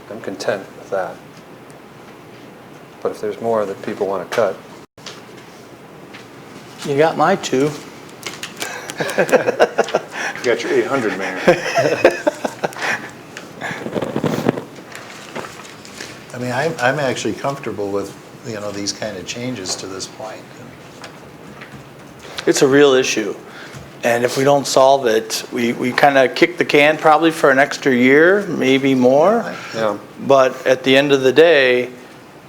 I'm content with that. But if there's more that people want to cut, You got my two. You got your 800, Mayor. I mean, I'm actually comfortable with, these kind of changes to this point. It's a real issue. And if we don't solve it, we kind of kick the can probably for an extra year, maybe more. yeah. But at the end of the day,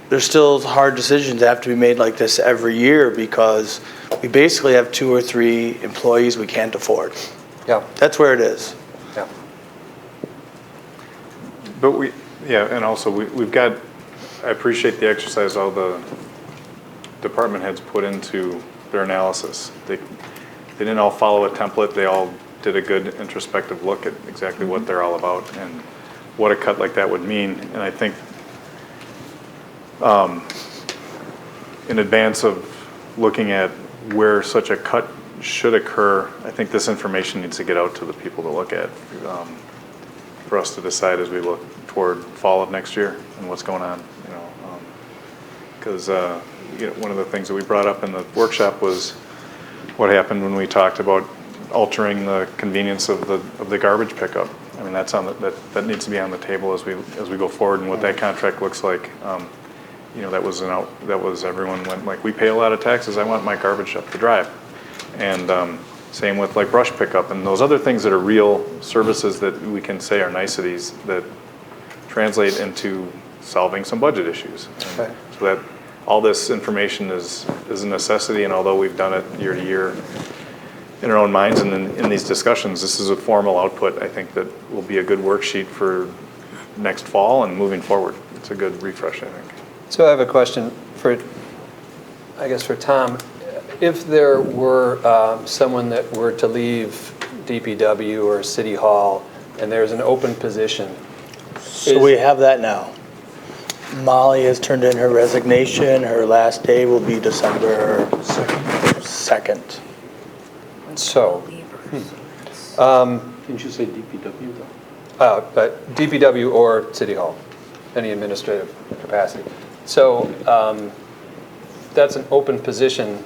there's still hard decisions that have to be made like this every year because we basically have 2 or 3 employees we can't afford. Yeah. That's where it is. Yeah. But and also we've got, I appreciate the exercise all the department heads put into their analysis. They didn't all follow a template. They all did a good introspective look at exactly what they're all about and what a cut like that would mean. And I think in advance of looking at where such a cut should occur, I think this information needs to get out to the people to look at for us to decide as we look toward fall of next year and what's going on. Because one of the things that we brought up in the workshop was what happened when we talked about altering the convenience of the garbage pickup. I mean, that's that needs to be on the table as we go forward and what that contract looks like. That was everyone went like, we pay a lot of taxes. I want my garbage up the drive, and same with like brush pickup and those other things that are real services that we can say are niceties that translate into solving some budget issues. Okay. So that all this information is a necessity, and although we've done it year to year in our own minds and in these discussions, this is a formal output, I think, that will be a good worksheet for next fall and moving forward. It's a good refresh, I think. So I have a question for Tom. If there were someone that were to leave DPW or City Hall and there's an open position. So we have that now. Molly has turned in her resignation. Her last day will be December 2nd. So, Didn't you say DPW though? but DPW or City Hall, any administrative capacity. So that's an open position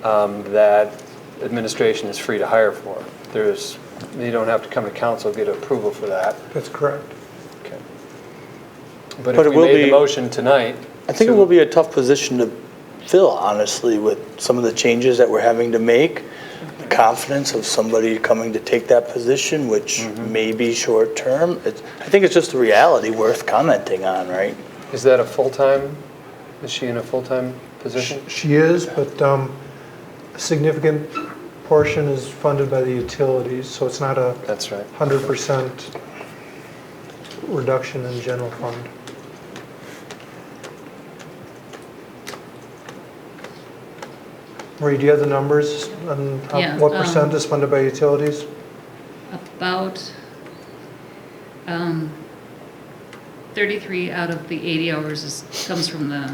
that administration is free to hire for. You don't have to come to council, get approval for that. That's correct. Okay. But if we made the motion tonight. I think it will be a tough position to fill, honestly, with some of the changes that we're having to make. The confidence of somebody coming to take that position, which may be short term. I think it's just a reality worth commenting on, right? Is that a full-time? Is she in a full-time position? She is, but a significant portion is funded by the utilities, so it's not a 100% reduction in general fund. Marie, do you have the numbers on what percent is funded by utilities? About 33 out of the 80 hours comes from the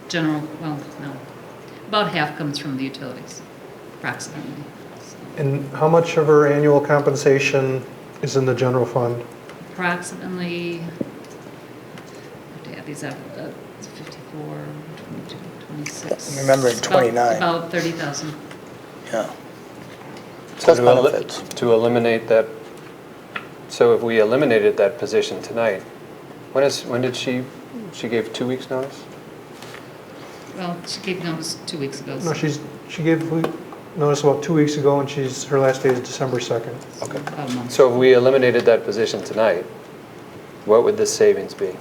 general, well, no. About half comes from the utilities, approximately. And how much of her annual compensation is in the general fund? Approximately, I have to add these up, it's 54, 22, 26. I'm remembering 29. About 30,000. Yeah. So Plus benefits. to eliminate that, so if we eliminated that position tonight, when did she gave 2 weeks notice? Well, she gave notice 2 weeks ago. No, she gave notice about 2 weeks ago, and her last day is December 2nd. Okay. About a month. So if we eliminated that position tonight, what would the savings be?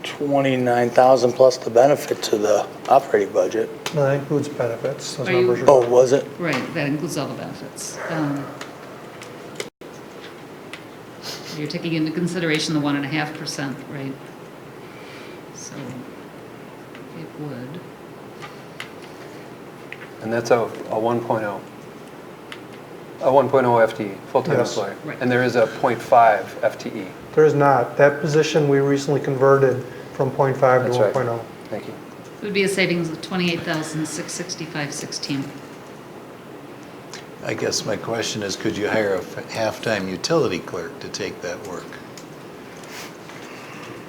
29,000 plus the benefit to the operating budget. No, that includes benefits. Those Are you- numbers are. Oh, was it? Right, that includes all the benefits. You're taking into consideration the 1.5%, right? So it would. And that's a 1.0. A 1.0 FTE, full-time Yes. employee. Right. And there is a 0.5 FTE. There is not. That position we recently converted from 0.5 to That's right. 1.0. Thank you. It would be a savings of $28,665.16. I guess my question is, could you hire a half-time utility clerk to take that work?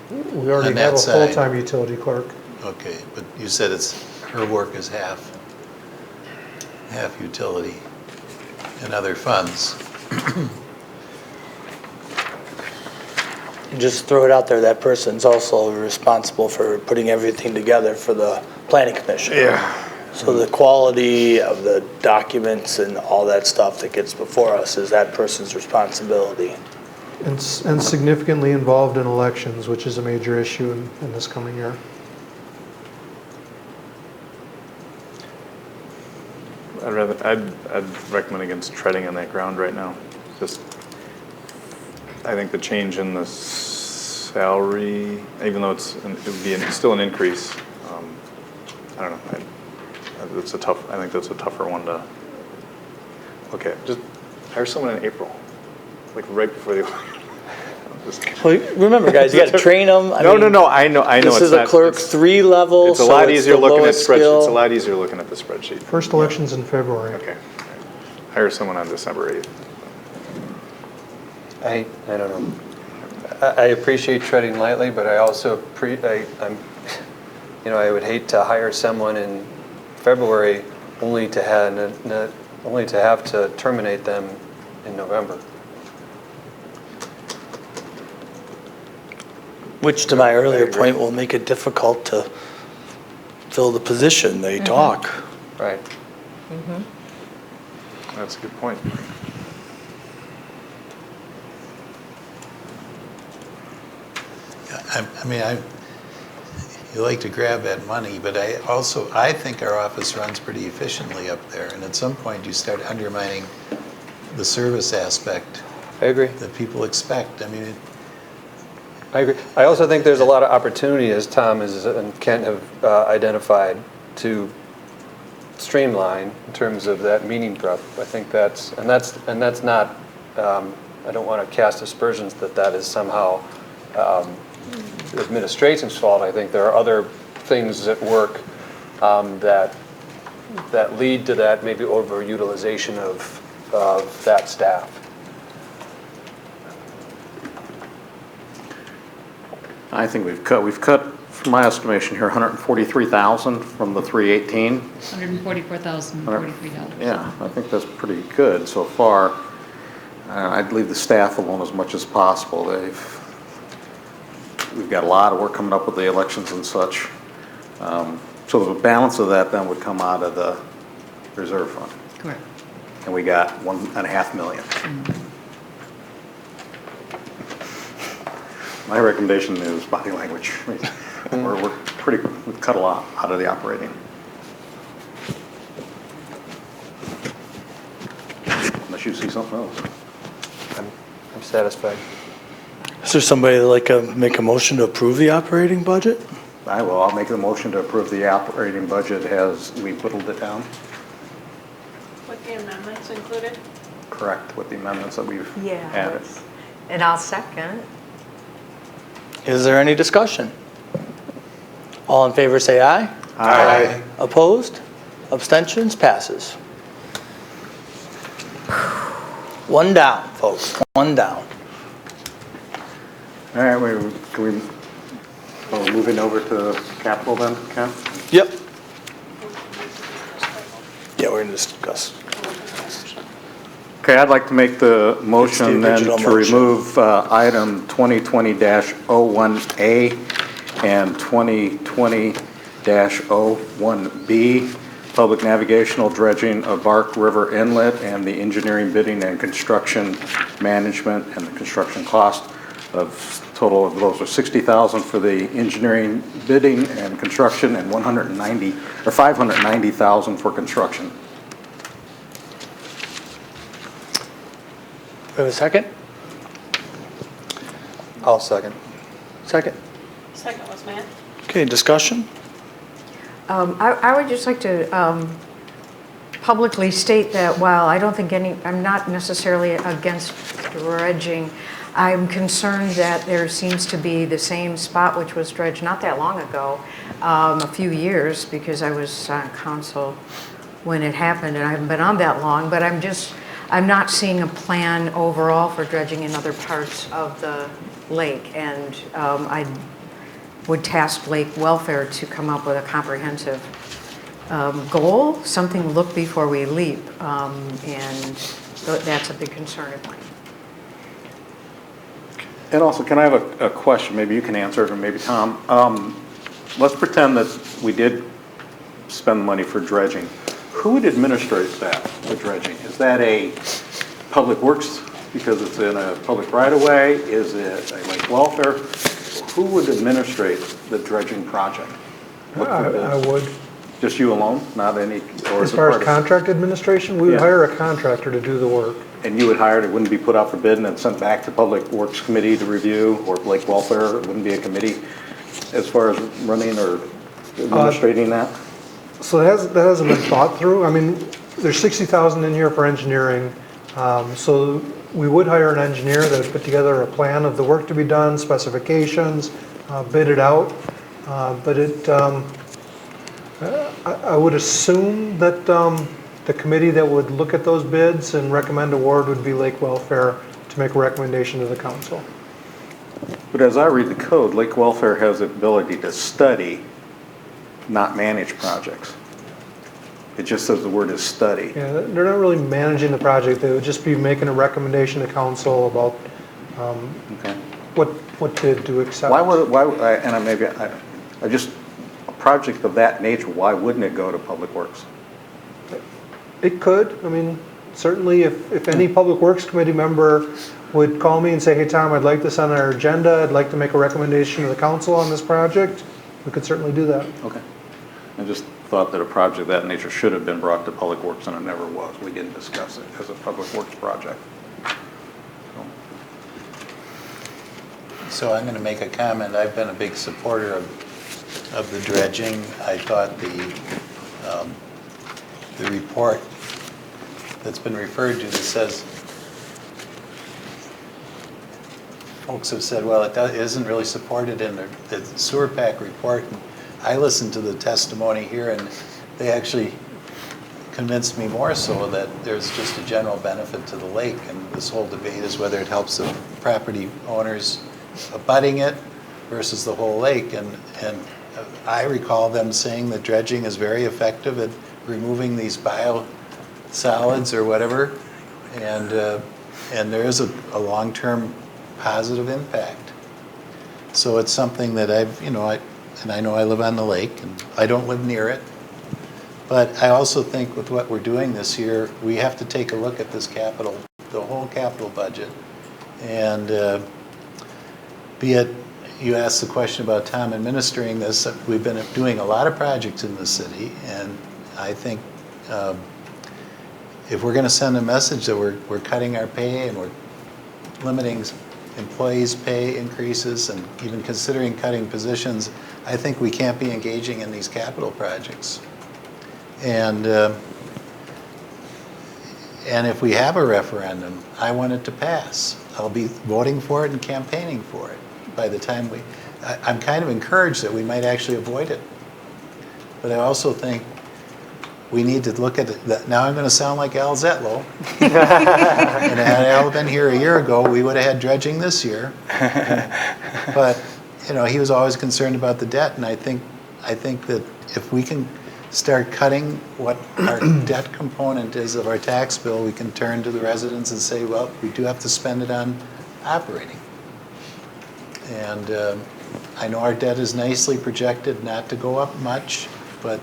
We already On have that a side. full-time utility clerk. Okay, but you said her work is half utility and other funds. And just throw it out there, that person's also responsible for putting everything together for the planning commission. Yeah. So the quality of the documents and all that stuff that gets before us is that person's responsibility. And significantly involved in elections, which is a major issue in this coming year. I'd recommend against treading on that ground right now. Just, I think the change in the salary, even though it would be still an increase, I don't know. I think that's a tougher one to look at. Just hire someone in April, like right before the. Well, remember, guys, you got to train them. No, I know. This is a clerk 3 level. It's a lot easier looking at spreadsheets. spreadsheets. It's a lot easier looking at the spreadsheet. First election's in February. Okay. Hire someone on December 8th. I don't know. I appreciate treading lightly, but I also I would hate to hire someone in February only to have to terminate them in November. Which, to my earlier point, will make it difficult to fill the position. They talk. Right. That's a good point. You like to grab that money, but I think our office runs pretty efficiently up there. And at some point, you start undermining the service aspect. I agree. That people expect. I agree. I also think there's a lot of opportunity, as Tom and Kent have identified, to streamline in terms of that meeting prep. I think that's not. I don't want to cast aspersions that is somehow the administration's fault. I think there are other things at work that lead to that maybe overutilization of that staff. I think we've cut, from my estimation here, $143,000 from the 318. $144,043. Yeah, I think that's pretty good so far. I'd leave the staff alone as much as possible. We've got a lot of work coming up with the elections and such. So the balance of that then would come out of the reserve fund. Correct. And we got $1.5 million. My recommendation is body language. We've cut a lot out of the operating. Unless you see something else. I'm satisfied. Is there somebody that'd like to make a motion to approve the operating budget? I will. I'll make the motion to approve the operating budget as we whittled it down. With the amendments included? Correct, with the amendments that we've added. And I'll second. Is there any discussion? All in favor say aye. Aye. Opposed? Abstentions? Passes. One down, folks. One down. All right, can we moving over to capital then, Ken? Yep. Yeah, we're going to discuss. Okay, I'd like to make the motion then original to motion. remove item 2020-01A and 2020-01B, public navigational dredging of Bark River Inlet, and the engineering bidding and construction management and the construction cost of total of those are $60,000 for the engineering bidding and construction and $590,000 for construction. We have a second? I'll second. Second. Second was Matt. Okay, discussion? I would just like to publicly state that while I don't think I'm not necessarily against dredging, I'm concerned that there seems to be the same spot which was dredged not that long ago, a few years, because I was on council when it happened, and I haven't been on that long, but I'm not seeing a plan overall for dredging in other parts of the lake, and I'd would task Lake Welfare to come up with a comprehensive goal, something to look before we leap, and that's a big concern of mine. And also, can I have a question? Maybe you can answer it, or maybe Tom. Let's pretend that we did spend the money for dredging. Who would administrate that, the dredging? Is that a public works because it's in a public right-of-way? Is it a lake welfare? Who would administrate the dredging project? I would. Just you alone, not any? Or As far as contract administration, we would hire a contractor to do the work. And you would hire it, it wouldn't be put out for bid and then sent back to Public Works Committee to review, or Lake Welfare, it wouldn't be a committee as far as running or administrating that? So that hasn't been thought through. I mean, there's 60,000 in here for engineering. So we would hire an engineer that would put together a plan of the work to be done, specifications, bid it out. But I would assume that the committee that would look at those bids and recommend award would be Lake Welfare to make a recommendation to the council. But as I read the code, Lake Welfare has the ability to study, not manage projects. It just says the word is study. Yeah, they're not really managing the project. They would just be making a recommendation to council about what bid to accept. A project of that nature, why wouldn't it go to Public Works? It could. I mean, certainly if any Public Works Committee member would call me and say, hey, Tom, I'd like this on our agenda, I'd like to make a recommendation to the council on this project, we could certainly do that. Okay. I just thought that a project of that nature should have been brought to Public Works, and it never was. We didn't discuss it as a Public Works project. So I'm going to make a comment. I've been a big supporter of the dredging. I thought the report that's been referred to that says, folks have said, well, it isn't really supported in the sewer pack report. And I listened to the testimony here, and they actually convinced me more so that there's just a general benefit to the lake, and this whole debate is whether it helps the property owners abutting it versus the whole lake. And I recall them saying that dredging is very effective at removing these biosolids or whatever, and there is a long-term positive impact. So it's something that I know I live on the lake, and I don't live near it, but I also think with what we're doing this year, we have to take a look at this the whole capital budget, and be it, you asked the question about Tom administering this, we've been doing a lot of projects in the city, and I think if we're going to send a message that we're cutting our pay and we're limiting employees' pay increases and even considering cutting positions, I think we can't be engaging in these capital projects. And if we have a referendum, I want it to pass. I'll be voting for it and campaigning for it by the time I'm kind of encouraged that we might actually avoid it. But I also think we need to look at it. Now I'm going to sound like Al Zetlow. And had Al been here a year ago, we would have had dredging this year. But he was always concerned about the debt, and I think that if we can start cutting what our debt component is of our tax bill, we can turn to the residents and say, well, we do have to spend it on operating. And I know our debt is nicely projected not to go up much, but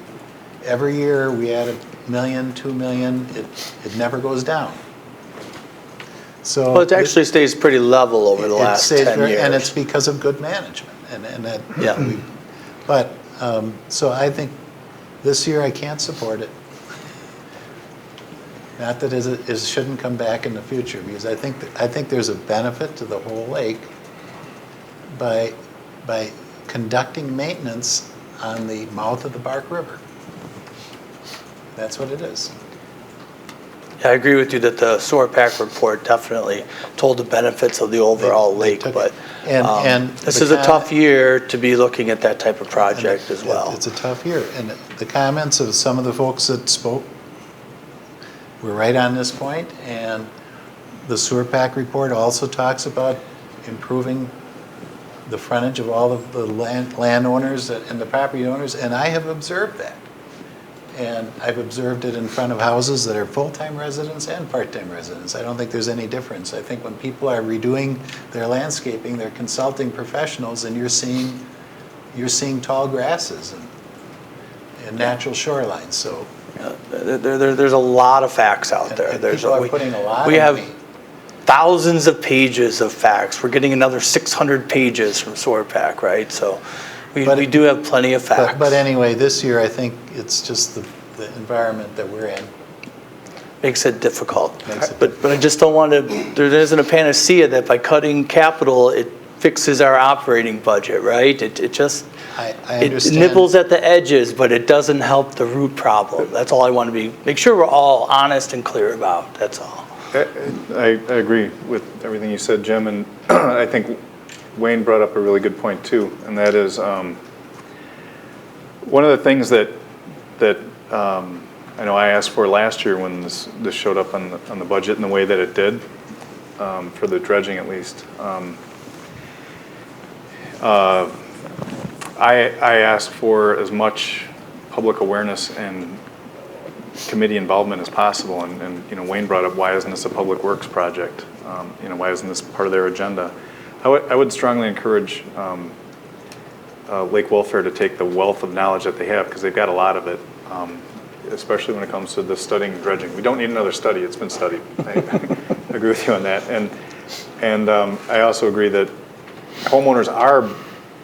every year we add $1 million, $2 million, it never goes down. So well, it actually stays pretty level over the last 10 years. And it's because of good management. So I think this year I can't support it. Not that it shouldn't come back in the future, because I think there's a benefit to the whole lake by conducting maintenance on the mouth of the Bark River. That's what it is. I agree with you that the sewer pack report definitely told the benefits of the overall lake, but this is a tough year to be looking at that type of project as well. It's a tough year, and the comments of some of the folks that spoke were right on this point, and the sewer pack report also talks about improving the frontage of all of the landowners and the property owners, and I have observed that. And I've observed it in front of houses that are full-time residents and part-time residents. I don't think there's any difference. I think when people are redoing their landscaping, they're consulting professionals, and you're seeing tall grasses and natural shorelines. So There's a lot of facts out there. people are putting a lot We of have money. thousands of pages of facts. We're getting another 600 pages from SORPAC, right? So we do have plenty of facts. But anyway, this year, I think it's just the environment that we're in. Makes it difficult. But I just don't want to, there isn't a panacea that by cutting capital, it fixes our operating budget, right? It just, I it understand. nibbles at the edges, but it doesn't help the root problem. That's all I want to make sure we're all honest and clear about, that's all. I agree with everything you said, Jim, and I think Wayne brought up a really good point too, and that is one of the things that I know I asked for last year when this showed up on the budget in the way that it did, for the dredging at least. I asked for as much public awareness and committee involvement as possible, and you know, Wayne brought up, why isn't this a public works project? You know, why isn't this part of their agenda? I would strongly encourage Lake Welfare to take the wealth of knowledge that they have, because they've got a lot of it, especially when it comes to the studying and dredging. We don't need another study, it's been studied. I agree with you on that. And I also agree that homeowners are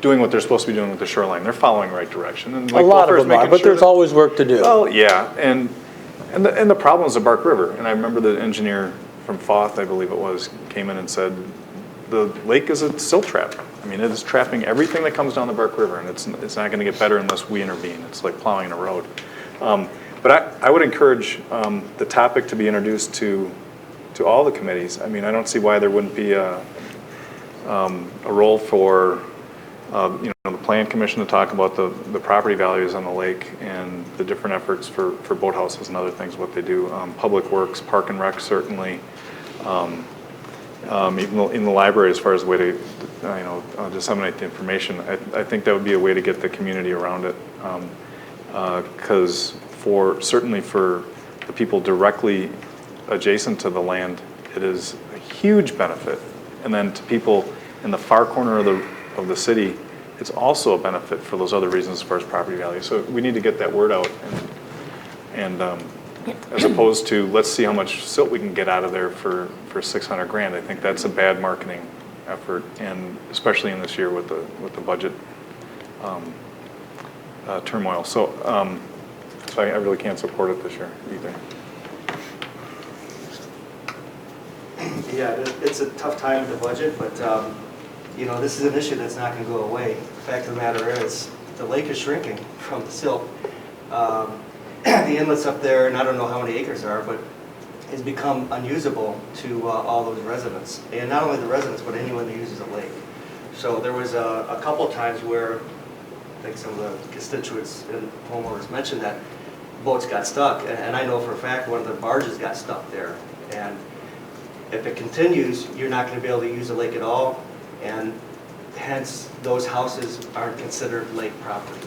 doing what they're supposed to be doing with the shoreline. They're following the right direction. And A lot of them are, but there's always work to do. Well, yeah, and the problem is the Bark River. And I remember the engineer from Foth, I believe it was, came in and said, the lake is a silt trap. I mean, it is trapping everything that comes down the Bark River, and it's not going to get better unless we intervene. It's like plowing a road. But I would encourage the topic to be introduced to all the committees. I mean, I don't see why there wouldn't be a role for the Plan Commission to talk about the property values on the lake and the different efforts for boathouses and other things, what they do. Public Works, Park and Rec, certainly. Even in the library, as far as a way to disseminate the information, I think that would be a way to get the community around it. Because certainly for the people directly adjacent to the land, it is a huge benefit. And then to people in the far corner of the city, it's also a benefit for those other reasons as far as property value. So we need to get that word out, and as opposed to, let's see how much silt we can get out of there for 600 grand. I think that's a bad marketing effort, and especially in this year with the budget turmoil. So I really can't support it this year either. Yeah, it's a tough time with the budget, but this is an issue that's not going to go away. The fact of the matter is, the lake is shrinking from the silt. The inlets up there, and I don't know how many acres there are, but has become unusable to all those residents. And not only the residents, but anyone that uses the lake. So there was a couple of times where I think some of the constituents and homeowners mentioned that boats got stuck. And I know for a fact one of the barges got stuck there. And if it continues, you're not going to be able to use the lake at all. And hence, those houses aren't considered lake property.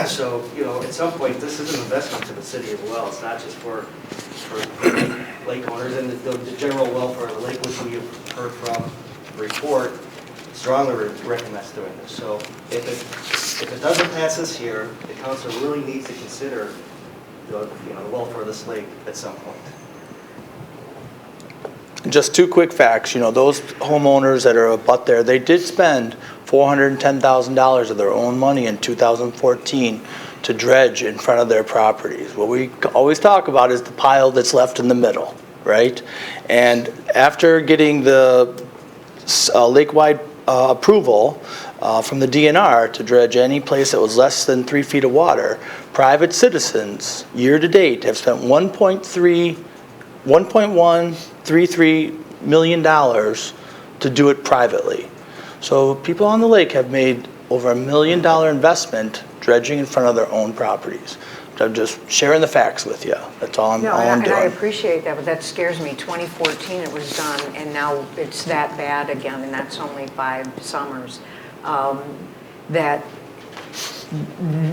So, at some point, this is an investment to the city as well. It's not just for lake owners and the general welfare of the lake, which we have heard from the report, strongly recommends doing this. So if it doesn't pass this year, the council really needs to consider the welfare of this lake at some point. Just two quick facts, those homeowners that are abut there, they did spend $410,000 of their own money in 2014 to dredge in front of their properties. What we always talk about is the pile that's left in the middle, right? And after getting the lake-wide approval from the DNR to dredge any place that was less than 3 feet of water, private citizens, year to date, have spent $1.133 million to do it privately. So people on the lake have made over $1 million investment dredging in front of their own properties. I'm just sharing the facts with you. That's all I'm doing. And I appreciate that, but that scares me. 2014 it was done, and now it's that bad again, and that's only 5 summers. that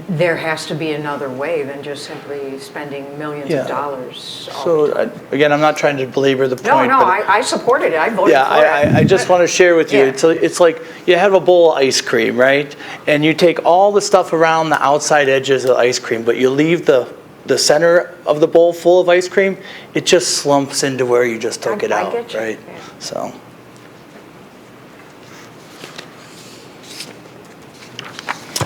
there has to be another way than just simply spending millions Yeah. of dollars. So, again, I'm not trying to belabor the point. No, but I supported it, I voted for it. yeah, I just want to share with you, Yeah. it's like you have a bowl of ice cream, right? And you take all the stuff around the outside edges of the ice cream, but you leave the center of the bowl full of ice cream, it just slumps into where you just took it I out, get you. right? Yeah. So.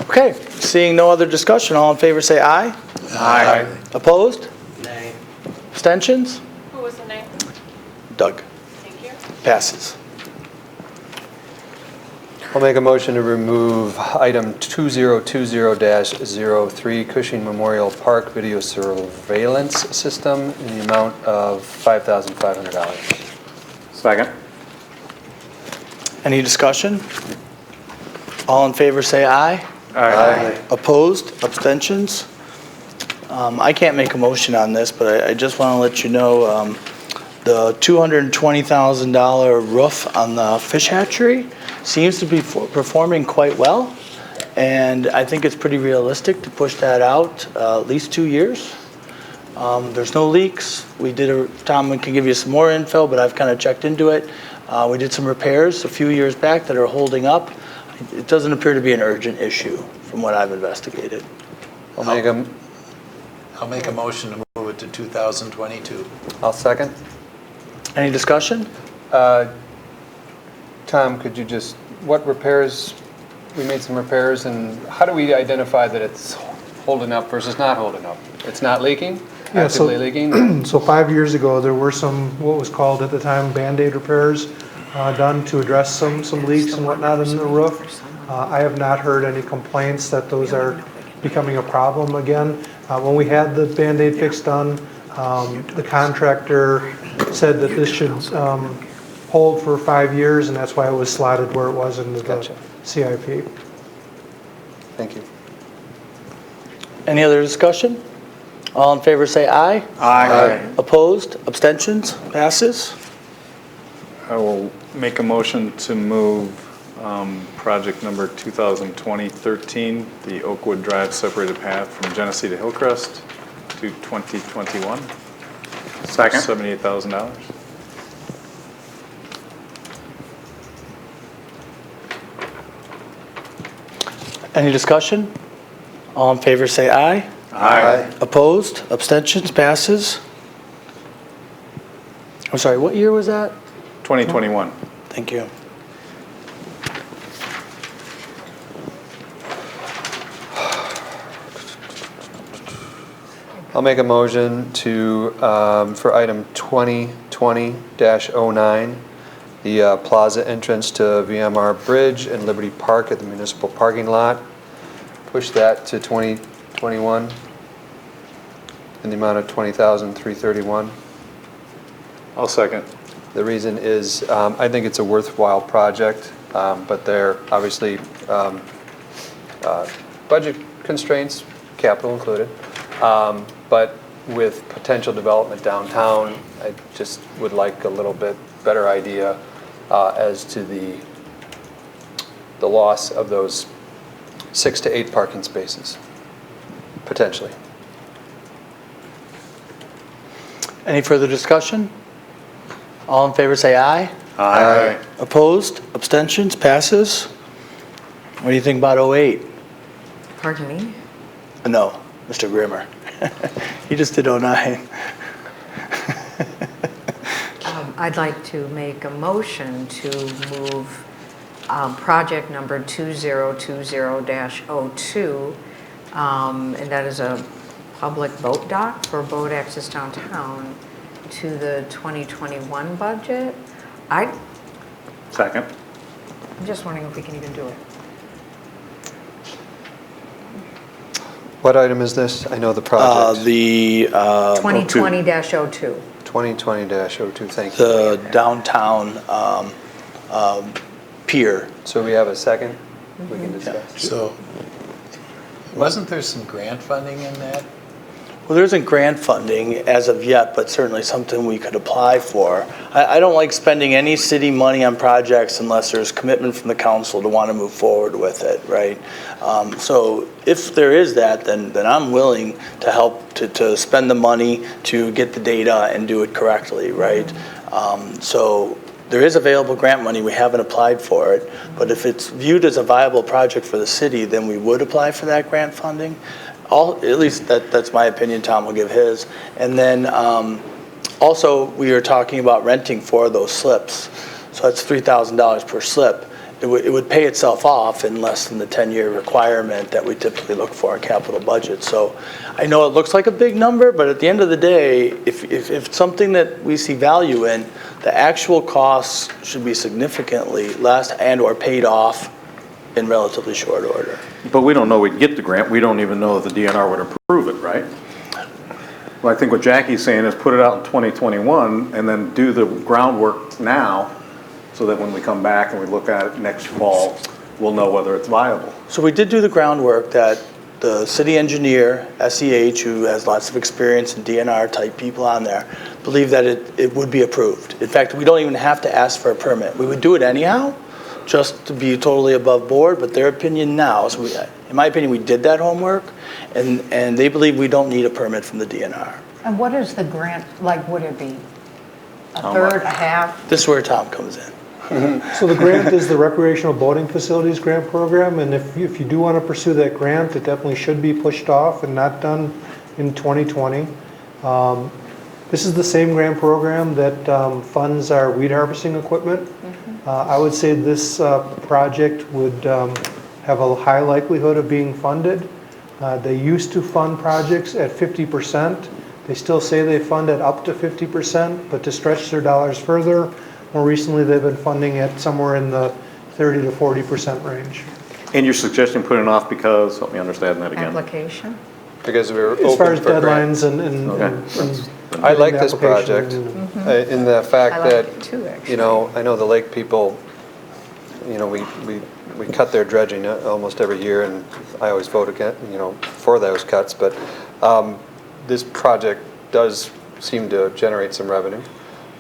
Okay, seeing no other discussion, all in favor say aye. Aye. Opposed? Nay. Abstentions? Who was the name? Doug. Thank you. Passes. I'll make a motion to remove item 2020-03 Cushing Memorial Park Video Surveillance System in the amount of $5,500. Second. Any discussion? All in favor say aye. Aye. Opposed? Abstentions? I can't make a motion on this, but I just want to let you know the $220,000 roof on the fish hatchery seems to be performing quite well, and I think it's pretty realistic to push that out at least 2 years. There's no leaks. Tom can give you some more info, but I've kind of checked into it. We did some repairs a few years back that are holding up. It doesn't appear to be an urgent issue from what I've investigated. I'll make a motion to move it to 2022. I'll second. Any discussion? Tom, could you just, what repairs, we made some repairs, and how do we identify that it's holding up versus not holding up? It's not leaking? Yeah, Actively leaking? So 5 years ago, there were some, what was called at the time, Band-Aid repairs done to address some leaks and whatnot in the roof. I have not heard any complaints that those are becoming a problem again. When we had the Band-Aid fix done, the contractor said that this should hold for 5 years, and that's why it was slotted where it was in the CIP. Thank you. Any other discussion? All in favor say aye. Aye. Opposed? Abstentions? Passes. I will make a motion to move project number 2020-13, the Oakwood Drive separated path from Genesee to Hillcrest to 2021. Second. $78,000. Any discussion? All in favor say aye. Aye. Opposed? Abstentions? Passes. I'm sorry, what year was that? 2021. Thank you. I'll make a motion to, for item 2020-09, the plaza entrance to VMR Bridge and Liberty Park at the municipal parking lot. Push that to 2021 in the amount of $20,331. I'll second. The reason is, I think it's a worthwhile project, but there are obviously budget constraints, capital included. But with potential development downtown, I just would like a little bit better idea as to the loss of those 6 to 8 parking spaces, potentially. Any further discussion? All in favor say aye. Aye. Opposed? Abstentions? Passes. What do you think about 08? Pardon me? No, Mr. Grimmer. He just did 09. I'd like to make a motion to move project number 2020-02, and that is a public boat dock for boat access downtown, to the 2021 budget. Second. I'm just wondering if we can even do it. What item is this? I know the project. The 2020-02. 2020-02, thank you. the downtown pier. So we have a second we can discuss. So, wasn't there some grant funding in that? Well, there isn't grant funding as of yet, but certainly something we could apply for. I don't like spending any city money on projects unless there's commitment from the council to want to move forward with it, right? So if there is that, then I'm willing to help to spend the money to get the data and do it correctly, right? So there is available grant money. We haven't applied for it, but if it's viewed as a viable project for the city, then we would apply for that grant funding. At least that's my opinion. Tom will give his. And then also we are talking about renting 4 of those slips. So that's $3,000 per slip. It would pay itself off in less than the 10-year requirement that we typically look for in capital budget. So I know it looks like a big number, but at the end of the day, if it's something that we see value in, the actual costs should be significantly less and or paid off in relatively short order. But we don't know we'd get the grant. We don't even know if the DNR would approve it, right? Well, I think what Jackie's saying is put it out in 2021 and then do the groundwork now so that when we come back and we look at it next fall, we'll know whether it's viable. So we did do the groundwork that the city engineer, SEH, who has lots of experience in DNR type people on there, believe that it would be approved. In fact, we don't even have to ask for a permit. We would do it anyhow, just to be totally above board, but their opinion now, so in my opinion, we did that homework, and they believe we don't need a permit from the DNR. And what is the grant, like, would it be a third, a half? This is where Tom comes in. So the grant is the Recreational Boating Facilities Grant Program, and if you do want to pursue that grant, it definitely should be pushed off and not done in 2020. This is the same grant program that funds our weed harvesting equipment. I would say this project would have a high likelihood of being funded. They used to fund projects at 50%. They still say they fund at up to 50%, but to stretch their dollars further, more recently they've been funding it somewhere in the 30 to 40% range. And you're suggesting putting it off because, help me understand that again. Application? Because we're As far open as for deadlines grant. and I like the this project application in the fact I like that, it too, actually. you know, I know the lake people, you know, we cut their dredging almost every year, and I always vote again, you know, for those cuts. But this project does seem to generate some revenue,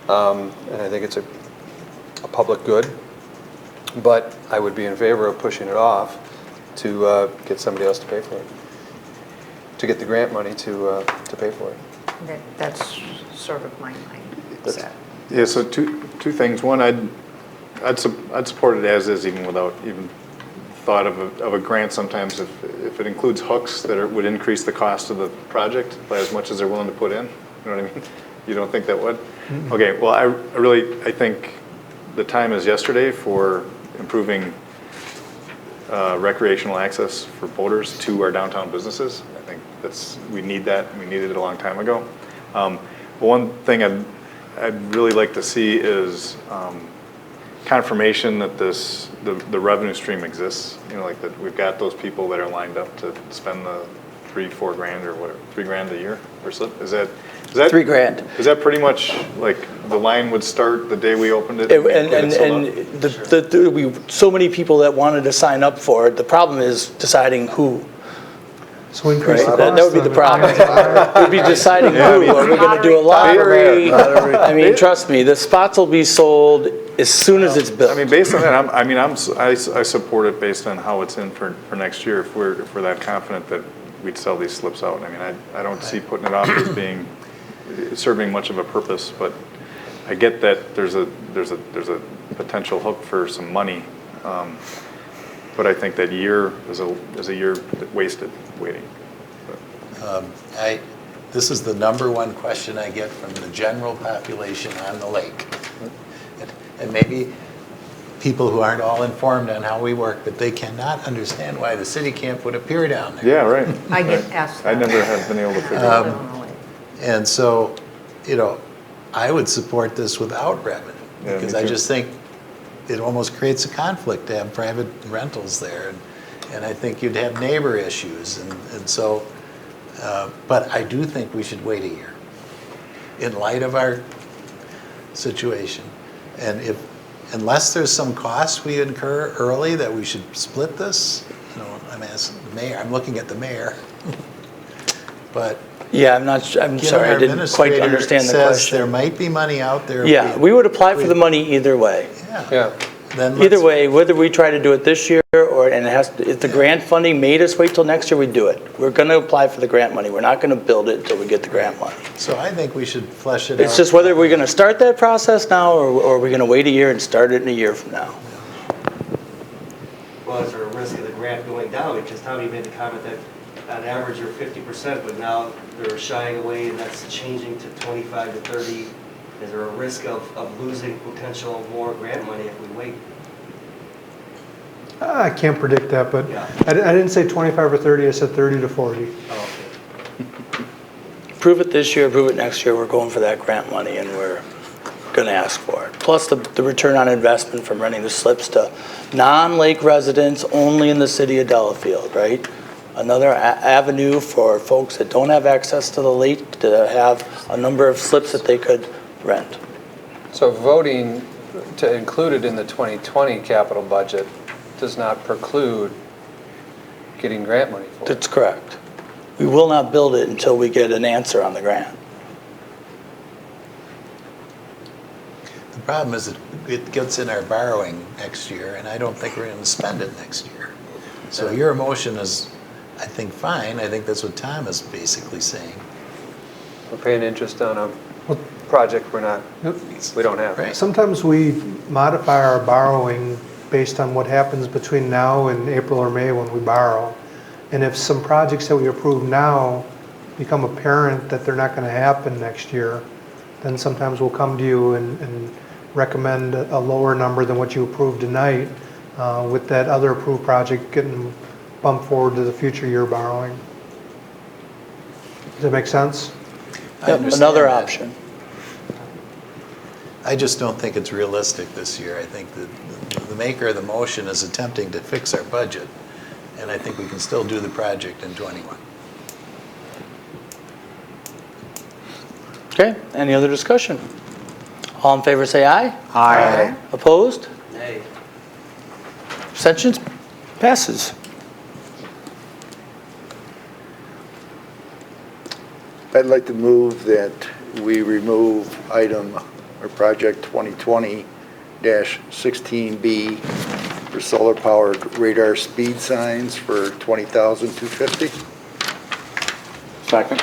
and I think it's a public good. But I would be in favor of pushing it off to get somebody else to pay for it, to get the grant money to pay for it. That's sort of my mindset. Yeah, so two things. One, I'd support it as is, even without even thought of a grant. Sometimes if it includes hooks that would increase the cost of the project by as much as they're willing to put in. You know what I mean? You don't think that would? Mm-hmm. Okay, well, I think the time is yesterday for improving recreational access for boaters to our downtown businesses. I think we need that. We needed it a long time ago. One thing I'd really like to see is confirmation that the revenue stream exists. You know, like that we've got those people that are lined up to spend the $3-4 grand or whatever, $3 grand a year per slip. Is that $3,000? Is that pretty much like the line would start the day we opened it? So many people that wanted to sign up for it. The problem is deciding who. So increase the that would be the problem. We'd be deciding who. Are we going to do a lottery? I mean, trust me, the spots will be sold as soon as it's built. I mean, based on that, I support it based on how it's in for next year. If we're that confident that we'd sell these slips out. I mean, I don't see putting it off as being serving much of a purpose, but I get that there's a potential hook for some money. But I think that year is a year wasted waiting. This is the #1 question I get from the general population on the lake. And maybe people who aren't all informed on how we work, but they cannot understand why the city can't put a pier down there. Yeah, right. I get asked that. I never have been able to figure it out. And so, you know, I would support this without revenue, because I just think it almost creates a conflict to have private rentals there. And I think you'd have neighbor issues. And so, but I do think we should wait a year in light of our situation. And unless there's some costs we incur early that we should split this, you know, I'm asking the mayor, I'm looking at the mayor. But Yeah, I'm sorry, I didn't quite understand the Says question. there might be money out there. Yeah, we would apply for the money either way. Yeah. Then Either let's- way, whether we try to do it this year and if the grant funding made us wait till next year, we do it. We're going to apply for the grant money. We're not going to build it until we get the grant money. So I think we should flesh it out. It's just whether we're going to start that process now or we're going to wait a year and start it in a year from now. Well, is there a risk of the grant going down? Because Tommy made the comment that on average you're 50%, but now they're shying away and that's changing to 25 to 30. Is there a risk of losing potential more grant money if we wait? I can't predict that, but Yeah. I didn't say 25 or 30, I said 30 to 40. Oh, okay. Approve it this year, approve it next year, we're going for that grant money and we're going to ask for it. Plus the return on investment from renting the slips to non-lake residents only in the city of Delafield, right? Another avenue for folks that don't have access to the lake to have a number of slips that they could rent. So voting to include it in the 2020 capital budget does not preclude getting grant money for it. That's correct. We will not build it until we get an answer on the grant. The problem is it gets in our borrowing next year, and I don't think we're going to spend it next year. So your motion is, I think, fine. I think that's what Tom is basically saying. We're paying interest on a project we don't have. Right. Sometimes we modify our borrowing based on what happens between now and April or May when we borrow. And if some projects that we approve now become apparent that they're not going to happen next year, then sometimes we'll come to you and recommend a lower number than what you approved tonight, with that other approved project getting bumped forward to the future year borrowing. Does that make sense? Yep, another option. I just don't think it's realistic this year. I think that the maker of the motion is attempting to fix our budget, and I think we can still do the project in '21. Okay, any other discussion? All in favor say aye. Aye. Opposed? Nay. Abstentions? Passes. I'd like to move that we remove item or project 2020-16B for solar-powered radar speed signs for $20,250. Second.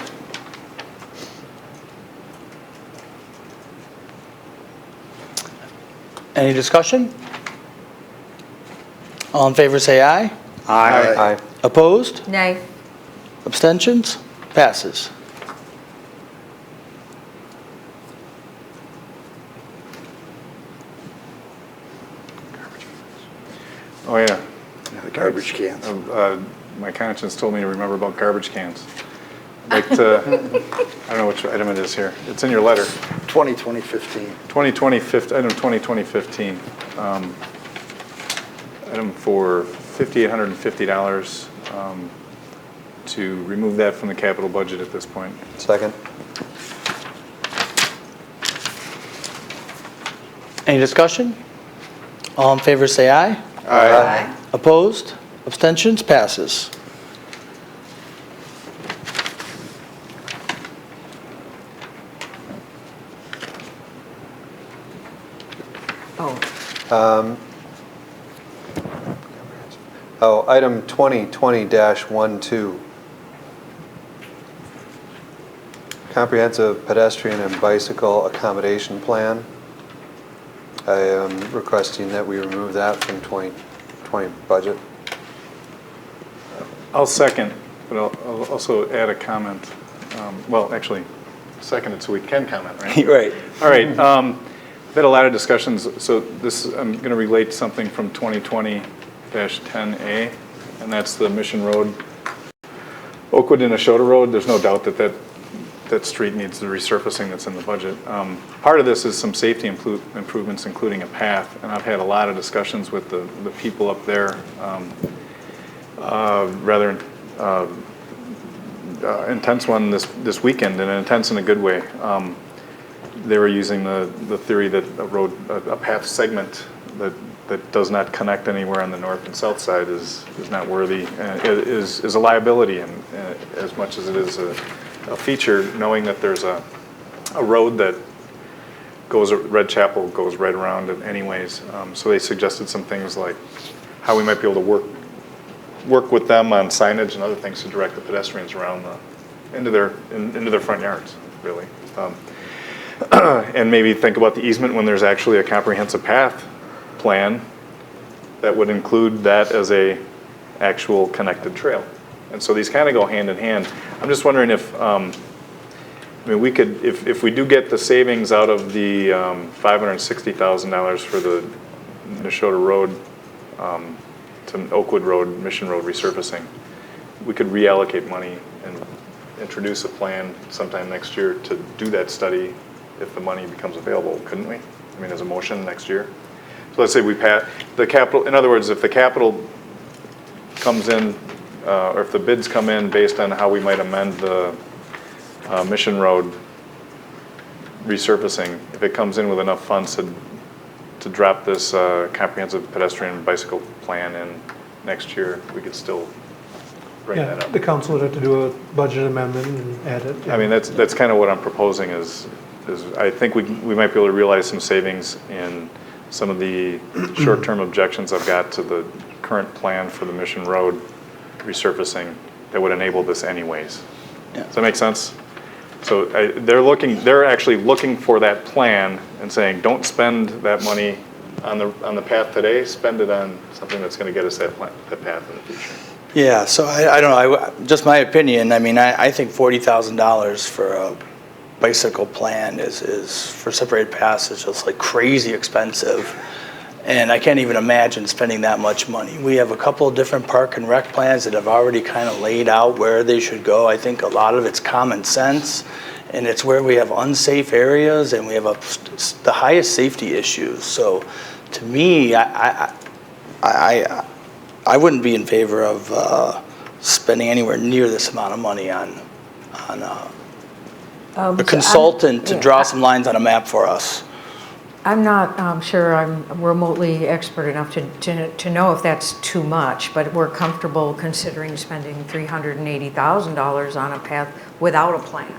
Any discussion? All in favor say aye. Aye. Opposed? Nay. Abstentions? Passes. Oh, yeah. The garbage cans. My conscience told me to remember about garbage cans. I'd like to, I don't know which item it is here. It's in your letter. 2020-15. 2020, item 2020-15. Item for $5,850 to remove that from the capital budget at this point. Second. Any discussion? All in favor say aye. Aye. Opposed? Abstentions? Passes. Item 2020-12. Comprehensive pedestrian and bicycle accommodation plan. I am requesting that we remove that from 2020 budget. I'll second, but I'll also add a comment. Well, actually, second it so we can comment, right? Right. All right. We've had a lot of discussions. So this, I'm going to relate something from 2020-10A, and that's the Mission Road, Oakwood and Ashota Road. There's no doubt that that street needs the resurfacing that's in the budget. Part of this is some safety improvements, including a path, and I've had a lot of discussions with the people up there. Rather intense one this weekend, and intense in a good way. They were using the theory that a path segment that that does not connect anywhere on the north and south side is not worthy, is a liability, and as much as it is a feature, knowing that there's a road that goes, Red Chapel goes right around it anyways. So they suggested some things like how we might be able to work with them on signage and other things to direct the pedestrians around into their front yards, really. And maybe think about the easement when there's actually a comprehensive path plan that would include that as a actual connected trail. And so these kind of go hand in hand. I'm just wondering if, I mean, we could, if we do get the savings out of the $560,000 for the Neshota Road to Oakwood Road, Mission Road resurfacing, we could reallocate money and introduce a plan sometime next year to do that study if the money becomes available, couldn't we? I mean, as a motion next year. So let's say we pass the capital, in other words, if the capital comes in, or if the bids come in based on how we might amend the Mission Road resurfacing, if it comes in with enough funds to drop this comprehensive pedestrian and bicycle plan in next year, we could still bring that up. The council would have to do a budget amendment and add it. I mean, that's kind of what I'm proposing is I think we might be able to realize some savings in some of the short-term objections I've got to the current plan for the Mission Road resurfacing that would enable this anyways. Yeah. Does that make sense? So they're actually looking for that plan and saying, don't spend that money on the path today, spend it on something that's going to get us that path in the future. Yeah, so I don't know, just my opinion, I mean, I think $40,000 for a bicycle plan is for separated paths is just like crazy expensive. And I can't even imagine spending that much money. We have a couple of different park and rec plans that have already kind of laid out where they should go. I think a lot of it's common sense, and it's where we have unsafe areas and we have the highest safety issues. So to me, I wouldn't be in favor of spending anywhere near this amount of money on a consultant to draw some lines on a map for us. I'm not sure I'm remotely expert enough to know if that's too much, but we're comfortable considering spending $380,000 on a path without a plan.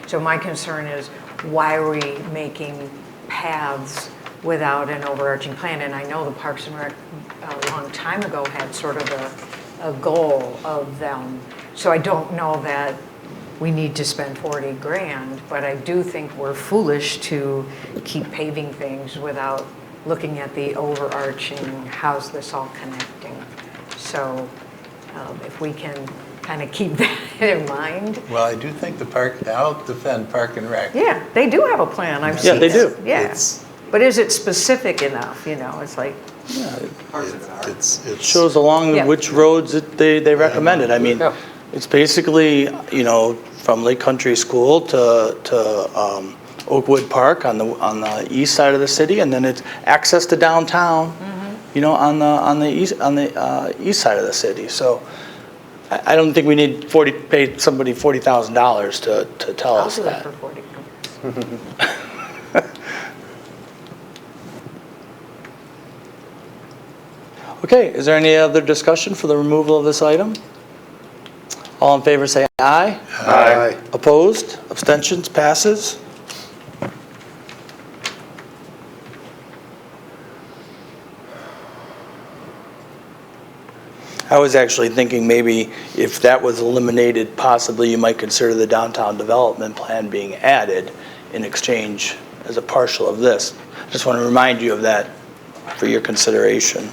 So my concern is, why are we making paths without an overarching plan? And I know the Parks and Rec a long time ago had sort of a goal of them. So I don't know that we need to spend 40 grand, but I do think we're foolish to keep paving things without looking at the overarching, how's this all connecting? So if we can kind of keep that in mind. Well, I do think I'll defend Park and Rec. Yeah, they do have a plan. I've seen Yeah, they do. Yeah. But is it specific enough? You know, it's like. It shows along which roads they recommended. I mean, it's basically, you know, from Lake Country School to Oakwood Park on the east side of the city, and then it's access to downtown, you know, on the east side of the city. So I don't think we need pay somebody $40,000 to tell us that. I'll do it for 40. Okay, is there any other discussion for the removal of this item? All in favor say aye. Aye. Opposed? Abstentions? Passes. I was actually thinking maybe if that was eliminated, possibly you might consider the downtown development plan being added in exchange as a partial of this. Just want to remind you of that for your consideration.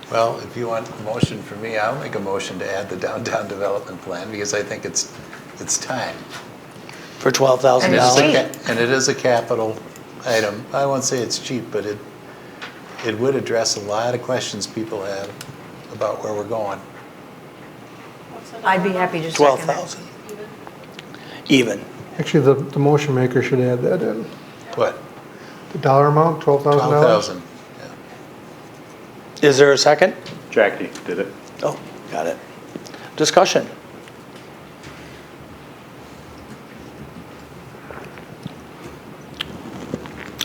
Well, if you want a motion from me, I'll make a motion to add the downtown development plan because I think it's time. For $12,000? And it is a capital item. I won't say it's cheap, but it would address a lot of questions people have about where we're going. I'd be happy to second it. 12,000. Even. Actually, the motion maker should add that in. What? The dollar amount, $12,000? 12,000. Is there a second? Jackie did it. Oh, got it. Discussion.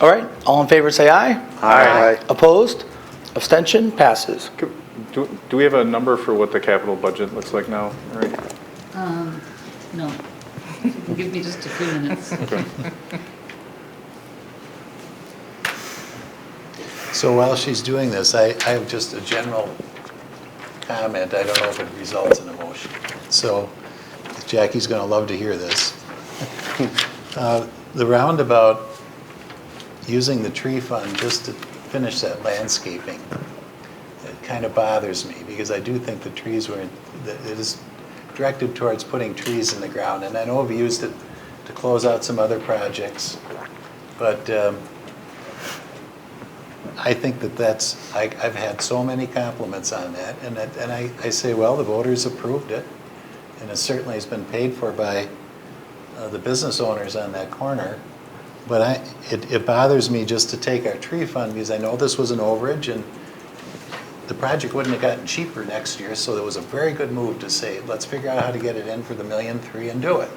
All right, all in favor say aye. Aye. Opposed? Abstention? Passes. Do we have a number for what the capital budget looks like now? Mary? No. Give me just a few minutes. Okay. So while she's doing this, I have just a general comment. I don't know if it results in a motion. So Jackie's going to love to hear this. The roundabout, using the tree fund just to finish that landscaping, it kind of bothers me because I do think the trees were, that it is directed towards putting trees in the ground. And I know we've used it to close out some other projects, but I think that's, I've had so many compliments on that, and I say, well, the voters approved it, and it certainly has been paid for by the business owners on that corner, but it bothers me just to take our tree fund, because I know this was an overage, and the project wouldn't have gotten cheaper next year, so it was a very good move to say, let's figure out how to get it in for the $1.3 million and do it.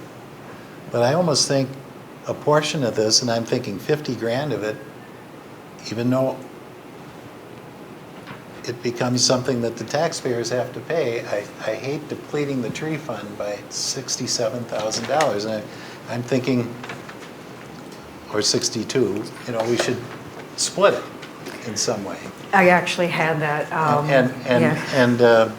But I almost think a portion of this, and I'm thinking 50 grand of it, even though it becomes something that the taxpayers have to pay, I hate depleting the tree fund by $67,000. And I'm thinking, or 62, you know, we should split it in some way. I actually had that. And the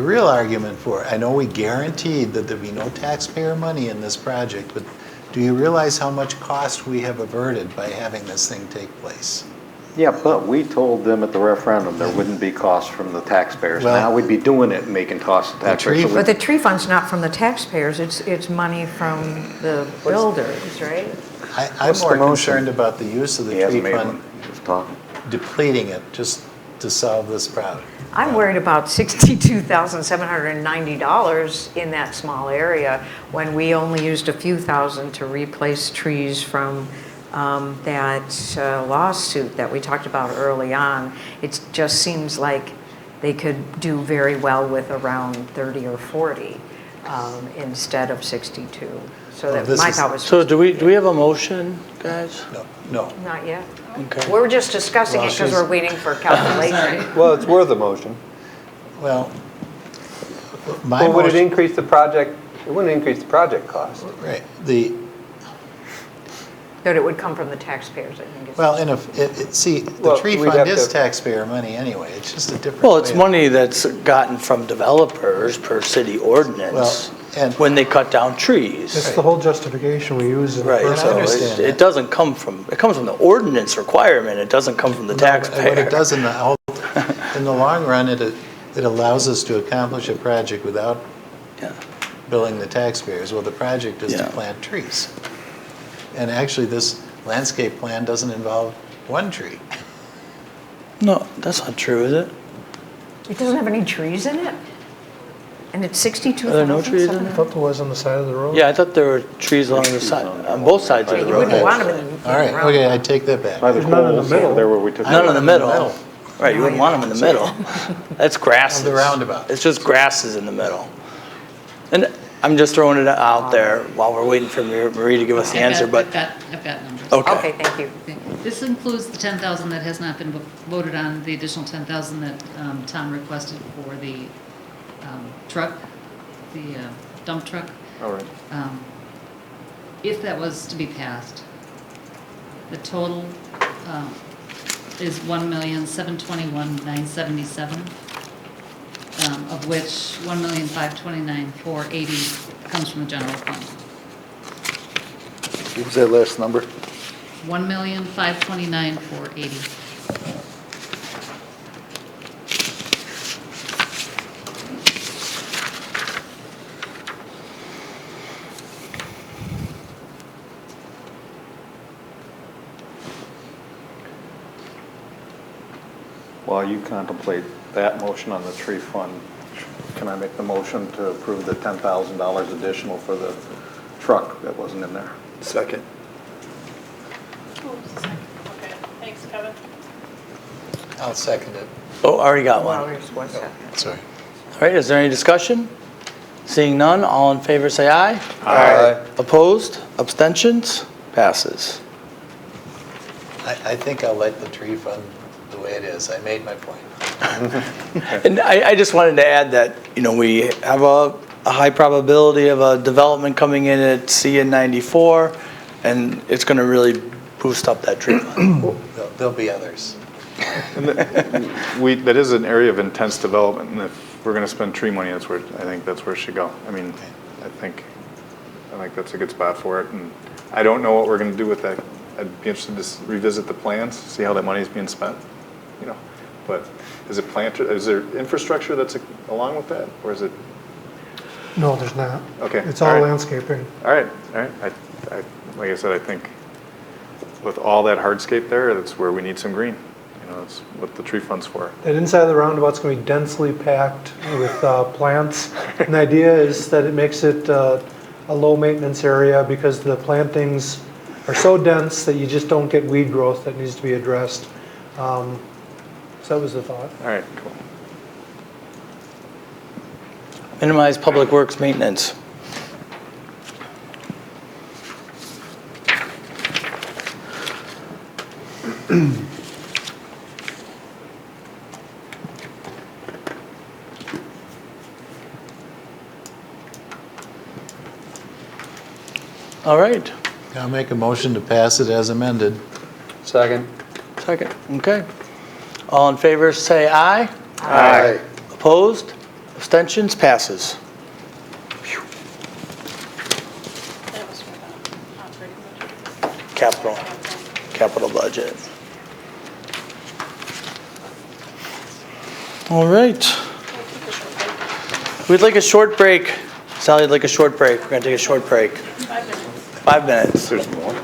real argument for it, I know we guaranteed that there'd be no taxpayer money in this project, but do you realize how much cost we have averted by having this thing take place? Yeah, but we told them at the referendum there wouldn't be costs from the taxpayers. Well, Now we'd be doing it and making costs to taxpayers. But the tree fund's not from the taxpayers, it's money from the builders, right? I'm more concerned about the use of the He hasn't tree made fund, one. He was talking. depleting it just to solve this problem. I'm worried about $62,790 in that small area when we only used a few thousand to replace trees from that lawsuit that we talked about early on. It just seems like they could do very well with around 30 or 40 instead of 62. So that my thought was. So do we have a motion, guys? No. Not yet. Okay. We're just discussing it because we're waiting for calculation. Well, it's worth a motion. Well, Well, would it increase the project, it wouldn't increase the project cost. Right. That it would come from the taxpayers, I think. Well, and see, the Well, tree we'd fund have is to- taxpayer money anyway. It's just a different. Well, it's way of- money that's gotten from developers per city ordinance when they cut down trees. It's the whole justification we use in the Right, first so place. it doesn't come from, it comes from the ordinance requirement, it doesn't come from the What taxpayer. it does in the long run, it allows us to accomplish a project without billing the taxpayers. Well, the project is to plant trees. And actually, this landscape plan doesn't involve one tree. No, that's not true, is it? It doesn't have any trees in it? And it's 62,000? Are there no trees in I thought there was on the side of the road. Yeah, I thought there were trees along the side, on both sides of the You road. wouldn't want them in the All right, okay, I take that back. By the There's none in the coals, middle. there where we took. None in the middle. middle. Right, you wouldn't want them in the middle. That's grasses. Of the roundabout. It's just grasses in the middle. And I'm just throwing it out there while we're waiting for Marie to give us the answer, but, I've got numbers. okay. thank you. This includes the 10,000 that has not been voted on, the additional 10,000 that Tom requested for the truck, the dump truck. All right. If that was to be passed, the total is $1,721,977, of which $1,529,480 comes from the general fund. What was that last number? $1,529,480. While you contemplate that motion on the tree fund, can I make the motion to approve the $10,000 additional for the truck that wasn't in there? Second. Okay, thanks, Kevin. I'll second it. Oh, I already got Well, one. there's one second. Sorry. All right, is there any discussion? Seeing none, all in favor say aye. Aye. Opposed? Abstentions? Passes. I think I'll let the tree fund the way it is. I made my point. And I just wanted to add that, we have a high probability of a development coming in at CN 94, and it's going to really boost up that tree fund. There'll be others. That is an area of intense development, and if we're going to spend tree money, I think that's where it should go. I mean, I think that's a good spot for it, and I don't know what we're going to do with that. I'd be interested to revisit the plans, see how that money is being spent, But is there infrastructure that's along with that, or is it? No, there's not. Okay. It's all landscaping. All right. Like I said, I think with all that hardscape there, that's where we need some green. That's what the tree fund's for. And inside of the roundabout's going to be densely packed with plants. And the idea is that it makes it a low maintenance area because the plantings are so dense that you just don't get weed growth that needs to be addressed. So that was the thought. All right, cool. Minimize public works maintenance. All right. I'll make a motion to pass it as amended. Second. Second, okay. All in favor, say aye. Aye. Opposed? Abstentions? Passes. That was for the operating budget. Capital budget. All right. We'd like a short break. Sally would like a short break. We're going to take a short break. 5 minutes. 5 minutes. There's more.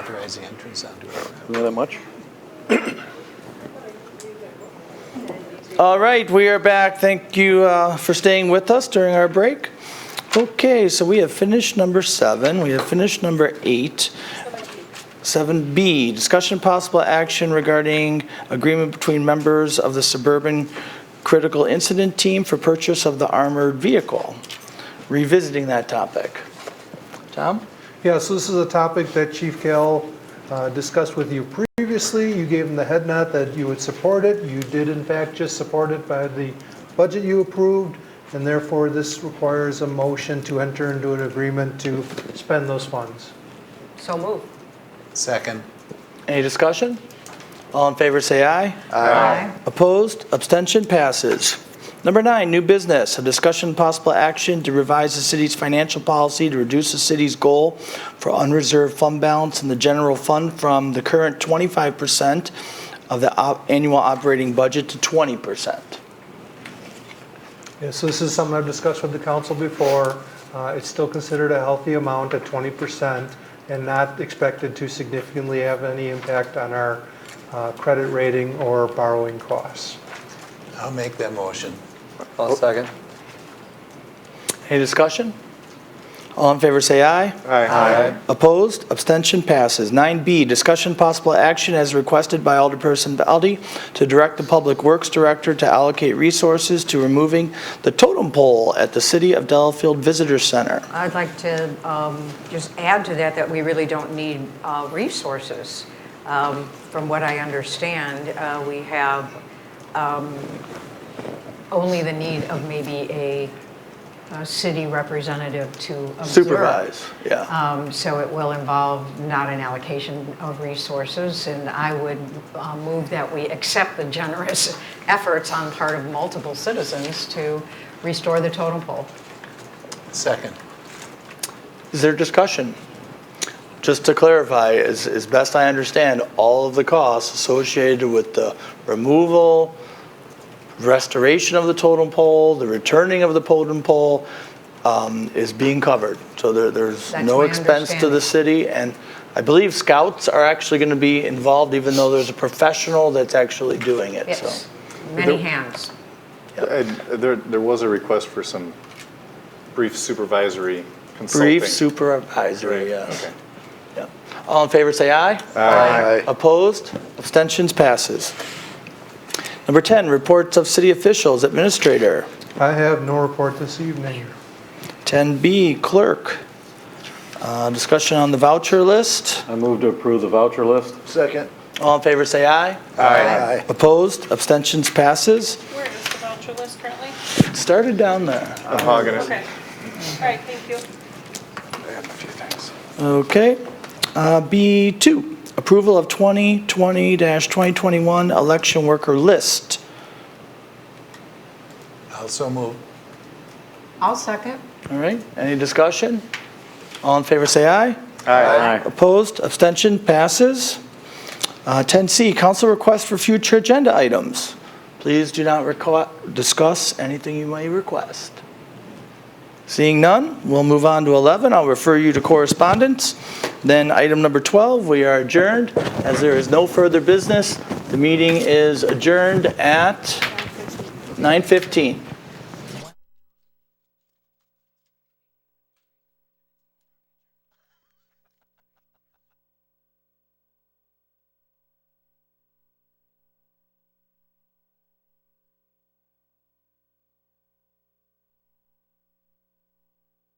authorizing entrance onto it. Not that much? All right, we are back. Thank you for staying with us during our break. Okay, so we have finished number 7. We have finished number 8. 7B, discussion possible action regarding agreement between members of the Suburban Critical Incident Team for purchase of the armored vehicle. Revisiting that topic. Tom? Yeah, so this is a topic that Chief Gale discussed with you previously. You gave him the head nod that you would support it. You did in fact just support it by the budget you approved, and therefore this requires a motion to enter into an agreement to spend those funds. So move. Second. Any discussion? All in favor say aye. Aye. Opposed? Abstention passes. Number 9, new business. A discussion possible action to revise the city's financial policy to reduce the city's goal for unreserved fund balance in the general fund from the current 25% of the annual operating budget to 20%. Yeah, so this is something I've discussed with the council before. It's still considered a healthy amount at 20% and not expected to significantly have any impact on our credit rating or borrowing costs. I'll make that motion. I'll second. Any discussion? All in favor say aye. Aye. Opposed? Abstention passes. 9B, discussion possible action as requested by Alderperson Valdy to direct the Public Works Director to allocate resources to removing the totem pole at the City of Delafield Visitor Center. I'd like to just add to that we really don't need resources. From what I understand, we have only the need of maybe a city representative to observe. Supervise, yeah. So it will involve not an allocation of resources, and I would move that we accept the generous efforts on part of multiple citizens to restore the totem pole. Second. Is there discussion? Just to clarify, as best I understand, all of the costs associated with the removal, restoration of the totem pole, the returning of the totem pole is being covered. So there's That's no my expense to the city. And I believe scouts are actually going to be involved, even though there's a professional that's actually doing it. Yes, So many hands. There was a request for some brief supervisory consulting. brief supervisory, Right, yes. okay. Yeah. All in favor say aye. Aye. Opposed? Abstentions passes. Number 10, reports of city officials, administrator. I have no report this evening. 10B, clerk. Discussion on the voucher list. I move to approve the voucher list. Second. All in favor say aye. Aye. Opposed? Abstentions passes. Where is the voucher list currently? It started down there. Mahogany. Okay. All right, thank you. Okay. B2, approval of 2020-2021 election worker list. Also move. I'll second. All right, any discussion? All in favor say aye. Aye. Opposed? Abstention passes. 10C, council request for future agenda items. Please do not discuss anything you may request. Seeing none, we'll move on to 11. I'll refer you to correspondence. Then item number 12, we are adjourned. As there is no further business, the meeting is adjourned at 9:15.